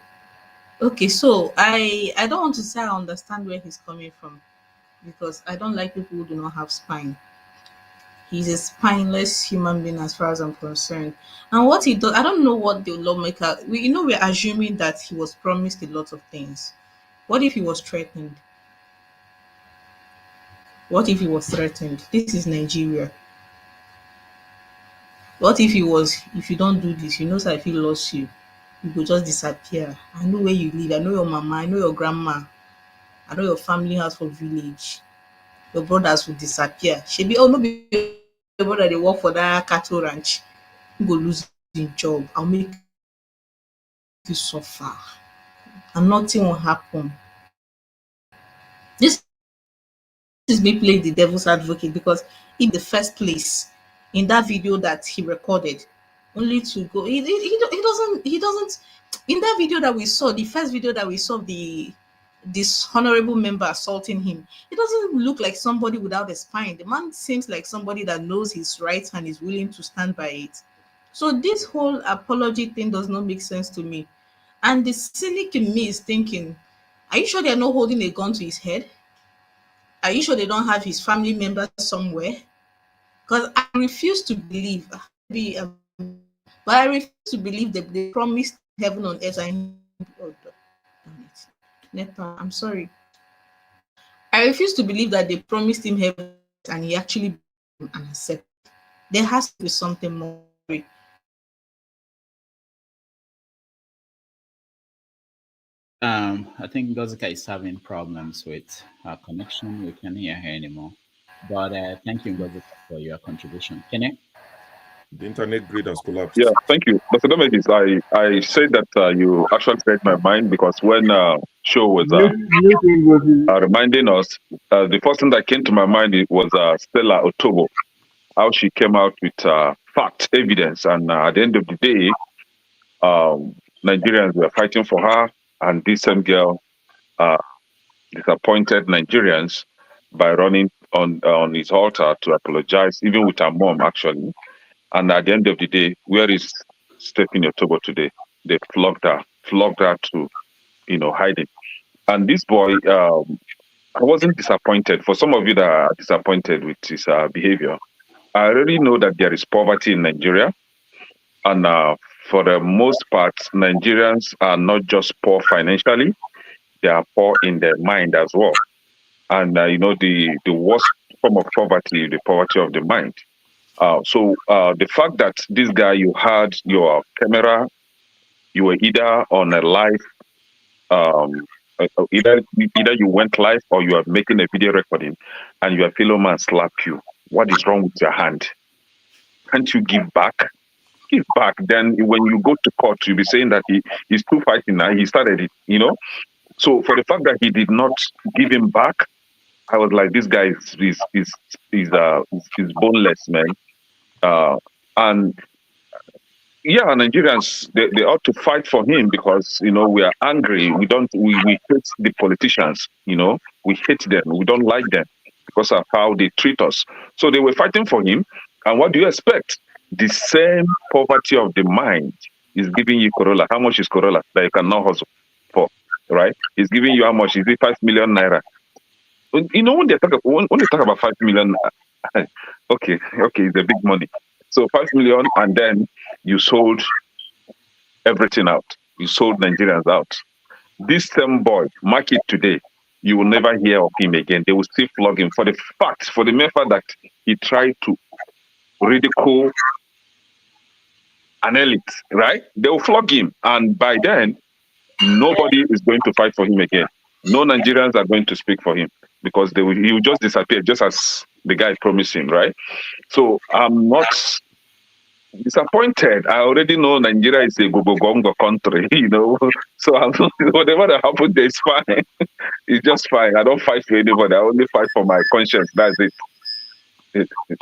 Okay, so I don't want to say I understand where he's coming from, because I don't like people who do not have spine. He's a spineless human being as far as I'm concerned. And what he does, I don't know what the lawmaker, we're assuming that he was promised a lot of things. What if he was threatened? What if he was threatened? This is Nigeria. What if he was, if you don't do this, so if he lost you, you will just disappear. I know where you live. I know your mama. I know your grandma. I know your family house for village. Your brothers will disappear. She'll be, oh, maybe people that they work for that cattle ranch go lose the job. I'll make you suffer, and nothing will happen. This is me playing the devil's advocate, because in the first place, in that video that he recorded, only to go, he doesn't, in that video that we saw, the first video that we saw, this honorable member assaulting him, it doesn't look like somebody without a spine. The man seems like somebody that knows his rights and is willing to stand by it. So this whole apology thing does not make sense to me. And the cynic in me is thinking, are you sure they're not holding a gun to his head? Are you sure they don't have his family members somewhere? Because I refuse to believe, but I refuse to believe that they promised heaven on earth. I'm sorry. I refuse to believe that they promised him heaven and he actually and accepted. There has to be something more. I think Gozika is having problems with her connection. We can't hear her anymore. But thank you, Gozika, for your contribution. Can you? The internet grid has collapsed. Yeah, thank you. Dr. Domegis, I said that you actually read my mind, because when show was reminding us, the first thing that came to my mind was Stella Otobo, how she came out with fact, evidence, and at the end of the day, Nigerians were fighting for her, and this same girl disappointed Nigerians by running on his altar to apologize, even with her mom, actually. And at the end of the day, where is Stephen Otobo today? They flogged her to, hiding. And this boy, I wasn't disappointed. For some of you that are disappointed with his behavior, I already know that there is poverty in Nigeria. And for the most part, Nigerians are not just poor financially, they are poor in their mind as well. And, the worst form of poverty, the poverty of the mind. So the fact that this guy, you had your camera, you were either on a live, either you went live or you are making a video recording, and your fellow man slap you. What is wrong with your hand? Can't you give back? Give back. Then when you go to court, you'll be saying that he's still fighting now. He started it, So for the fact that he did not give him back, I was like, this guy is boneless, man. And yeah, Nigerians, they ought to fight for him, because we are angry. We hate the politicians. We hate them. We don't like them because of how they treat us. So they were fighting for him. And what do you expect? The same poverty of the mind is giving you Corolla. How much is Corolla that you cannot hustle for? Right? It's giving you how much? Is it 5 million naira? When they talk about 5 million, okay, it's a big money. So 5 million, and then you sold everything out. You sold Nigerians out. This same boy, mark it today, you will never hear of him again. They will still flog him for the mere fact that he tried to ridicule an elite, right? They will flog him, and by then, nobody is going to fight for him again. No Nigerians are going to speak for him, because he will just disappear, just as the guy promised him, right? So I'm not disappointed. I already know Nigeria is a go-go-gongo country, So whatever that happens, it's fine. It's just fine. I don't fight for anybody. I only fight for my conscience. That's it.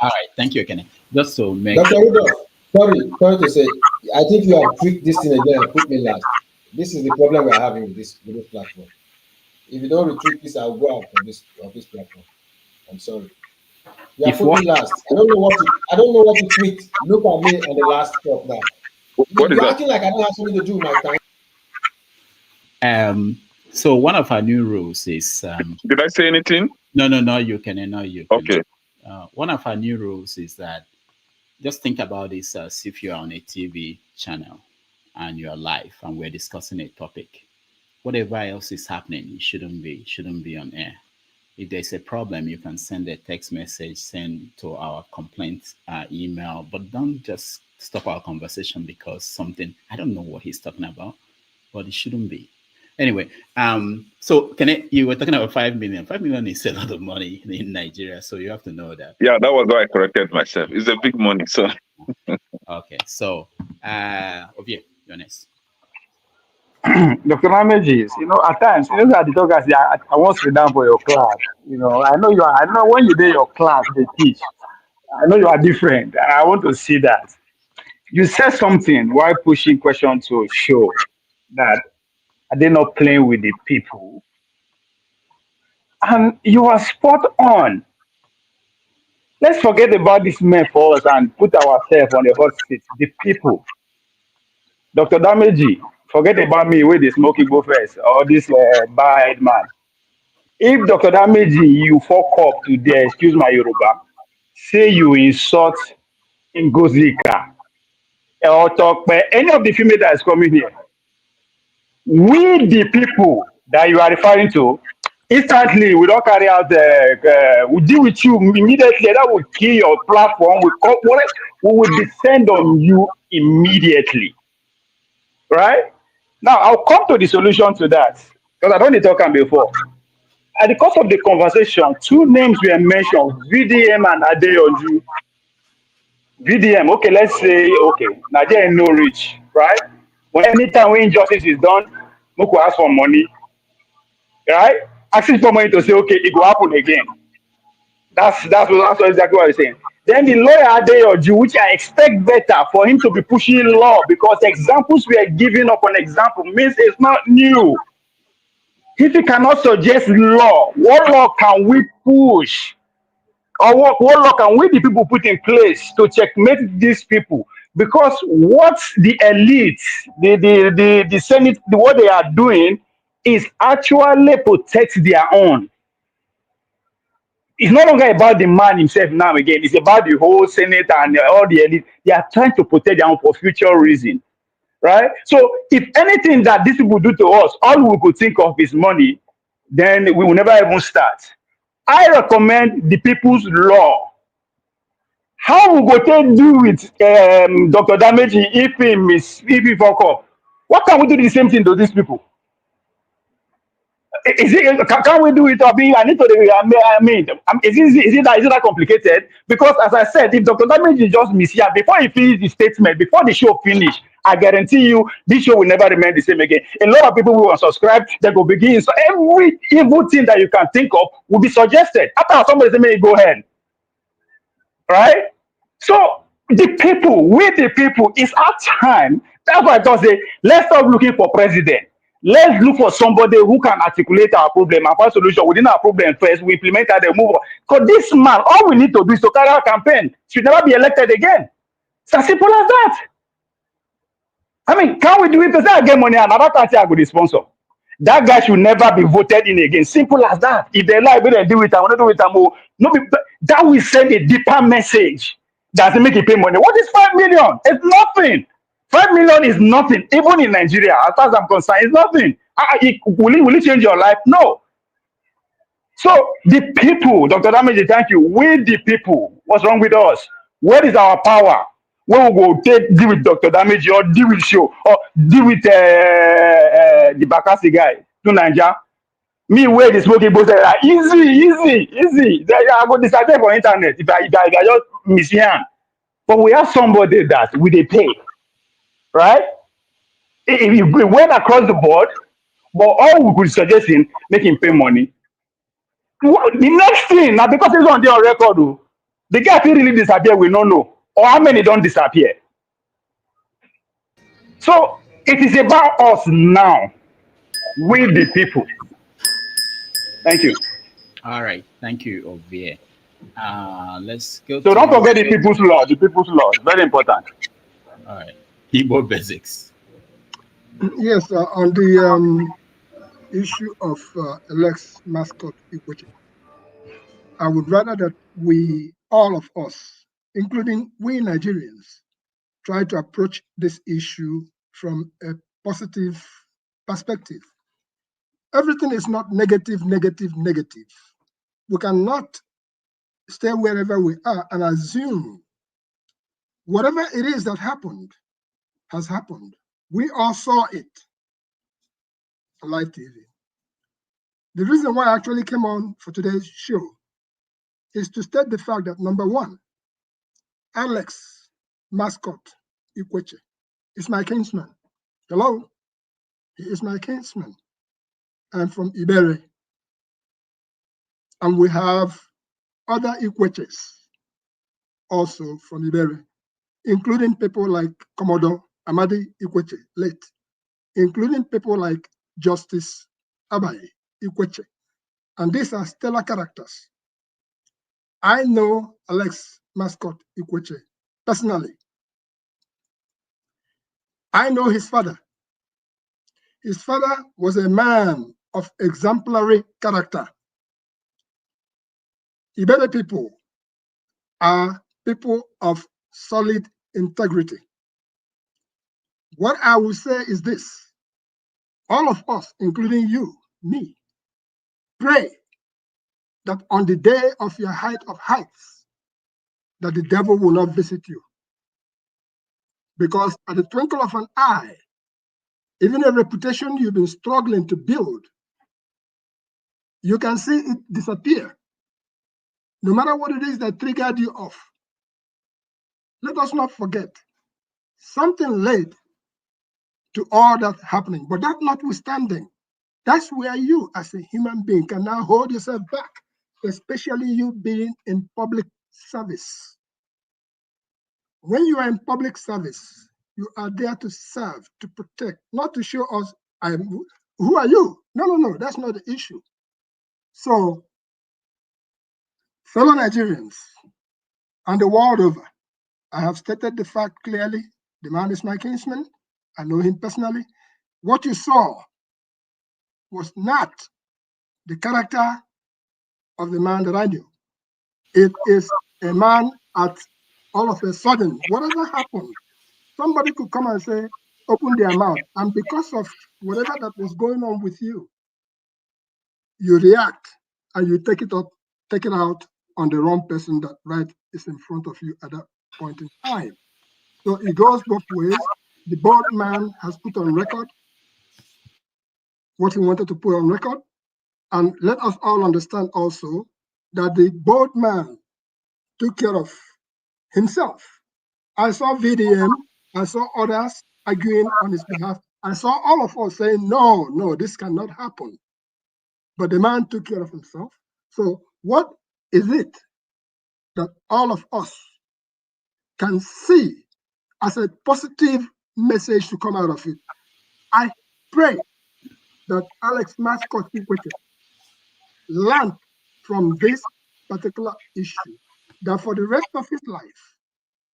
All right. Thank you, Kenny. Just to make Dr. Rudolph, sorry to say, I think you have tweaked this thing again and put me last. This is the problem we're having with this platform. If you don't retweet this, I'll go out of this platform. I'm sorry. You have put me last. I don't know what to tweet. Look at me on the last talk now. You're acting like I don't have something to do with my time. So one of our new rules is did I say anything? No, you can. Okay. One of our new rules is that just think about this as if you're on a TV channel and you're live and we're discussing a topic. Whatever else is happening, it shouldn't be on air. If there's a problem, you can send a text message, send to our complaint email, but don't just stop our conversation because something, I don't know what he's talking about, but it shouldn't be. Anyway, so you were talking about 5 million. 5 million is a lot of money in Nigeria, so you have to know that. Yeah, that was why I corrected myself. It's a big money, so. Okay, so Ovie, you're next. Dr. Ramejis, at times, at the talk, I want to sit down for your class. I know when you do your class, they teach. I know you are different. I want to see that. You said something while pushing question to show that are they not playing with the people? And you are spot on. Let's forget about this man for us and put ourselves on the hot seat. The people. Dr. Dameji, forget about me with the smoking go first or this bad man. If Dr. Dameji, you fuck up today, excuse my Yoruba, say you insult Ngozika or talk by any of the female that is coming here, we the people that you are referring to, instantly we don't carry out we deal with you immediately. That will kill your platform. We will descend on you immediately. Right? Now I'll come to the solution to that because I don't need to talk before. At the course of the conversation, two names were mentioned: VDM and Adeyoju. VDM, okay, let's say, okay, Nigeria no rich, right? When anytime when injustice is done, we could ask for money, right? Asking for money to say, okay, it will happen again. That's exactly what I'm saying. Then the lawyer Adeyoju, which I expect better for him to be pushing law because examples we are giving up on example means it's not new. If he cannot suggest law, what law can we push? Or what law can we the people put in place to checkmate these people? Because what the elite, the Senate, what they are doing is actually protect their own. It's no longer about the man himself now again. It's about the whole Senate and all the elite. They are trying to protect their own for future reason, right? So if anything that these people do to us, all we could think of is money, then we will never even start. I recommend the people's law. How we go take do with Dr. Dameji if he fuck up? What can we do the same thing to these people? Can we do it? I need to. Is it that complicated? Because as I said, if Dr. Dameji just miss here before he finishes the statement, before the show finish, I guarantee you this show will never remain the same again. A lot of people will unsubscribe. They go begin. So every evil thing that you can think of will be suggested. After somebody say, "May go ahead," right? So the people, with the people, it's our time. That's why I just say, let's stop looking for president. Let's look for somebody who can articulate our problem and find solution within our problem first. We implement that and move on. Because this man, all we need to do is to carry out a campaign. Should never be elected again. It's as simple as that. I mean, can we do it? Because I get money, another country I go to sponsor. That guy should never be voted in again. Simple as that. If they like, they do it. I want to do it. No, that will send a deeper message. Doesn't make it pay money. What is 5 million? It's nothing. 5 million is nothing. Even in Nigeria, as far as I'm concerned, it's nothing. Will it change your life? No. So the people, Dr. Dameji, thank you. We the people. What's wrong with us? Where is our power? When we go deal with Dr. Dameji or deal with show or deal with the Bakasi guy to Nigeria. Me where the smoking both easy. I go decide for internet if I just miss him. But we have somebody that we they pay, right? If we went across the board, but all we could suggest him make him pay money. The next thing now because it's on the record, the guy can really disappear. We don't know, or how many don't disappear. So it is about us now, with the people. Thank you. All right, thank you, Ovie. Let's go. So don't forget the people's law. The people's law is very important. All right, Igbo basics. Yes, on the issue of Alex Ikwechegh, I would rather that we, all of us, including we Nigerians, try to approach this issue from a positive perspective. Everything is not negative. We cannot stay wherever we are and assume whatever it is that happened has happened. We all saw it. on live TV. The reason why I actually came on for today's show is to state the fact that, number one, Alex Ikwechegh is my kinsman. Hello? He is my kinsman. I'm from Ibere. And we have other Ikwechegh also from Ibere, including people like Commodore Amadi Ikwechegh, late, including people like Justice Abike Ikwechegh. And these are stellar characters. I know Alex Ikwechegh personally. I know his father. His father was a man of exemplary character. Ibere people are people of solid integrity. What I will say is this: all of us, including you, me, pray that on the day of your height of heights, that the devil will not visit you. Because at the twinkle of an eye, even a reputation you've been struggling to build, you can see it disappear. No matter what it is that triggered you off. Let us not forget, something led to all that happening. But that notwithstanding, that's where you as a human being can now hold yourself back, especially you being in public service. When you are in public service, you are there to serve, to protect, not to show us, who are you? No, that's not the issue. So, fellow Nigerians and the world over, I have stated the fact clearly. The man is my kinsman. I know him personally. What you saw was not the character of the man that I knew. It is a man at all of a sudden, whatever happened, somebody could come and say, open their mouth. And because of whatever that was going on with you, you react and you take it out on the wrong person that is in front of you at that point in time. So it goes both ways. The board man has put on record what he wanted to put on record. And let us all understand also that the board man took care of himself. I saw VDM, I saw others arguing on his behalf. I saw all of us saying, no, this cannot happen. But the man took care of himself. So what is it that all of us can see as a positive message to come out of it? I pray that Alex Ikwechegh learn from this particular issue, that for the rest of his life,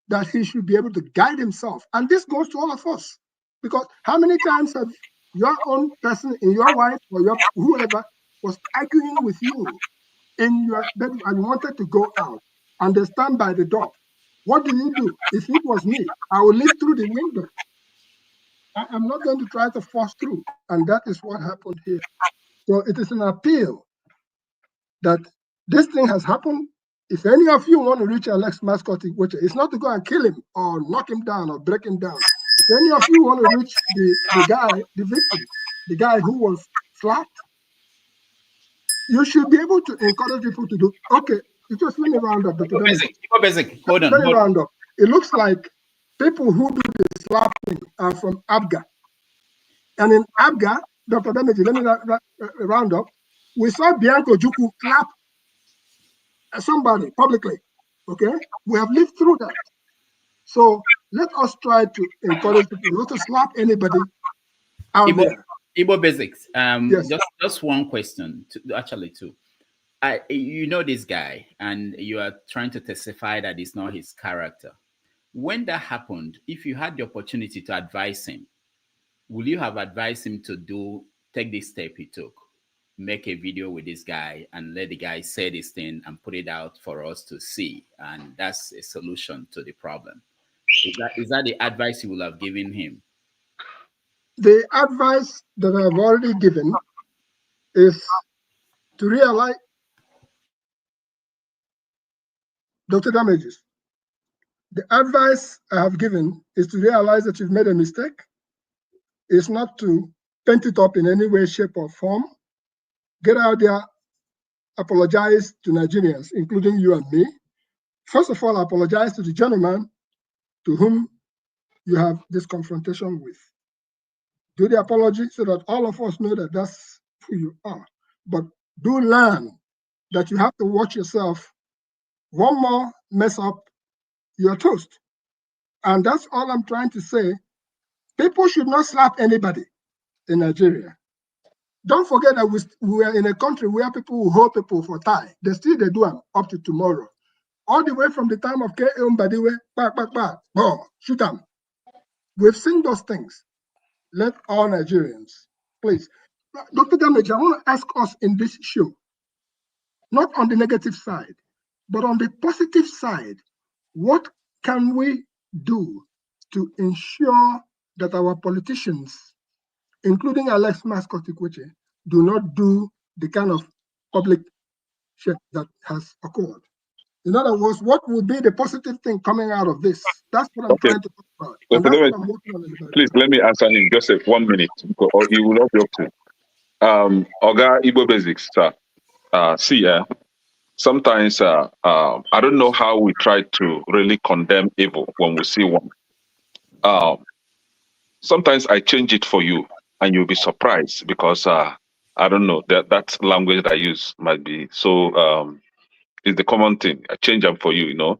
that he should be able to guide himself. And this goes to all of us, because how many times have your own person in your wife or your whoever was arguing with you in your bedroom and wanted to go out and they stand by the door? What do you do? If it was me, I will leap through the window. I'm not going to try to force through. And that is what happened here. So it is an appeal that this thing has happened. If any of you want to reach Alex Ikwechegh, it's not to go and kill him or knock him down or break him down. If any of you want to reach the guy, the victim, the guy who was slapped, you should be able to encourage people to do, okay, just let me round up. Hold on. Let me round up. It looks like people who do the slapping are from Abga. And in Abga, Dr. Dameji, let me round up. We saw Bianco Juku clap somebody publicly. Okay? We have lived through that. So let us try to encourage people not to slap anybody out there. Igbo Basics. Yes. Just one question, actually two. You know this guy, and you are trying to testify that it's not his character. When that happened, if you had the opportunity to advise him, will you have advised him to take this step he took? Make a video with this guy and let the guy say this thing and put it out for us to see, and that's a solution to the problem. Is that the advice you will have given him? The advice that I've already given is to realize, Dr. Damages, the advice I have given is to realize that you've made a mistake. It's not to pent it up in any way, shape, or form. Get out there, apologize to Nigerians, including you and me. First of all, I apologize to the gentleman to whom you have this confrontation with. Do the apology so that all of us know that that's who you are. But do learn that you have to watch yourself. One more mess up, you're toast. And that's all I'm trying to say. People should not slap anybody in Nigeria. Don't forget that we are in a country where people will hold people for tie. They do them up to tomorrow. All the way from the time of K.M. Badiwe, boom, shoot them. We've seen those things. Let all Nigerians, please. Dr. Damage, I want to ask us in this show, not on the negative side, but on the positive side, what can we do to ensure that our politicians, including Alex Ikwechegh, do not do the kind of public shit that has occurred? In other words, what would be the positive thing coming out of this? That's what I'm trying to talk about. And that's what I'm working on. Please let me answer him just 1 minute, or he will not be up to. Oga Igbo Basics, sir. Sometimes I don't know how we try to really condemn evil when we see one. Sometimes I change it for you, and you'll be surprised because I don't know that language that I use might be so. It's the common thing. I change them for you, you know.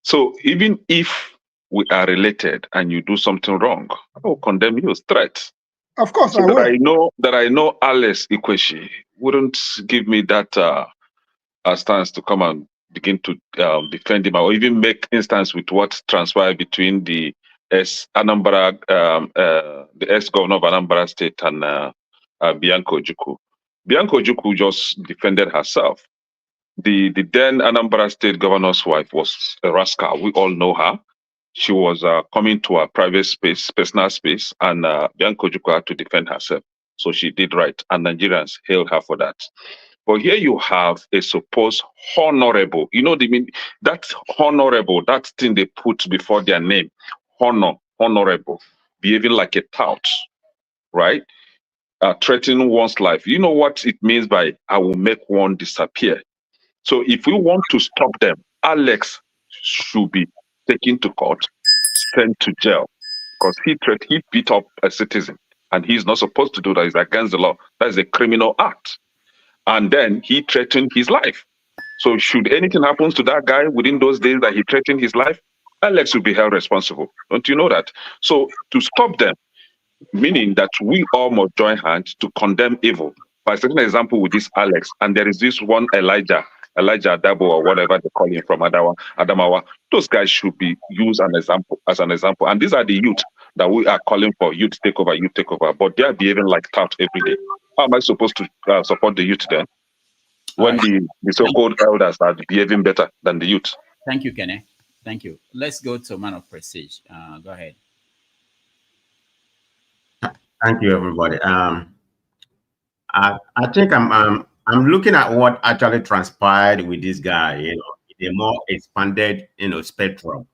So even if we are related and you do something wrong, I will condemn you as threat. Of course, so I will. I know Alex Ikwechegh wouldn't give me that stance to come and begin to defend him, or even make instance with what transpired between the ex-governor of Anambra State and Bianca Ojukwu. Bianca Ojukwu just defended herself. The then Anambra State governor's wife was a rascal. We all know her. She was coming to her private space, personal space, and Bianca Ojukwu had to defend herself. So she did right, and Nigerians hailed her for that. But here you have a supposed honorable, you know, that honorable, that thing they put before their name, honorable, behaving like a tout, right? Threatening one's life. You know what it means by I will make one disappear. So if we want to stop them, Alex should be taken to court, sent to jail, because he beat up a citizen, and he's not supposed to do that. It's against the law. That is a criminal act. And then he threatened his life. So should anything happen to that guy within those days that he threatened his life, Alex will be held responsible. Don't you know that? So to stop them, meaning that we all must join hands to condemn evil. By setting an example with this Alex, and there is this one Elijah Dabo or whatever they call him from Adamawa, those guys should be used as an example. And these are the youth that we are calling for youth takeover, but they are behaving like tout every day. How am I supposed to support the youth then? When the so-called elders are behaving better than the youth. Thank you, Kenny. Thank you. Let's go to Man of Prestige. Go ahead. Thank you, everybody. I think I'm looking at what actually transpired with this guy, you know, in a more expanded, you know, spectrum.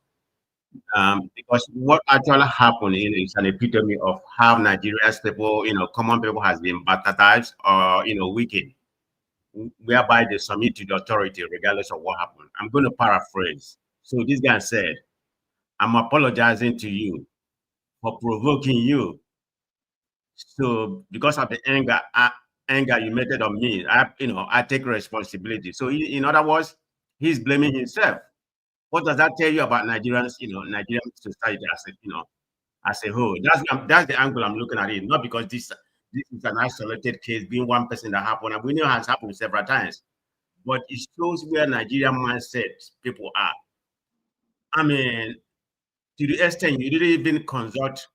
Because what actually happened is an epitome of how Nigeria's people, you know, common people has been baptized or, you know, wicked, whereby they submit to the authority regardless of what happened. I'm going to paraphrase. So this guy said, I'm apologizing to you for provoking you. So because of the anger you made on me, I take responsibility. So in other words, he's blaming himself. What does that tell you about Nigerians, you know, Nigerian society as a whole? That's the angle I'm looking at it. Not because this is an isolated case, being one person that happened, and we know it has happened several times. But it shows where Nigerian mindset people are. I mean, to the extent you didn't even consult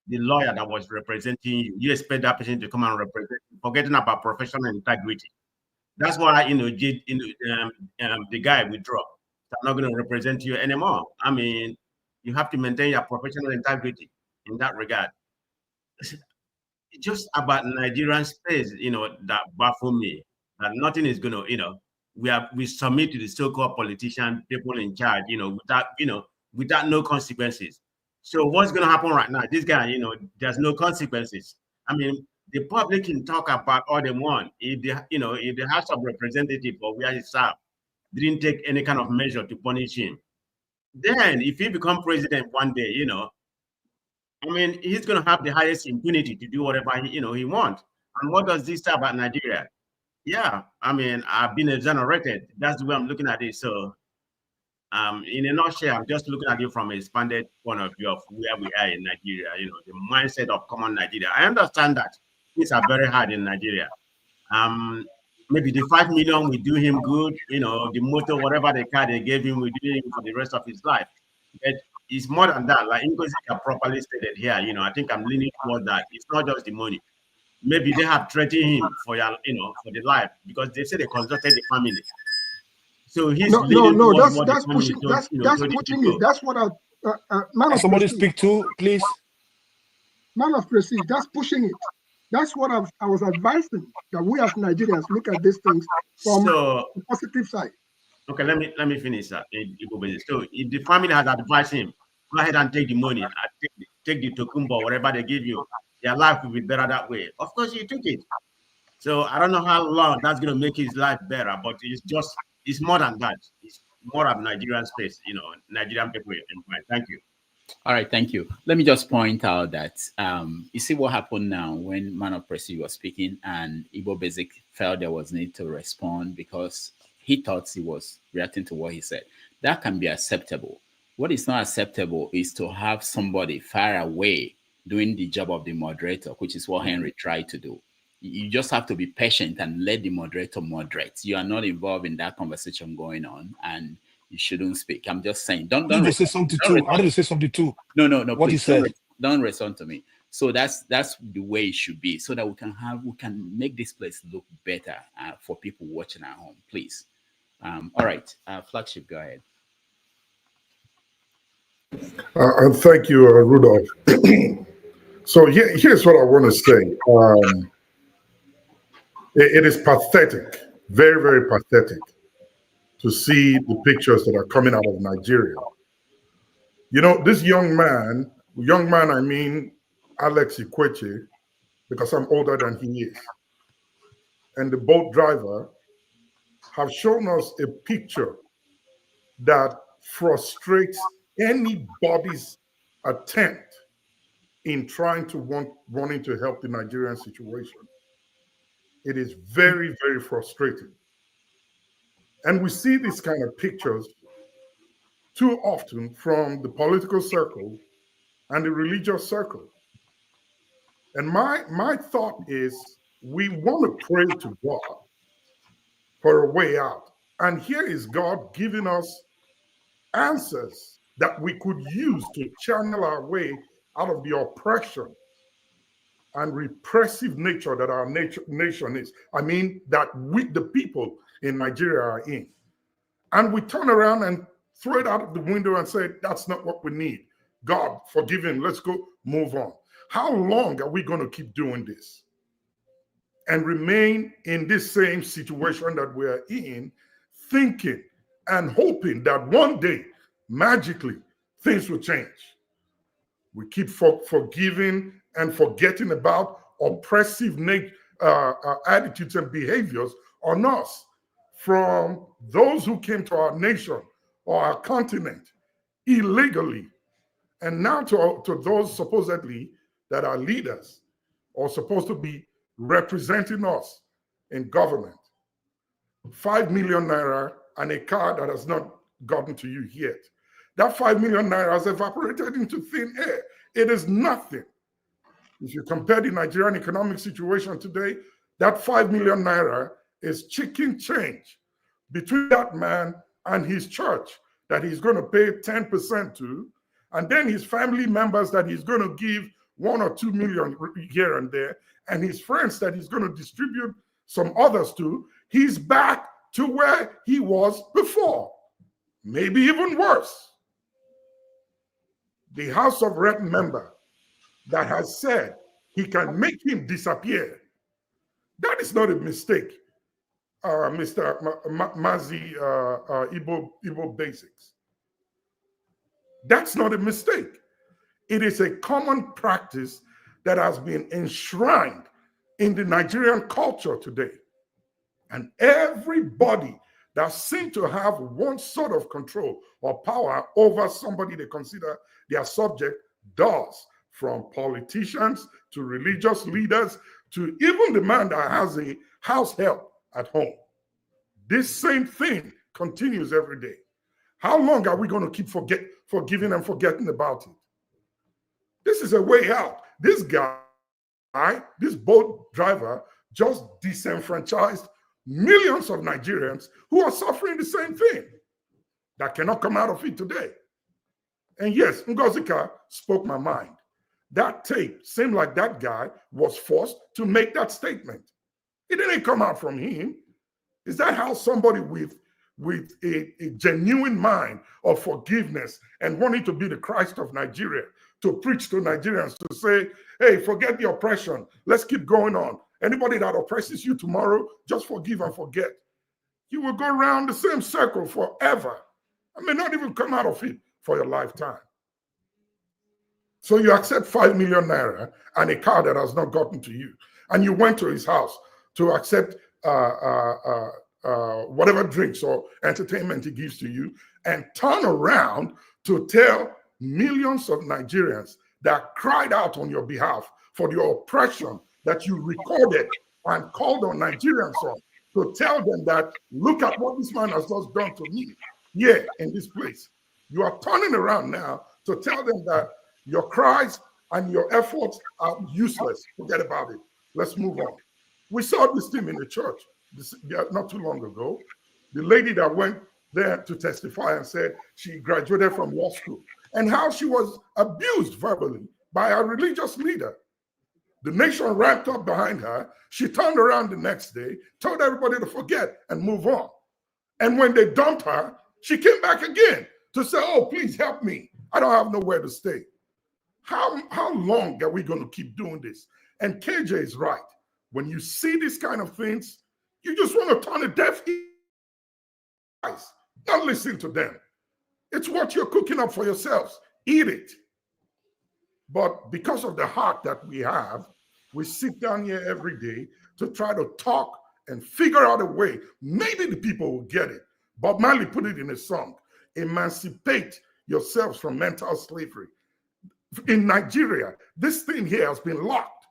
the lawyer that was representing you. You expect that person to come and represent you, forgetting about professional integrity. That's why, you know, the guy withdraw. I'm not going to represent you anymore. I mean, you have to maintain your professional integrity in that regard. It's just about Nigerian space, you know, that baffle me. That nothing is going to, you know, we submit to the so-called politician, people in charge, you know, without no consequences. So what's going to happen right now? This guy, you know, there's no consequences. I mean, the public can talk about all they want. If the House of Representatives or where he served didn't take any kind of measure to punish him, then if he become president one day, you know, I mean, he's going to have the highest impunity to do whatever he wants. And what does this say about Nigeria? Yeah, I mean, I've been exonerated. That's the way I'm looking at it. So, in a nutshell, I'm just looking at it from a expanded point of view of where we are in Nigeria. You know, the mindset of common Nigeria. I understand that things are very hard in Nigeria. Maybe the 5 million will do him good. You know, the motor, whatever the car they gave him, will do him for the rest of his life. But it's more than that. Like Ngozi properly stated here, you know, I think I'm leaning towards that. It's not just the money. Maybe they have threatened him for for the life, because they say they consulted the family. So he's that's pushing. That's pushing it. That's what Can somebody speak to, please? Man of prestige. That's pushing it. That's what I was advising, that we as Nigerians look at these things from the positive side. Okay, let me finish that. So if the family has advised him, go ahead and take the money, take the tokumbo, whatever they give you. Their life will be better that way. Of course, he took it. So I don't know how long that's going to make his life better, but it's more than that. It's more of Nigerian space, you know, Nigerian people in mind. Thank you. All right, thank you. Let me just point out that you see what happened now when Man of Prestige was speaking and Igbo Basic felt there was need to respond because he thought he was reacting to what he said. That can be acceptable. What is not acceptable is to have somebody far away doing the job of the moderator, which is what Henry tried to do. You just have to be patient and let the moderator moderate. You are not involved in that conversation going on, and you shouldn't speak. I'm just saying, don't say something too. I didn't say something too. No. What please, he said. Don't respond to me. So that's the way it should be, so that we can make this place look better for people watching at home. Please. All right, Flagship, go ahead. And thank you, Rudolph. So here's what I want to say. It is pathetic, very, very pathetic, to see the pictures that are coming out of Nigeria. You know, this young man, I mean Alex Ikwechegh, because I'm older than he is, and the boat driver have shown us a picture that frustrates anybody's attempt in trying to wanting to help the Nigerian situation. It is very, very frustrating. And we see these kind of pictures too often from the political circle and the religious circle. And my thought is, we want to pray to God for a way out. And here is God giving us answers that we could use to channel our way out of the oppression and repressive nature that our nation is. I mean, that we, the people in Nigeria, are in. And we turn around and throw it out of the window and say, that's not what we need. God, forgive him. Let's go move on. How long are we going to keep doing this and remain in this same situation that we're in, thinking and hoping that one day, magically, things will change? We keep forgiving and forgetting about oppressive attitudes and behaviors on us from those who came to our nation or our continent illegally, and now to those supposedly that are leaders or supposed to be representing us in government. 5 million naira and a car that has not gotten to you yet. That 5 million naira has evaporated into thin air. It is nothing. If you compare the Nigerian economic situation today, that 5 million naira is chicken change between that man and his church that he's going to pay 10% to, and then his family members that he's going to give 1 or 2 million here and there, and his friends that he's going to distribute some others to. He's back to where he was before, maybe even worse. The House of Rep member that has said he can make him disappear, that is not a mistake, Mr. Mazi Igbo Basics. That's not a mistake. It is a common practice that has been enshrined in the Nigerian culture today. And everybody that seems to have one sort of control or power over somebody they consider their subject does, from politicians to religious leaders to even the man that has a house help at home. This same thing continues every day. How long are we going to keep forgiving and forgetting about it? This is a way out. This guy, this boat driver, just disenfranchised millions of Nigerians who are suffering the same thing that cannot come out of it today. And yes, Ngozika spoke my mind. That tape seemed like that guy was forced to make that statement. It didn't come out from him. Is that how somebody with a genuine mind of forgiveness and wanting to be the Christ of Nigeria, to preach to Nigerians, to say, hey, forget the oppression, let's keep going on. Anybody that oppresses you tomorrow, just forgive and forget. You will go around the same circle forever. I may not even come out of it for your lifetime. So you accept 5 million naira and a car that has not gotten to you, and you went to his house to accept whatever drinks or entertainment he gives to you, and turn around to tell millions of Nigerians that cried out on your behalf for the oppression that you recorded and called on Nigerians on, to tell them that, look at what this man has just done to me here in this place. You are turning around now to tell them that your cries and your efforts are useless. Forget about it. Let's move on. We saw this thing in the church not too long ago. The lady that went there to testify and said she graduated from law school, and how she was abused verbally by a religious leader. The nation ramped up behind her. She turned around the next day, told everybody to forget and move on. And when they dumped her, she came back again to say, oh, please help me. I don't have nowhere to stay. How long are we going to keep doing this? And KJ is right. When you see these kind of things, you just want to turn a deaf ear. Don't listen to them. It's what you're cooking up for yourselves. Eat it. But because of the heart that we have, we sit down here every day to try to talk and figure out a way. Maybe the people will get it. Bob Marley put it in a song. Emancipate yourselves from mental slavery. In Nigeria, this thing here has been locked.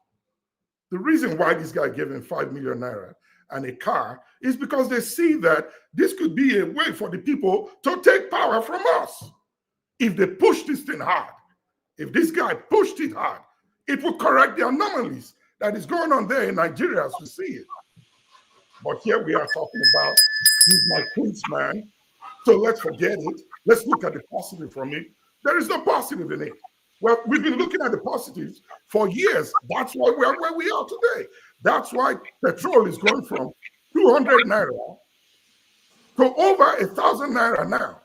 The reason why this guy gave him 5 million naira and a car is because they see that this could be a way for the people to take power from us. If they push this thing hard, if this guy pushed it hard, it will correct the anomalies that is going on there in Nigeria as we see it. But here we are talking about, he's my kinsman, so let's forget it. Let's look at the positive from it. There is no positive in it. Well, we've been looking at the positives for years. That's why we are where we are today. That's why petrol is going from 200 naira to over 1,000 naira now.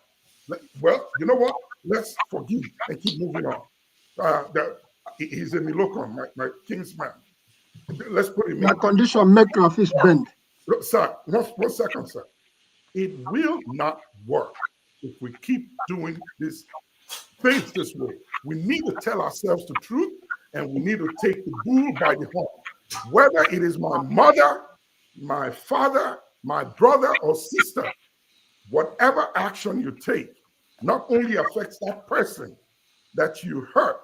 Well, you know what? Let's forgive and keep moving on. He's a Milokon, my kinsman. Let's put him in. That condition make our fish bend. Look, sir, one second, sir. It will not work if we keep doing this things this way. We need to tell ourselves the truth, and we need to take the bull by the horn. Whether it is my mother, my father, my brother or sister, whatever action you take not only affects that person that you hurt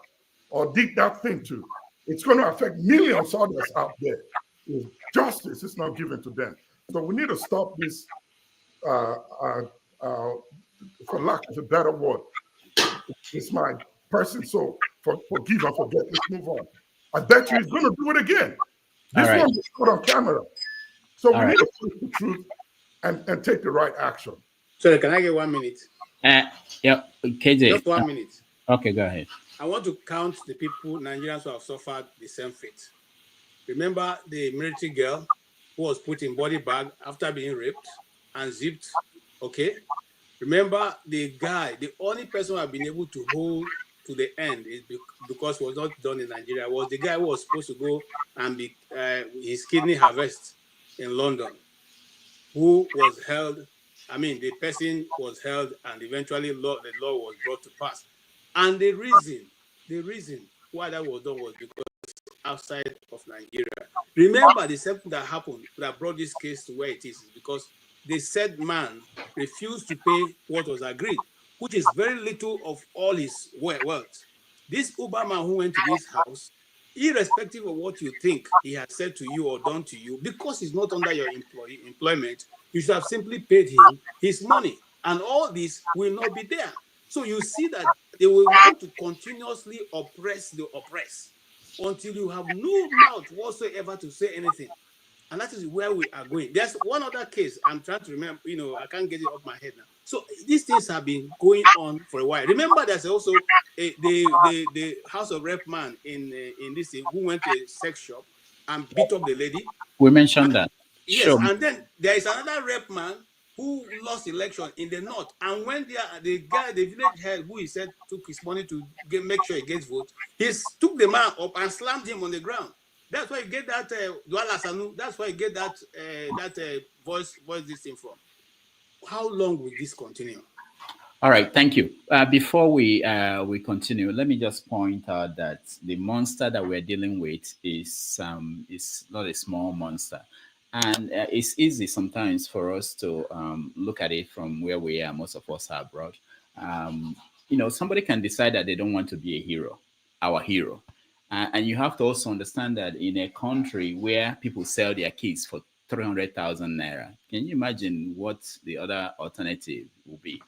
or did that thing to, it's going to affect millions of others out there. If justice is not given to them. So we need to stop this, for lack of a better word. It's my person, so forgive and forget. Let's move on. I bet you he's going to do it again. This one was put on camera. So we need to speak the truth and take the right action. Sorry, can I get 1 minute? Yeah, KJ. Just 1 minute. Okay, go ahead. I want to count the people, Nigerians, who have suffered the same fate. Remember the military girl who was put in body bag after being raped and zipped, okay? Remember the guy, the only person who have been able to hold to the end is because it was not done in Nigeria, was the guy who was supposed to go and be his kidney harvest in London, who was held. I mean, the person was held and eventually the law was brought to pass. And the reason the reason why that was done was because outside of Nigeria. Remember, the same thing that happened that brought this case to where it is because the said man refused to pay what was agreed, which is very little of all his wealth. This Uber man who went to this house, irrespective of what you think he has said to you or done to you, because he's not under your employment, you should have simply paid him his money, and all this will not be there. So you see that they will want to continuously oppress the oppressed until you have no mouth whatsoever to say anything. And that is where we are going. There's one other case I'm trying to remember, I can't get it off my head now. So these things have been going on for a while. Remember, there's also the House of Rep man in this thing who went to a sex shop and beat up the lady. We mentioned that. Yes, sure. And then there is another rep man who lost election in the north, and when the village head who he said took his money to make sure he gets vote, he took the man up and slammed him on the ground. That's why you get that Douala Sanu. That's why you get that voice this thing from. How long will this continue? All right, thank you. Before we continue, let me just point out that the monster that we're dealing with is not a small monster. And it's easy sometimes for us to look at it from where we are. Most of us are abroad. Somebody can decide that they don't want to be a hero, our hero. And you have to also understand that in a country where people sell their kids for 300,000 naira, can you imagine what the other alternative will be?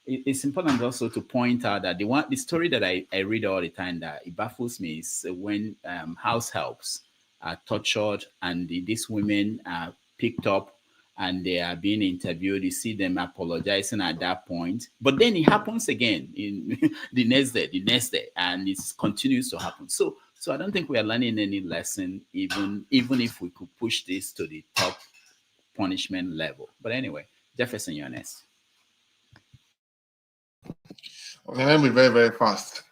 It's important also to point out that the story that I read all the time that it baffles me is when house helps are tortured and these women are picked up and they are being interviewed. You see them apologizing at that point, but then it happens again in the next day, and it continues to happen. So I don't think we are learning any lesson, even if we could push this to the top punishment level. But anyway, Jefferson, you're next. Okay, let me be very, very fast.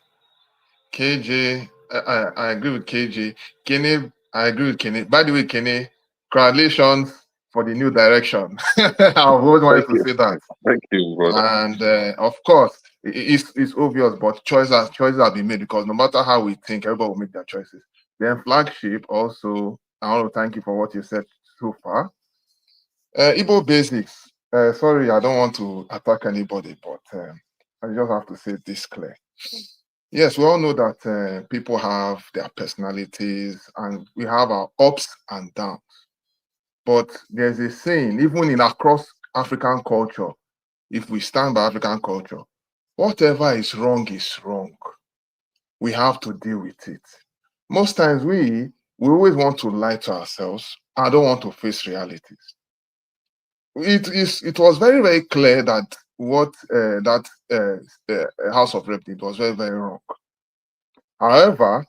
KJ, I agree with KJ. Kenny, I agree with Kenny. By the way, Kenny, congratulations for the new direction. I've always wanted to say that. Thank you, brother. And of course, it's obvious, but choices have been made because no matter how we think, everybody will make their choices. Then flagship also, I want to thank you for what you said so far. Igbo basics. Sorry, I don't want to attack anybody, but I just have to say this clear. Yes, we all know that people have their personalities and we have our ups and downs. But there's a saying, even in across African culture, if we stand by African culture, whatever is wrong is wrong. We have to deal with it. Most times we always want to lie to ourselves. I don't want to face realities. It was very, very clear that what House of Rep did was very, very wrong. However,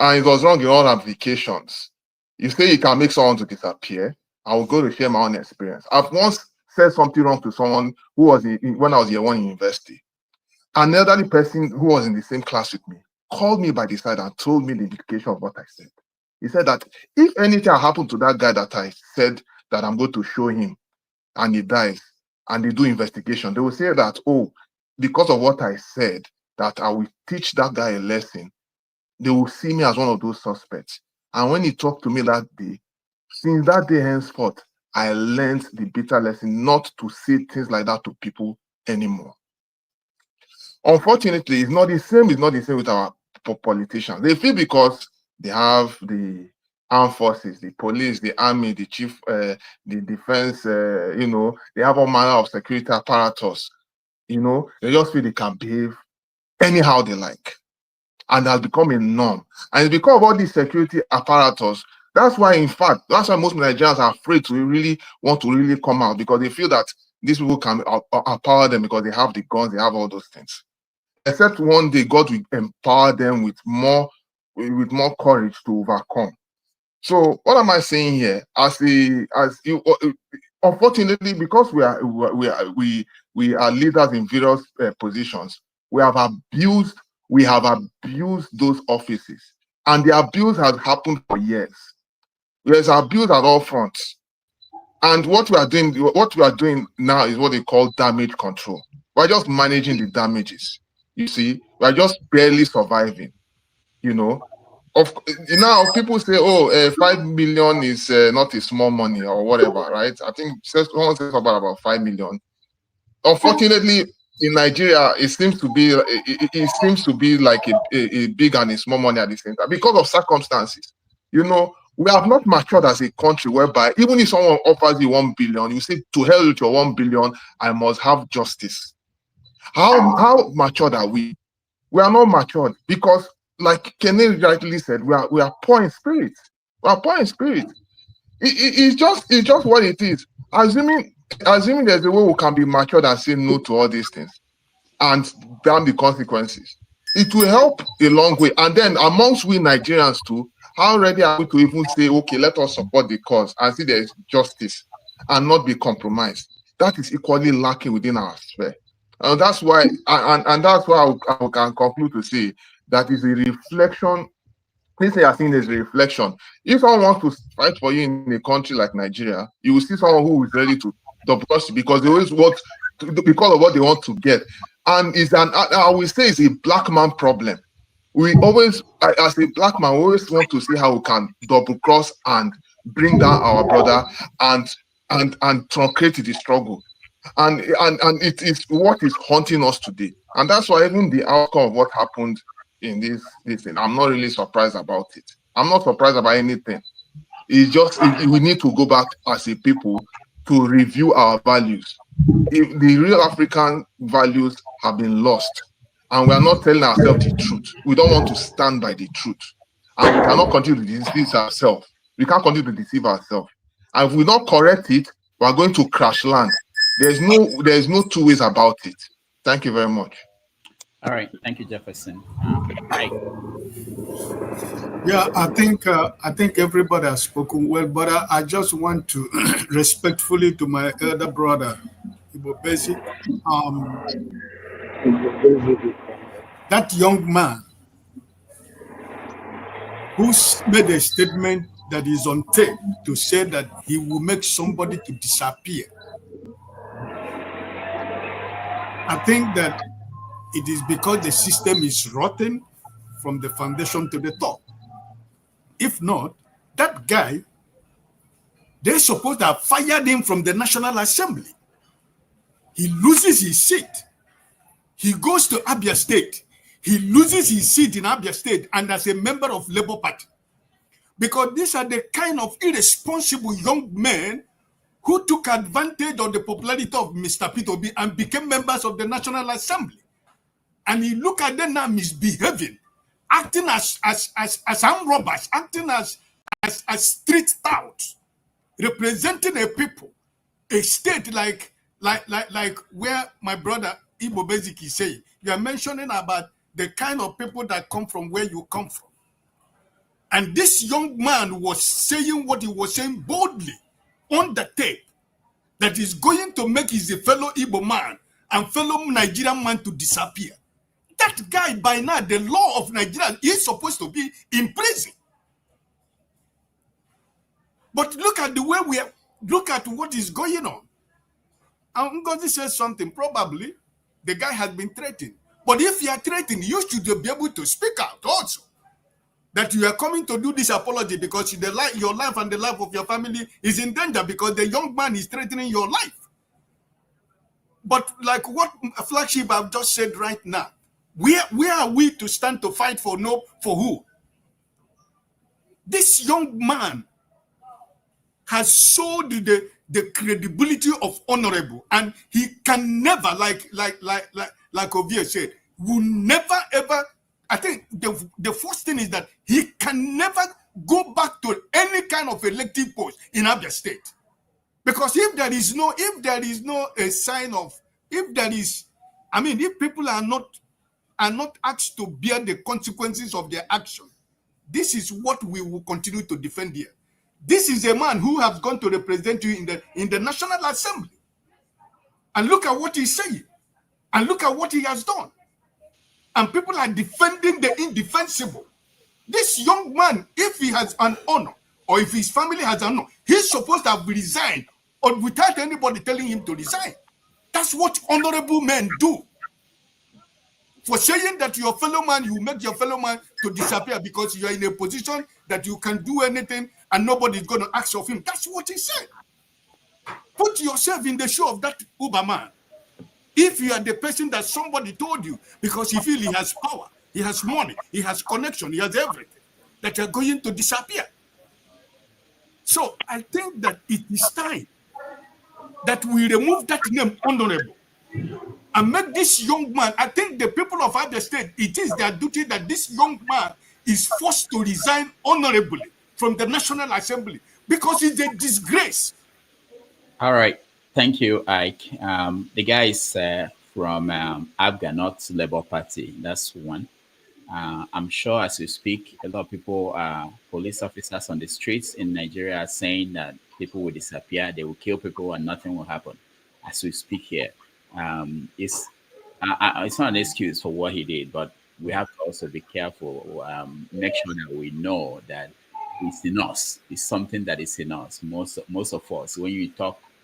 and it was wrong in all ramifications. You say you can make someone to disappear. I will go to share my own experience. I've once said something wrong to someone who was when I was year one in university. An elderly person who was in the same class with me called me by the side and told me the implication of what I said. He said that if anything happened to that guy that I said that I'm going to show him and he dies and they do investigation, they will say that, oh, because of what I said, that I will teach that guy a lesson. They will see me as one of those suspects. And when he talked to me that day, since that day henceforth, I learned the bitter lesson not to say things like that to people anymore. Unfortunately, it's not the same with our politicians. They feel because they have the armed forces, the police, the army, the chief, the defense, they have all manner of security apparatus. They just feel they can behave anyhow they like. And has become a norm. And it's because of all these security apparatus. That's why most Nigerians are afraid to really want to really come out, because they feel that these people can empower them because they have the guns, they have all those things. Except one day God will empower them with more courage to overcome. So what am I saying here? Unfortunately, because we are leaders in various positions, we have abused those offices, and the abuse has happened for years. There's abuse at all fronts, and what we are doing now is what they call damage control. We're just managing the damages. You see, We are just barely surviving. You know, now people say, oh, 5 million is not a small money or whatever, right? I think someone says about 5 million. Unfortunately, in Nigeria, it seems to be like a big and a small money at the same time because of circumstances. You know, we have not matured as a country whereby even if someone offers you 1 billion, you say, to hell with your 1 billion, I must have justice. How matured are we? We are not matured because, like Kemi rightly said, we are poor in spirit. We are poor in spirit. It's just what it is. Assuming there's a way we can be matured and say no to all these things and damn the consequences, it will help a long way. And then amongst we Nigerians too, how ready are we to even say, okay, let us support the cause and see there is justice and not be compromised? That is equally lacking within our sphere. And that's why, and that's why I can conclude to say that is a reflection. This thing I've seen is a reflection. If someone wants to fight for you in a country like Nigeria, you will see someone who is ready to double cross you because they always want to, because of what they want to get. And I will say it's a black man problem. We always, as a black man, we always want to see how we can double cross and bring down our brother and truncate the struggle. And it is what is haunting us today. And that's why even the outcome of what happened in this thing, I'm not really surprised about it. I'm not surprised about anything. It's just we need to go back as a people to review our values. If the real African values have been lost and we are not telling ourselves the truth, we don't want to stand by the truth. And we cannot continue to deceive ourselves. We can't continue to deceive ourselves. And if we don't correct it, we are going to crash land. There's no two ways about it. Thank you very much. All right, thank you, Jefferson. Right. Yeah, I think everybody has spoken well, but I just want to respectfully to my elder brother, Ibobesi, that young man who made a statement that is on tape to say that he will make somebody to disappear. I think that it is because the system is rotten from the foundation to the top. If not, that guy, they're supposed to have fired him from the National Assembly. He loses his seat. He goes to Abia State. He loses his seat in Abia State and as a member of Labour Party. Because these are the kind of irresponsible young men who took advantage of the popularity of Mr. P2B and became members of the National Assembly. And you look at them now misbehaving, acting as armed robbers, acting as street touts, representing a people, a state like where my brother Ibo Beziki is saying. You are mentioning about the kind of people that come from where you come from. And this young man was saying what he was saying boldly on the tape, that is going to make his fellow Igbo man and fellow Nigerian man to disappear. That guy, by now, the law of Nigeria is supposed to be in prison. But look at the way look at what is going on. And Ngozi says something, probably the guy has been threatened. But if you are threatened, you should be able to speak out also. That you are coming to do this apology because your life and the life of your family is in danger because the young man is threatening your life. But like what Flagship I've just said right now, where are we to stand to fight for who? This young man has sold the credibility of honorable, and he can never, like Ovia said, will never ever. I think the first thing is that he can never go back to any kind of elective post in Abia State, because if there is no a sign of, if people are not asked to bear the consequences of their action, this is what we will continue to defend here. This is a man who has gone to represent you in the National Assembly, and look at what he's saying, and look at what he has done. And people are defending the indefensible. This young man, if he has an honor, or if his family has an honor, he's supposed to have resigned, or without anybody telling him to resign. That's what honorable men do. for saying that your fellow man, you make your fellow man to disappear because you are in a position that you can do anything and nobody is going to ask of him. That's what he said. Put yourself in the shoe of that Uber man. If you are the person that somebody told you, because he feels he has power, he has money, he has connection, he has everything, that you're going to disappear. So I think that it is time that we remove that name honorable and make this young man, I think the people of Abia State, it is their duty that this young man is forced to resign honorably from the National Assembly because it's a disgrace. All right. Thank you, Ike. The guy is from Abga, not Labour Party. That's one. I'm sure as you speak, a lot of people, police officers on the streets in Nigeria are saying that people will disappear, they will kill people and nothing will happen as we speak here. It's not an excuse for what he did, but we have to also be careful, make sure that we know that it's in us. It's something that is in us. Most of us, when you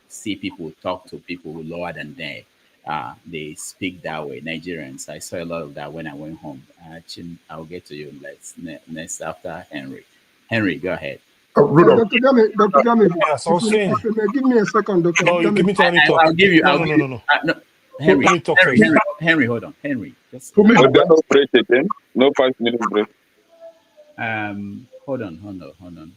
see people talk to people who lower than they speak that way. Nigerians, I saw a lot of that when I went home. I'll get to you next after Henry. Henry, go ahead. Dr. Gami, Yes, I was saying. give me a second, Dr. No, you give me time to talk. I'll give you. No. Henry, Let me talk first. Henry, hold on. Henry, just No break again. No 5 minute break. hold on.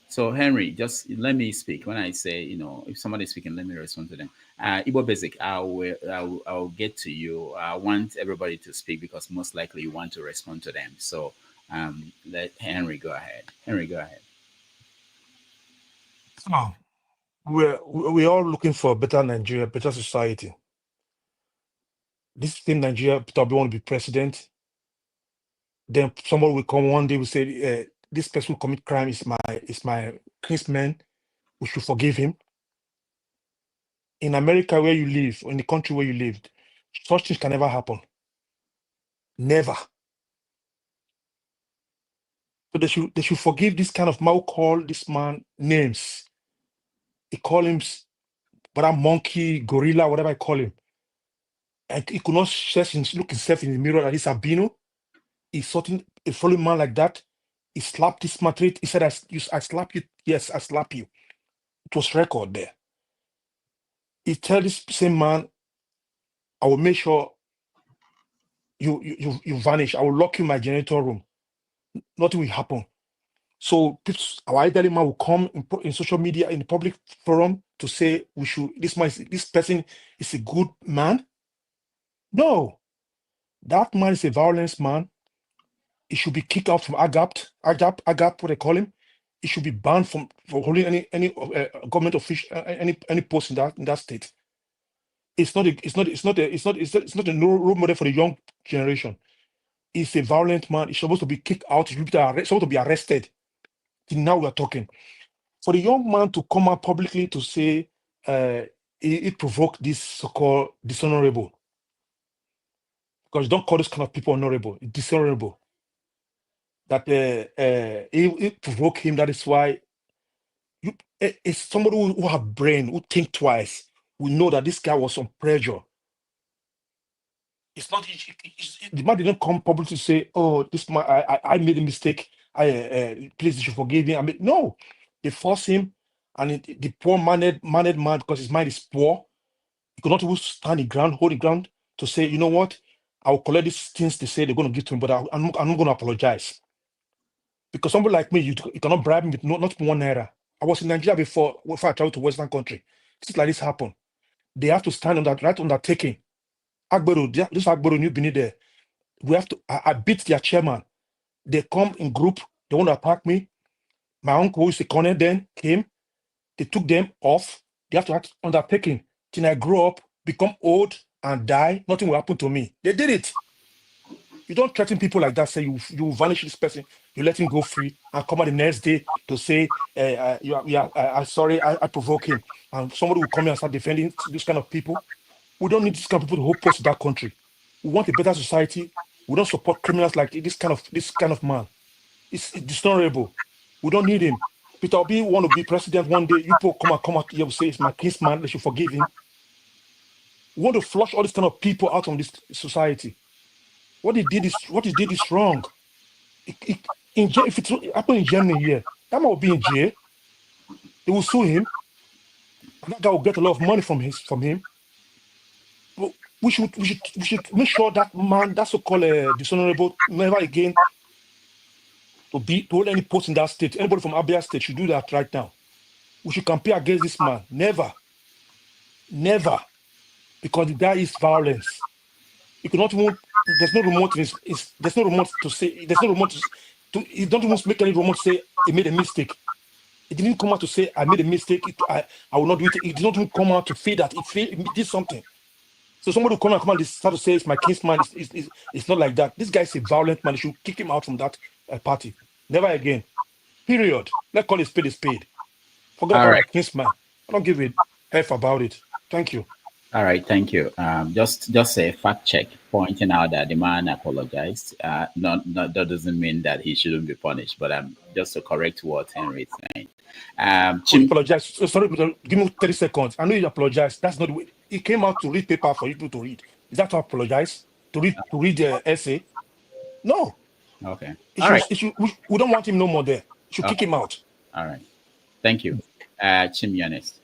So Henry, just let me speak. When I say, if somebody's speaking, let me respond to them. Igbo Basic, I'll get to you. I want everybody to speak because most likely you want to respond to them. So let Henry go ahead. So, we're all looking for a better Nigeria, better society. This same Nigeria, Peter Obi want to be president. Then somebody will come one day, will say, this person who commit crime is my kinsman. We should forgive him. In America, where you live, or in the country where you lived, such things can never happen. Never. So they should forgive this kind of man who call this man names. He call him whether monkey, gorilla, whatever I call him. And he could not look himself in the mirror that he's albino. He's something a following man like that. He slapped this man. He said, I slap you. Yes, I slap you. It was record there. He tell this same man, I will make sure you vanish. I will lock you in my janitor room. Nothing will happen. So our elderly man will come in social media, in the public forum to say this person is a good man. No, that man is a violence man. He should be kicked out from AGAP, what they call him. He should be banned from holding any government official, any post in that state. It's not a role model for the young generation. He's a violent man. He's supposed to be kicked out. He's supposed to be arrested. Now we are talking. For the young man to come out publicly to say it provoked this so-called dishonorable. Because you don't call this kind of people honorable, it's dishonorable. That it provoked him. That is why it's somebody who have brain, who think twice. We know that this guy was on pressure. It's not the man didn't come publicly to say, "Oh, this man, I made a mistake. Please, you should forgive me." No, they force him, and the poor mannered man, because his mind is poor, he could not even stand the ground, hold the ground to say, "You know what? I will collect these things they say they're going to give to him, but I'm not going to apologize." Because somebody like me, you cannot bribe me with not €1. I was in Nigeria before I traveled to Western country. Things like this happen. They have to stand on that right undertaking. This Agbero New Benin there. We have to. I beat their chairman. They come in group. They want to attack me. My uncle, who is a colonel then, came. They took them off. They have to act undertaking. Till I grow up, become old, and die. Nothing will happen to me. They did it. You don't threaten people like that. Say you vanish this person. You let him go free, and come out the next day to say, "I'm sorry, I provoke him." And somebody will come here and start defending this kind of people. We don't need this kind of people to hold posts in that country. We want a better society. We don't support criminals like this kind of man. It's dishonorable. We don't need him. Peter Obi want to be president one day. You people come out here and say it's my kinsman. They should forgive him. We want to flush all these kind of people out of this society. What he did is wrong. If it happened in Germany here, that man will be in jail. They will sue him, and that guy will get a lot of money from him. But we should make sure that man, that so-called dishonorable, never again to hold any post in that state. Anybody from Abia State should do that right now. We should campaign against this man. Never, because the guy is violence. You cannot even. There's no remote. There's no remote to say. There's no remote to. He don't even make any remote to say he made a mistake. It didn't come out to say I made a mistake. I will not do it. It did not even come out to feel that he did something. So somebody will come and start to say it's my kinsman. It's not like that. This guy is a violent man. You should kick him out from that party. Never again. Period. Let's call it spade a spade. Forget about my kinsman. I don't give a F about it. Thank you. All right, thank you. Just a fact check pointing out that the man apologized. That doesn't mean that he shouldn't be punished, but just to correct what Henry is saying. You apologize. Sorry, give me 30 seconds. I know you apologize. That's not the way. He came out to read paper for you to read. Is that to apologize? To read the essay? No. Okay. We don't want him no more there. You should kick him out. All right. Thank you. Chimionis.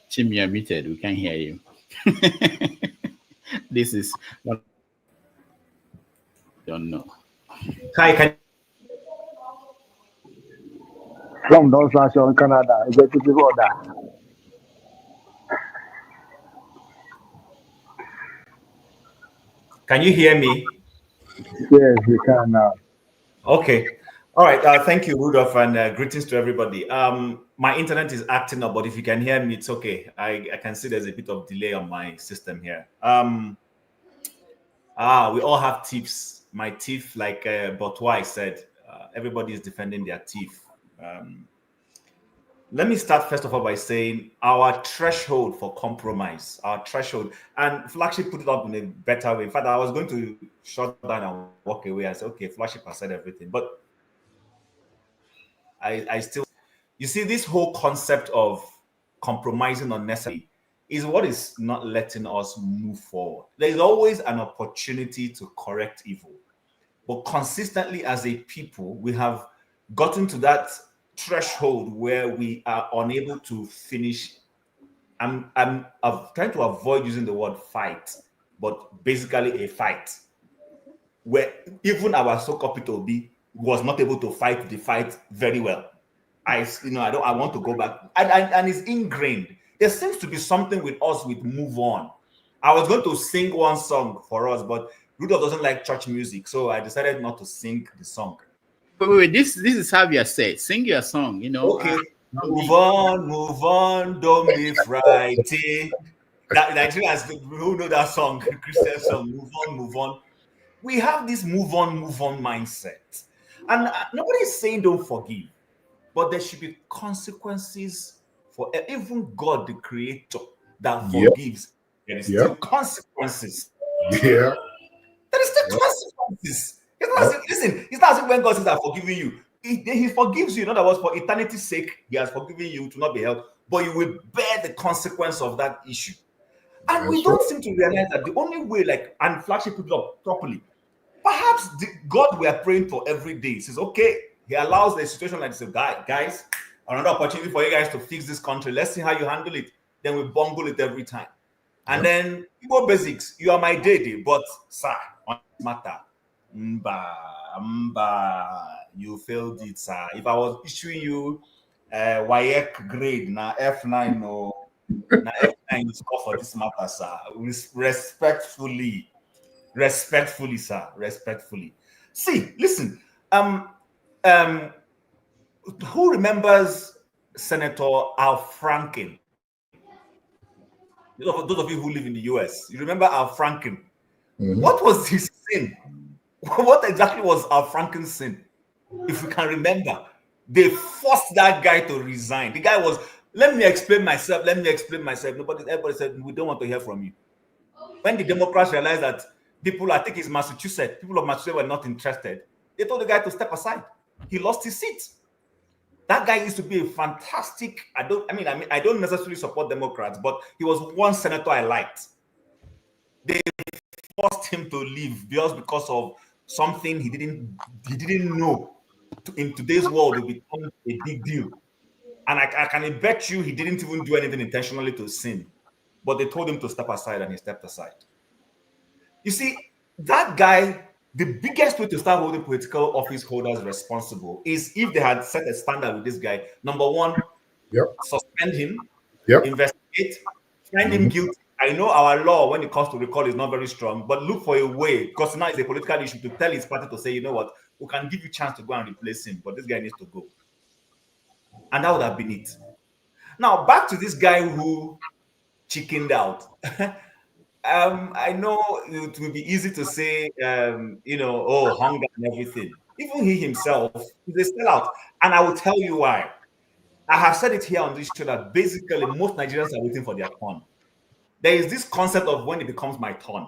Chim, you're muted. We can't hear you. This is what I don't know. Hi, From Don Sancho in Canada, executive order. can you hear me? Yes, you can now. Okay. All right. Thank you, Rudolph, and greetings to everybody. My internet is acting up, but if you can hear me, it's okay. I can see there's a bit of delay on my system here. We all have tips. My teeth, like Botwai said, everybody is defending their teeth. Let me start first of all by saying our threshold for compromise, and Flagship put it up in a better way. In fact, I was going to shut down and walk away. I said, okay, Flagship has said everything, but I still, you see, this whole concept of compromising unnecessarily is what is not letting us move forward. There is always an opportunity to correct evil, but consistently as a people, we have gotten to that threshold where we are unable to finish. I'm trying to avoid using the word fight, but basically a fight where even our so-called P2B was not able to fight the fight very well. I want to go back, and it's ingrained. There seems to be something with us with move on. I was going to sing one song for us, but Rudolph doesn't like church music, so I decided not to sing the song. Wait, this is how you say. Sing your song, Okay. Move on, don't be frightened. Nigerians who know that song, the Christian song, move on. We have this move on mindset. And nobody's saying don't forgive, but there should be consequences for even God, the creator, that forgives. There is still consequences. Yeah. There is still consequences. It's not as if when God says, I'm forgiving you, he forgives you. In other words, for eternity's sake, he has forgiven you to not be held, but you will bear the consequence of that issue. And we don't seem to realize that the only way, and Flagship put it up properly, perhaps the God we are praying for every day says, okay, he allows the situation like this. Guys, another opportunity for you guys to fix this country. Let's see how you handle it. Then we bungle it every time. And then, Igbo basics, you are my daddy, but sir, on this matter, you failed it, sir. If I was issuing you YEC grade, na F9 or na F9 score for this matter, sir. Respectfully, sir. Respectfully. See, listen. Who remembers Senator Al Franken? Those of you who live in the US, you remember Al Franken. Mm-hmm. What was his sin? What exactly was Al Franken's sin? If we can remember, they forced that guy to resign. The guy was, let me explain myself. Everybody said, we don't want to hear from you. When the Democrats realized that I think it's Massachusetts, people of Massachusetts were not interested, they told the guy to step aside. He lost his seat. That guy used to be a fantastic. I don't necessarily support Democrats, but he was one senator I liked. They forced him to leave just because of something he didn't know. In today's world, it become a big deal. And I can bet you he didn't even do anything intentionally to sin, but they told him to step aside, and he stepped aside. You see, that guy. The biggest way to start holding political office holders responsible is if they had set a standard with this guy. Number one, suspend him, investigate, find him guilty. I know our law when it comes to recall is not very strong, but look for a way, because now it's a political issue, to tell his party to say, you know what, we can give you a chance to go and replace him, but this guy needs to go. And that would have been it. Now, back to this guy who chickened out. I know it will be easy to say, oh, hunger and everything. Even he himself is a sellout. And I will tell you why. I have said it here on this show that basically most Nigerians are waiting for their turn. There is this concept of when it becomes my turn.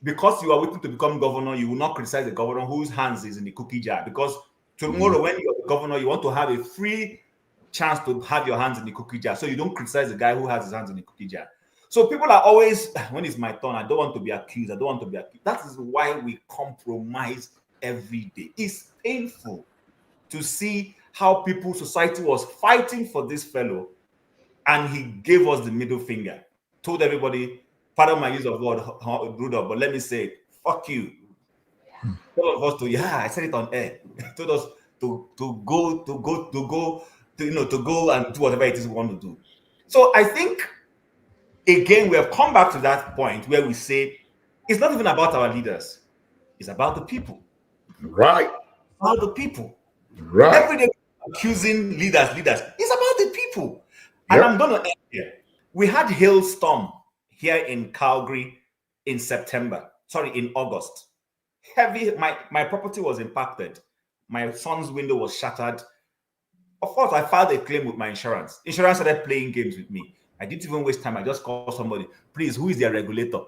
Because you are waiting to become governor, you will not criticize the governor whose hands is in the cookie jar. Because tomorrow, when you're the governor, you want to have a free chance to have your hands in the cookie jar. So you don't criticize the guy who has his hands in the cookie jar. So people are always, when it's my turn, I don't want to be accused. I don't want to be accused. That is why we compromise every day. It's painful to see how society was fighting for this fellow, and he gave us the middle finger. Told everybody, pardon my use of word, Rudolph, but let me say, fuck you. Told us I said it on air. Told us to go and do whatever it is we want to do. So I think, again, we have come back to that point where we say it's not even about our leaders, it's about the people. Right. About the people. Right. Every day accusing leaders. It's about the people. And I'm going to end here. We had hailstorm here in Calgary in August. Heavy, my property was impacted. My son's window was shattered. Of course, I filed a claim with my insurance. Insurance started playing games with me. I didn't even waste time. I just called somebody. Please, who is their regulator?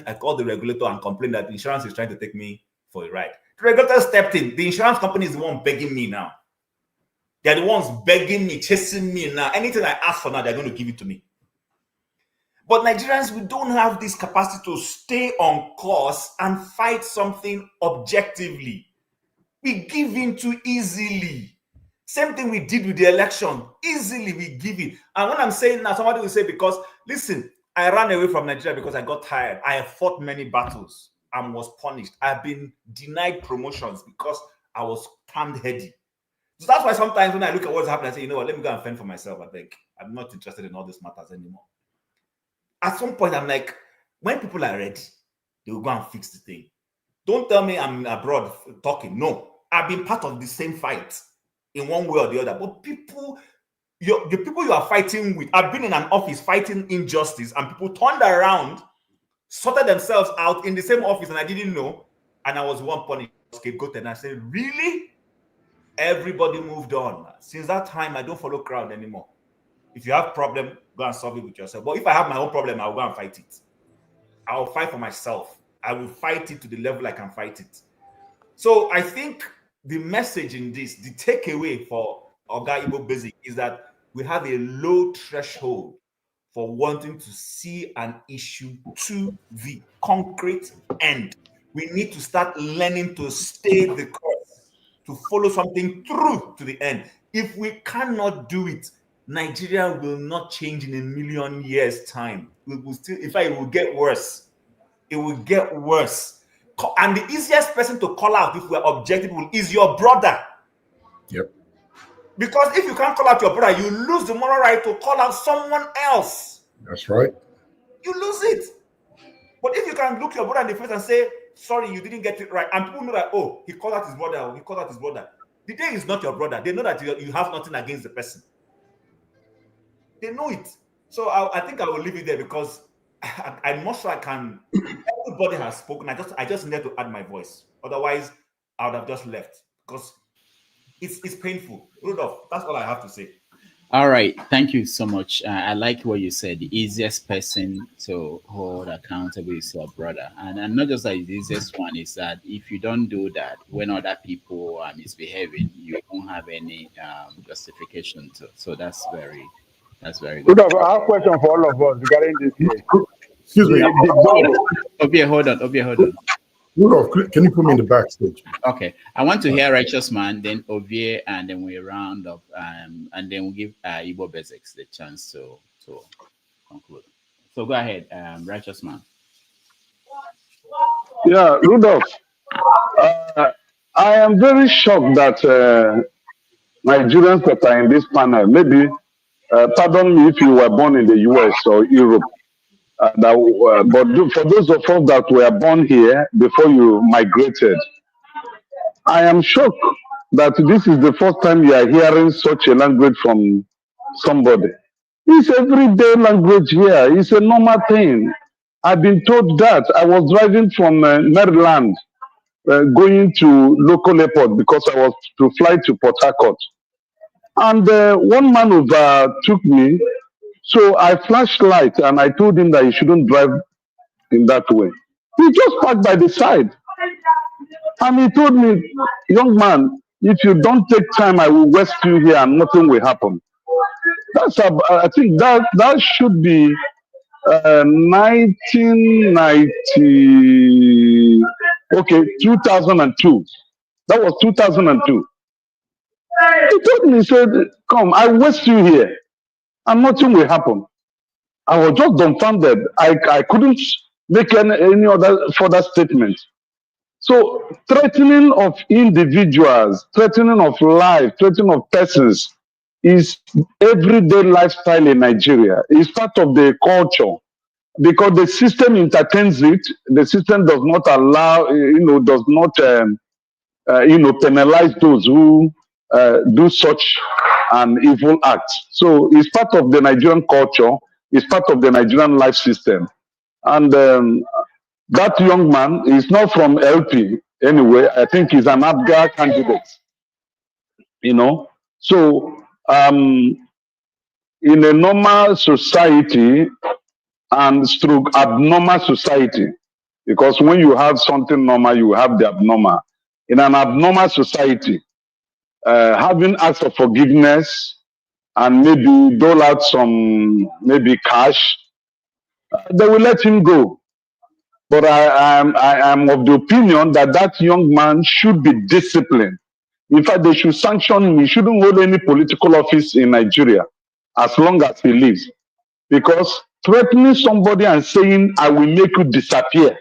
I called the regulator and complained that the insurance is trying to take me for a ride. The regulator stepped in. The insurance company is the one begging me now. They're the ones begging me, chasing me now. Anything I ask for now, they're going to give it to me. But Nigerians, we don't have this capacity to stay on course and fight something objectively. We give in too easily. Same thing we did with the election. Easily we give in. And when I'm saying now, somebody will say, because, listen, I ran away from Nigeria because I got tired. I have fought many battles and was punished. I've been denied promotions because I was termed heady. So that's why sometimes when I look at what's happening, I say, you know what, let me go and fend for myself. I think I'm not interested in all these matters anymore. At some point, I'm like, when people are ready, they will go and fix the thing. Don't tell me I'm abroad talking. No, I've been part of the same fight in one way or the other. But people, the people you are fighting with, I've been in an office fighting injustice, and people turned around, sorted themselves out in the same office, and I didn't know. And I was one punished, scapegoated. And I said, really? Everybody moved on. Since that time, I don't follow crowd anymore. If you have a problem, go and solve it with yourself. But if I have my own problem, I'll go and fight it. I'll fight for myself. I will fight it to the level I can fight it. So I think the message in this, the takeaway for Oga Igbo Basic is that we have a low threshold for wanting to see an issue to the concrete end. We need to start learning to stay the course, to follow something through to the end. If we cannot do it, Nigeria will not change in a million years' time. It will still, in fact, it will get worse. It will get worse. And the easiest person to call out, if we're objective, is your brother. Yep. Because if you can't call out your brother, you lose the moral right to call out someone else. That's right. You lose it. But if you can look your brother in the face and say, sorry, you didn't get it right, and people know that, oh, he called out his brother, or he called out his brother. The day is not your brother. They know that you have nothing against the person. They know it. So I think I will leave it there, because I'm not sure I can. Everybody has spoken. I just need to add my voice. Otherwise, I would have just left, because it's painful. Rudolph, that's all I have to say. All right. Thank you so much. I like what you said. The easiest person to hold accountable is your brother. And not just that, the easiest one is that if you don't do that, when other people are misbehaving, you don't don't have any justification to. So that's very good. Good. I have a question for all of us regarding this case. Excuse me. Obie, hold on. Rudolph, can you put me in the backstage? Okay, I want to hear Righteous Man, then Ovie, and then we round up, and then we'll give Igbo Basics the chance to conclude. So go ahead, Righteous Man. Yeah, Rudolph, I am very shocked that Nigerians that are in this panel, maybe, pardon me if you were born in the US or Europe, but for those of us that were born here before you migrated, I am shocked that this is the first time you are hearing such a language from somebody. It's everyday language here. It's a normal thing. I've been told that. I was driving from Maryland, going to local airport because I was to fly to Port Harcourt. And one man overtook me. So I flashed light and I told him that he shouldn't drive in that way. He just parked by the side. And he told me, young man, if you don't take time, I will arrest you here and nothing will happen. That's I think that should be 2002. That was 2002. He told me, he said, come, I arrest you here and nothing will happen. I was just dumbfounded. I couldn't make any other further statement. So threatening of individuals, threatening of life, threatening of persons is everyday lifestyle in Nigeria. It's part of the culture because the system entertains it. The system does not allow, does not, penalize those who do such an evil act. So it's part of the Nigerian culture. It's part of the Nigerian life system. And that young man is not from LP anyway. I think he's an ABGA candidate. So in a normal society and stroke abnormal society, because when you have something normal, you have the abnormal. In an abnormal society, having acts of forgiveness and maybe dole out some cash, they will let him go. But I am of the opinion that that young man should be disciplined. In fact, they should sanction him. He shouldn't hold any political office in Nigeria as long as he lives. Because threatening somebody and saying, I will make you disappear.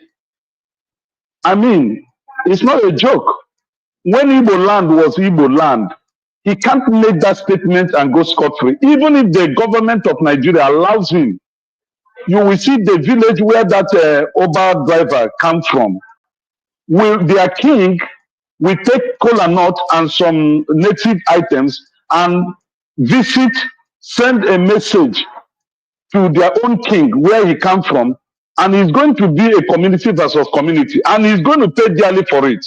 I mean, it's not a joke. When Igbo land was Igbo land, he can't make that statement and go scot-free. Even if the government of Nigeria allows him, you will see the village where that Oba driver comes from. Their king will take kola nut and some native items and visit, send a message to their own king where he comes from, and it's going to be a community versus community, and he's going to pay dearly for it.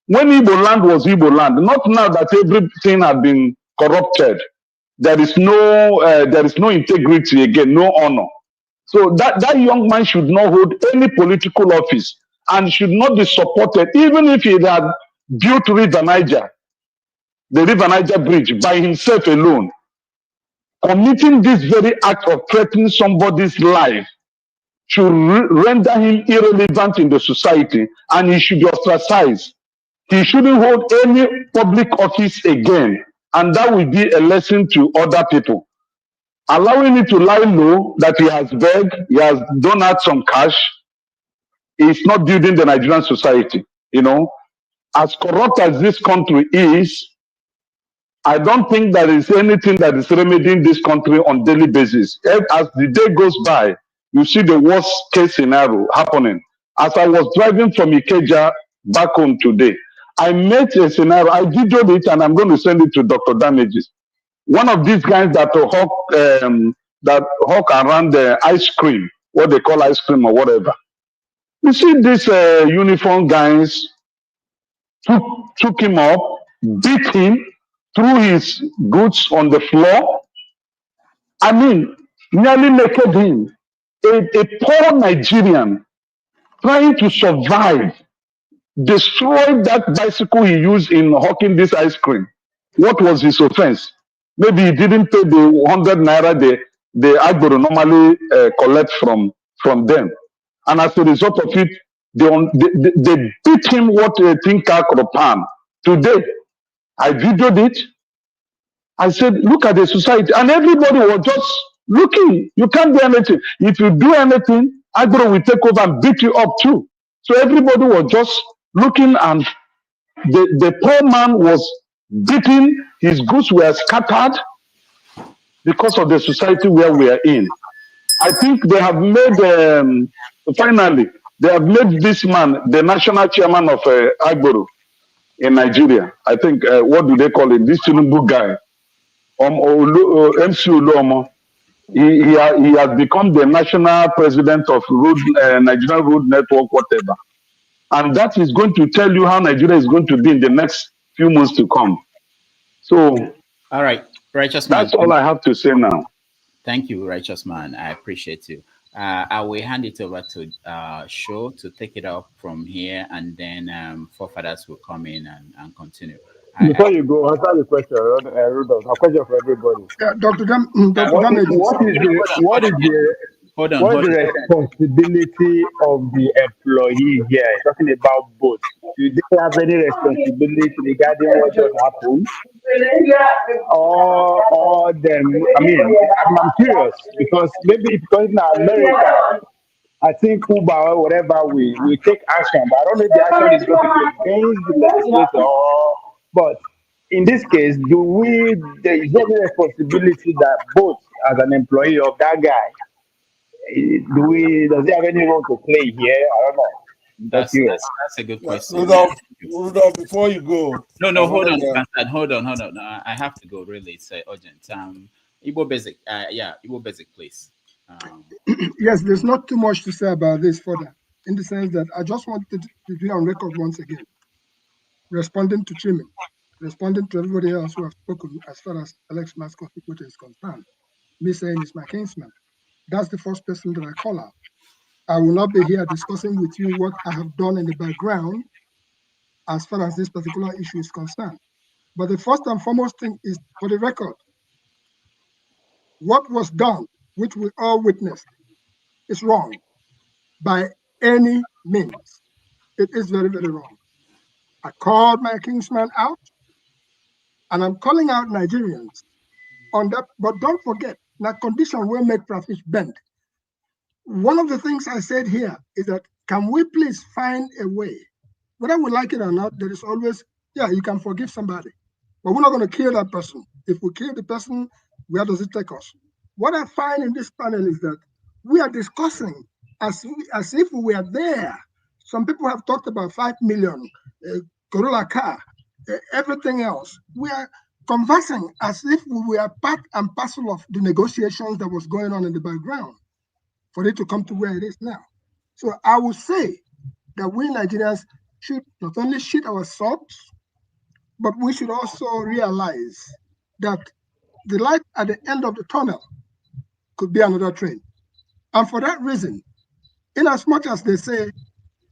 When Igbo land was Igbo land, not now that everything had been corrupted, there is no integrity again, no honor. So that young man should not hold any political office and should not be supported, even if he had built River Niger, the River Niger Bridge, by himself alone. Committing this very act of threatening somebody's life should render him irrelevant in the society, and he should be ostracized. He shouldn't hold any public office again, and that will be a lesson to other people. Allowing it to lie low that he has begged, he has donated some cash, is not building the Nigerian society. As corrupt as this country is, I don't think there is anything that is remedying this country on a daily basis. As the day goes by, you see the worst case scenario happening. As I was driving from Ikeja back home today, I met a scenario, I videoed it and I'm going to send it to Dr. Damages. One of these guys that hawk around the ice cream, what they call ice cream or whatever. You see these uniform guys took him up, beat him, threw his goods on the floor. I mean, nearly naked him. A poor Nigerian trying to survive destroyed that bicycle he used in hawking this ice cream. What was his offense? Maybe he didn't pay the 100 naira the Agboro normally collect from them. And as a result of it, they beat him what they think pan. Today, I videoed it. I said, look at the society. And everybody was just looking. You can't do anything. If you do anything, Agboro will take over and beat you up too. So everybody was just looking, and the poor man was beaten. His goods were scattered because of the society where we are in. I think they have made, finally, they have made this man the national chairman of Agboro in Nigeria. I think, what do they call it? This Tinubu guy, MC Oluomo. He has become the national president of Nigerian Road Network, whatever. And that is going to tell you how Nigeria is going to be in the next few months to come. So, all right, righteous man. That's all I have to say now. Thank you, righteous man. I appreciate you. I will hand it over to Sho to take it up from here, and then forefathers will come in and continue. Before you go, answer the question, Rudolph. A question for everybody. What is the responsibility of the employee here? Talking about both. Do they have any responsibility regarding what just happened? Or them? I mean, I'm curious because maybe because in America, I think Cuba or whatever we take action, but I don't know if the action is going to be against the legislator. But in this case, is there any responsibility that both as an employee of that guy, does he have any role to play here? I don't know. That's a good question. Rudolph, before you go. No, hold on. I have to go, really. It's urgent. Igbo Basic, Igbo Basic, please. Yes, there's not too much to say about this further, in the sense that I just wanted to be on record once again, responding to Chimi, responding to everybody else who have spoken as far as Alex Ikwechegh is concerned. Me saying he's my kinsman. That's the first person that I call out. I will not be here discussing with you what I have done in the background as far as this particular issue is concerned. But the first and foremost thing is, for the record, what was done, which we all witnessed, is wrong by any means. It is very, very wrong. I called my kinsman out, and I'm calling out Nigerians on that. But don't forget, that condition will make traffic bend. One of the things I said here is that, can we please find a way, whether we like it or not, there is always, you can forgive somebody, but we're not going to kill that person. If we kill the person, where does it take us? What I find in this panel is that we are discussing as if we are there. Some people have talked about 5 million, Corolla car, everything else. We are conversing as if we were part and parcel of the negotiations that was going on in the background for it to come to where it is now. So I would say that we Nigerians should not only shoot our swords, but we should also realize that the light at the end of the tunnel could be another train. And for that reason, in as much as they say,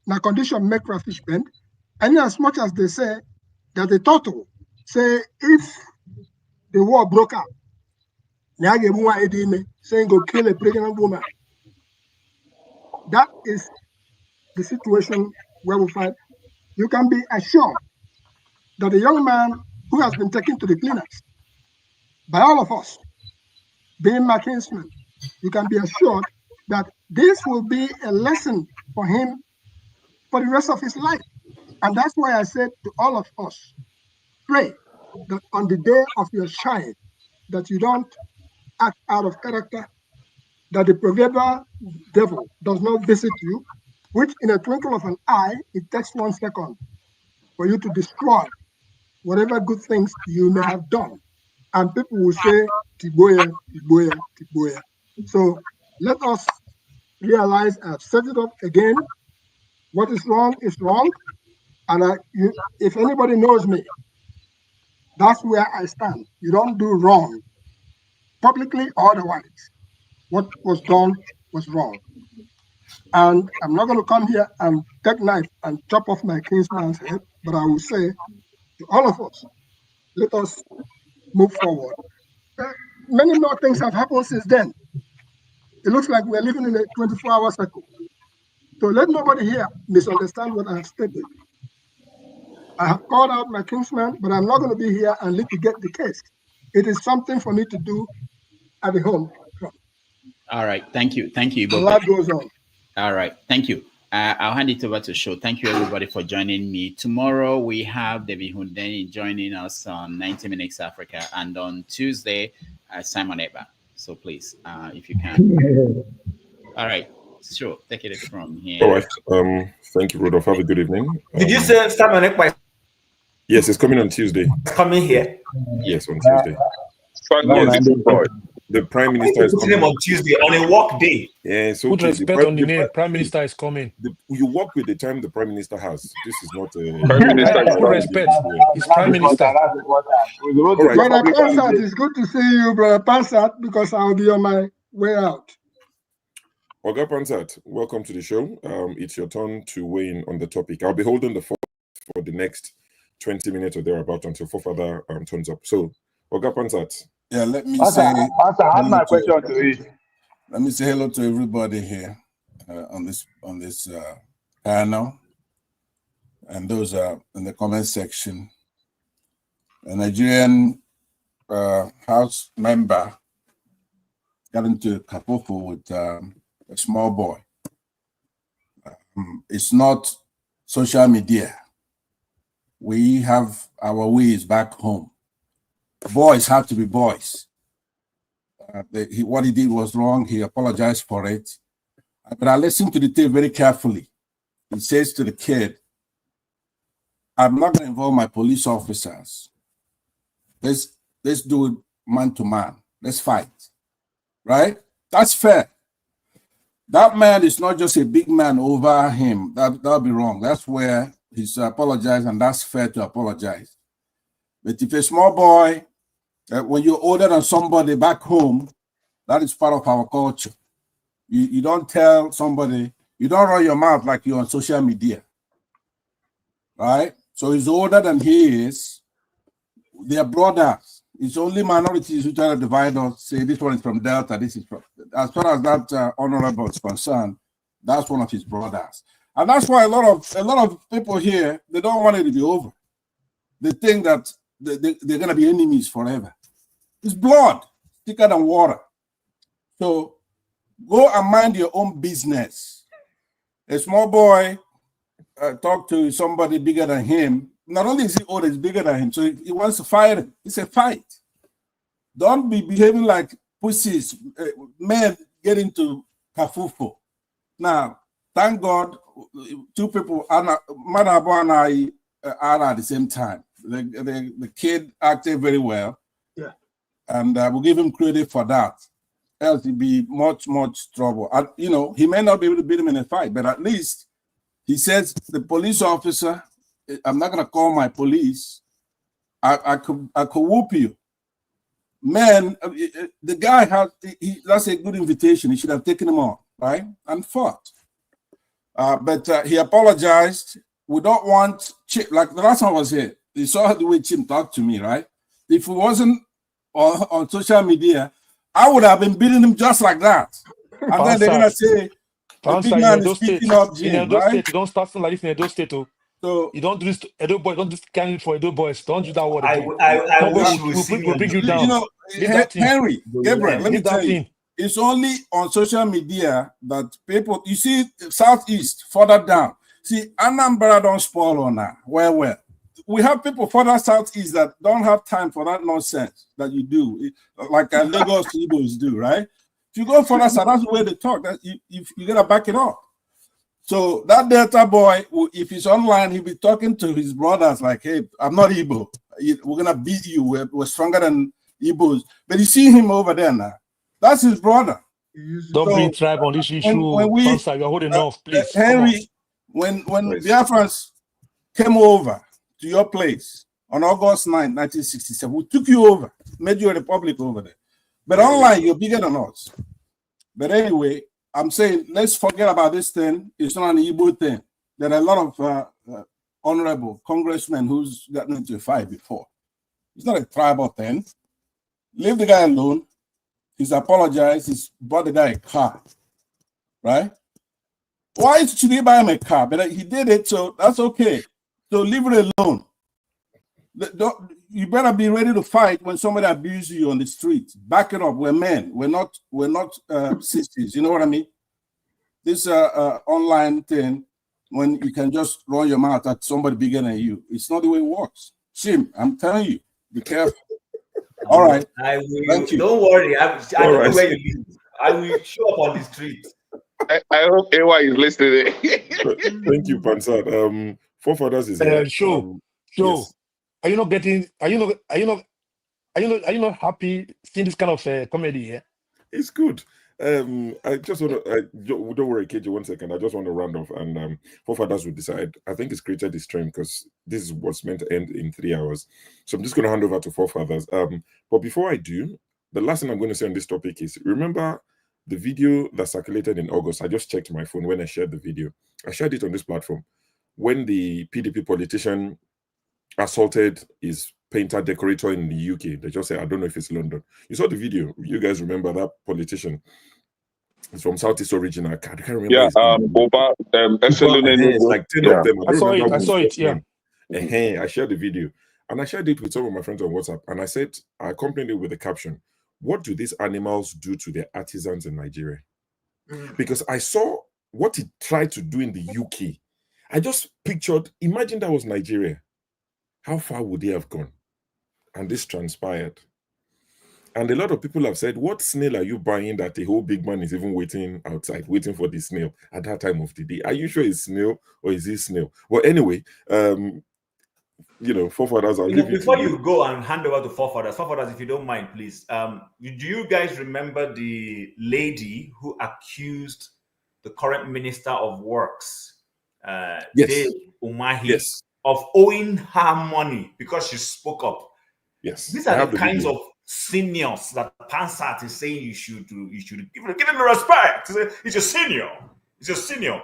na condition make fish bend, and in as much as they say that the turtle say, if the war broke out, saying go kill a pregnant woman, that is the situation where we find. You can be assured that a young man who has been taken to the cleaners by all of us, being my kinsman, you can be assured that this will be a lesson for him for the rest of his life. And that's why I said to all of us, pray that on the day of your shine, that you don't act out of character, that the proverbial devil does not visit you, which in a twinkle of an eye, it takes 1 second for you to destroy whatever good things you may have done. And people will say, Tiboya, Tiboya, Tiboya. So let us realize, I've set it up again, what is wrong is wrong. And if anybody knows me, that's where I stand. You don't do wrong, publicly or otherwise. What was done was wrong. And I'm not going to come here and take knife and chop off my kinsman's head, but I will say to all of us, let us move forward. Many more things have happened since then. It looks like we're living in a 24-hour cycle. So let nobody here misunderstand what I have stated. I have called out my kinsman, but I'm not going to be here and litigate the case. It is something for me to do at the home. All right. Thank you. Thank you. Life goes on. All right. Thank you. I'll hand it over to Show. Thank you, everybody, for joining me. Tomorrow, we have David Hundeni joining us on 90 Minutes Africa. And on Tuesday, Simon Ebang. So please, if you can. All right. Sure. Take it from here. All right. Thank you, Rudolph. Have a good evening. Did you say Simon Ebang? Yes, it's coming on Tuesday. It's coming here. Yes, on Tuesday. The Prime Minister is coming on Tuesday on a work day. Yeah, so put respect on the name. Prime Minister is coming. You work with the time the Prime Minister has. This is not a Prime Minister. Put respect. He's Prime Minister. Brother Pansat, it's good to see you, Brother Pansat, because I'll be on my way out. Oga Pansat, welcome to the show. It's your turn to weigh in on the topic. I'll be holding the fort for the next 20 minutes or thereabout until Fofada turns up. So, Oga Pansat. Yeah, let me say. Ask my question to you. Let me say hello to everybody here on this panel, and those in the comment section. A Nigerian House member got into Kapofu with a small boy. It's not social media. We have our ways back home. Boys have to be boys. What he did was wrong. He apologized for it. But I listened to the tape very carefully. He says to the kid, I'm not going to involve my police officers. Let's do it man to man. Let's fight. Right? That's fair. That man is not just a big man over him. That'll be wrong. That's where he's apologized, and that's fair to apologize. But if a small boy, when you're older than somebody back home, that is part of our culture. You don't tell somebody, you don't run your mouth like you're on social media. Right? So he's older than he is. They are brothers. It's only minorities who try to divide us, say this one is from Delta, this is from. As far as that honorable is concerned, that's one of his brothers. And that's why a lot of people here, they don't want it to be over. They think that they're going to be enemies forever. It's blood, thicker than water. So go and mind your own business. A small boy talk to somebody bigger than him. Not only is he old, he's bigger than him. So he wants to fight him. It's a fight. Don't be behaving like pussies. Men get into kafufu. Now, thank God, two people, Madabo and I, are at the same time. The kid acted very well. Yeah. And we'll give him credit for that. Else he'd be much trouble. And, he may not be able to beat him in a fight, but at least he says the police officer, I'm not going to call my police. I could whoop you. Man, the guy that's a good invitation. He should have taken him on, right? And fought. But he apologized. We don't want Chip, like the last time I was here, you saw the way Chip talked to me, right? If it wasn't on social media, I would have been beating him just like that. And then they're going to say, the big man is beating up Jim, in Edo right? State, you don't start something like this in Edo State, too. So you don't do this to Edo boys, don't do this candidate for Edo boys. Don't do that word again. I wish we'll bring you down. Henry, Gabriel, let me tell you, it's only on social media that people, you see, Southeast, further down. See, Anambra don't spoil on that. Well. We have people further Southeast that don't have time for that nonsense that you do, like Lagos Igbos do, right? If you go further south, that's the way they talk. That you gotta back it up. So that Delta boy, if he's online, he'll be talking to his brothers like, "Hey, I'm not Igbo. We're gonna beat you. We're stronger than Igbos." But you see him over there now. That's his brother. Don't bring tribe on this issue. You're holding off, please. Henry, when Biafrans came over to your place on August 9, 1967, we took you over, made you a republic over there. But online, you're bigger than us. But anyway, I'm saying, let's forget about this thing. It's not an Igbo thing. There are a lot of honorable congressmen who's gotten into a fight before. It's not a tribal thing. Leave the guy alone. He's apologized. He's bought the guy a car, right? Why should he buy him a car? But he did it, so that's okay. So leave it alone. You better be ready to fight when somebody abuses you on the street. Back it up. We're men. We're not sisters. You know what I mean? This online thing, when you can just run your mouth at somebody bigger than you, it's not the way it works. Shim, I'm telling you, be careful. All right. I will. Thank you. Don't worry. I don't know right. where you live. I will show up on the street. I hope AY is listening. Thank you, Pansad. Forefathers is here. Show. Yes. Are you not happy seeing this kind of comedy here? It's good. I just want to don't worry, KJ, 1 second. I just want to round off, and Forefathers will decide. I think it's created this stream because this was meant to end in 3 hours. So I'm just going to hand over to Forefathers. But before I do, the last thing I'm going to say on this topic is, remember the video that circulated in August? I just checked my phone when I shared the video. I shared it on this platform. When the PDP politician assaulted his painter decorator in the UK, they just said, I don't know if it's London. You saw the video. You guys remember that politician? It's from Southeast origin. I can't remember. Yeah, it's like 10 of them. I saw it. Yeah. I shared the video, and I shared it with some of my friends on WhatsApp, and I said, I accompanied it with the caption, what do these animals do to their artisans in Nigeria? Because I saw what he tried to do in the UK. I just pictured, imagine that was Nigeria. How far would they have gone? And this transpired. And a lot of people have said, what snail are you buying that the whole big man is even waiting outside, waiting for the snail at that time of the day? Are you sure it's snail or is it snail? Well, anyway, Forefathers, I'll give you before you go and hand over to Forefathers, if you don't mind, please. Do you guys remember the lady who accused the current Minister of Works, Dave Umahi, of owing her money because she spoke up? Yes. These are the kinds of seniors that Pansat is saying you should give him respect. He's a senior. He's a senior.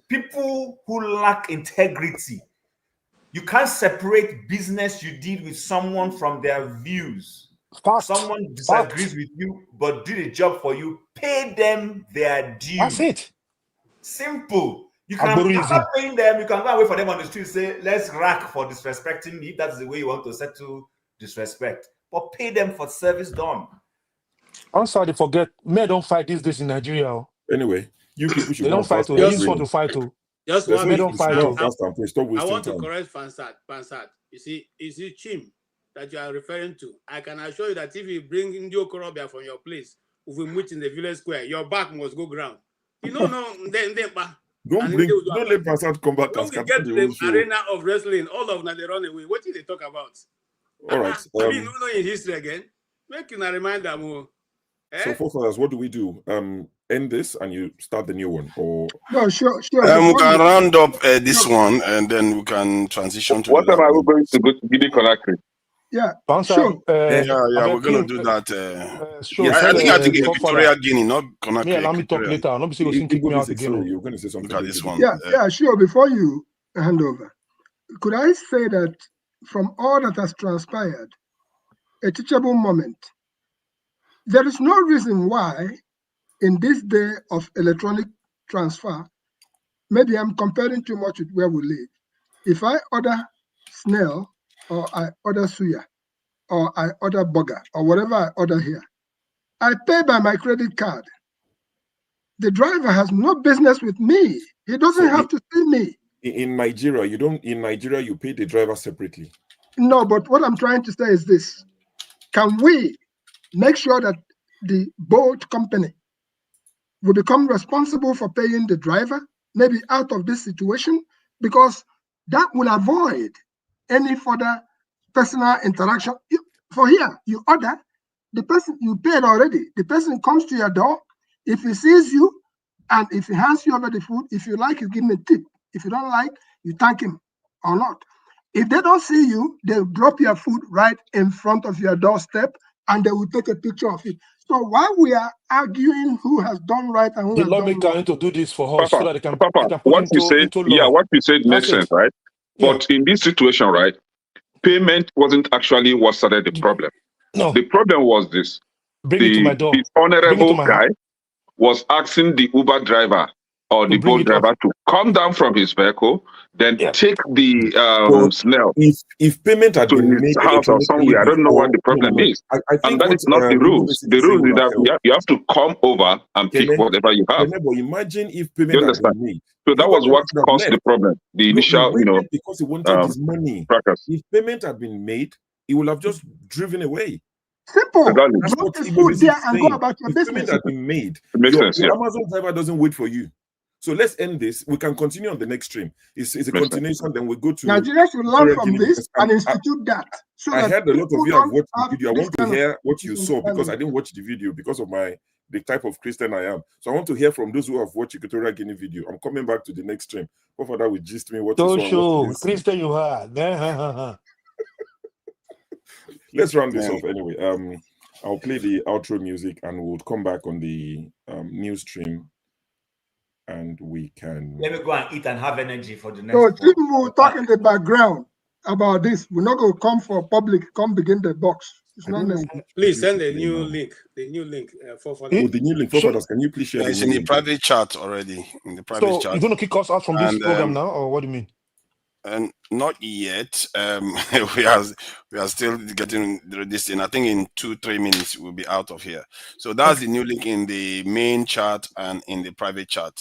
People who lack integrity. You can't separate business you did with someone from their views. Someone disagrees with you but did a job for you. Pay them their due. That's it. Simple. You can start paying them. You can go and wait for them on the street and say, let's rack for disrespecting me. That's the way you want to settle disrespect. But pay them for service done. I'm sorry to forget. Men don't fight these days in Nigeria. Anyway, you people should they don't fight. They just want to fight. Just one minute. Don't fight. I want to correct Pansat. You see, is it Chim that you are referring to? I can assure you that if you bring Indio Korobia from your place, if we meet in the village square, your back must go ground. You know, then don't let Pansat come back. When we get to the arena of wrestling, all of them they run away. What did they talk about? All right. I mean, you know in history again. Make you remind them more. So, Forefathers, what do we do? End this and you start the new one, or no? Sure. We can round up this one and then we can transition to. What time are we going to go to Guinea Conakry? Yeah, sure. We're going to do that. I think Equatorial Guinea, not Conakry. Yeah, let me talk later. Not because you kick me out again. You're going to say something. Look at this one. Yeah, sure. Before you hand over, could I say that from all that has transpired, a teachable moment. There is no reason why, in this day of electronic transfer, maybe I'm comparing too much with where we live. If I order snail, or I order suya, or I order burger, or whatever I order here, I pay by my credit card. The driver has no business with me. He doesn't have to see me. In Nigeria, you don't. In Nigeria, you pay the driver separately. No, but what I'm trying to say is this: can we make sure that the boat company will become responsible for paying the driver, maybe out of this situation, because that will avoid any further personal interaction. For here, you order, the person you paid already, the person comes to your door. If he sees you and if he hands you over the food, if you like, you give him a tip. If you don't like, you thank him or not. If they don't see you, they'll drop your food right in front of your doorstep and they will take a picture of it. So while we are arguing who has done right and who the has lawmaker done wrong, need to do this for us so that they can, what you said, into law. what you said makes sense, right? But in this situation, right, payment wasn't actually what started the problem. No. The problem was this. Bring it to my door. The honorable guy was asking the Uber driver or the boat driver to come down from his vehicle, then take the snail if payment had been to his made house or somewhere. I don't know what the problem is. I think and that is not the rules. The rules is that you have to come over and pick whatever you have. But imagine if payment had been made. So that was what caused the problem. The initial, because he wanted his money. Practice. If payment had been made, he would have just driven away. Simple. That's what the food there and go about your business. Payment had been made. Your Amazon driver doesn't wait for you. So let's end this. We can continue on the next stream. It's a continuation. Then we go to Nigerians should learn from this and institute that. So I heard a lot of you have watched the video. I want to hear what you saw because I didn't watch the video because of the type of Christian I am. So I want to hear from those who have watched Equatorial Guinea video. I'm coming back to the next stream. What that will gist me what you saw. Christian you are. Let's round this off anyway. I'll play the outro music and we'll come back on the news stream. And we can. Let me go and eat and have energy for the next. So Tim will talk in the background about this. We're not going to come for public. Come begin the box. It's not necessary. Please send a new link. The new link for the new link for others. Can you please share? It's in the private chat already. In the private chat. So you're going to kick us out from this program now, or what do you mean? And not yet. We are still getting this thing. I think in 2-3 minutes we'll be out of here. So that's the new link in the main chat and in the private chat.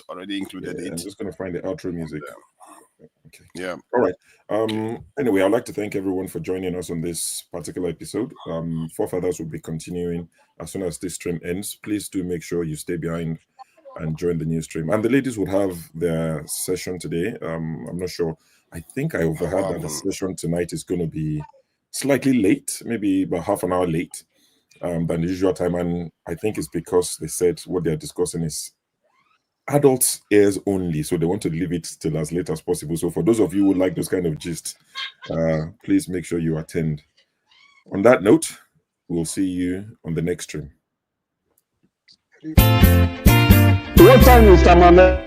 Already included it. I'm just going to find the outro music. Okay. Yeah. All right. Anyway, I'd like to thank everyone for joining us on this particular episode. Forefathers will be continuing as soon as this stream ends. Please do make sure you stay behind and join the news stream. And the ladies would have their session today. I'm not sure. I think I overheard that the session tonight is going to be slightly late, maybe about half an hour late than the usual time. And I think it's because they said what they're discussing is adults ears only. So they want to leave it till as late as possible. So for those of you who like those kind of gist, please make sure you attend. On that note, we'll see you on the next stream. What time is Mr.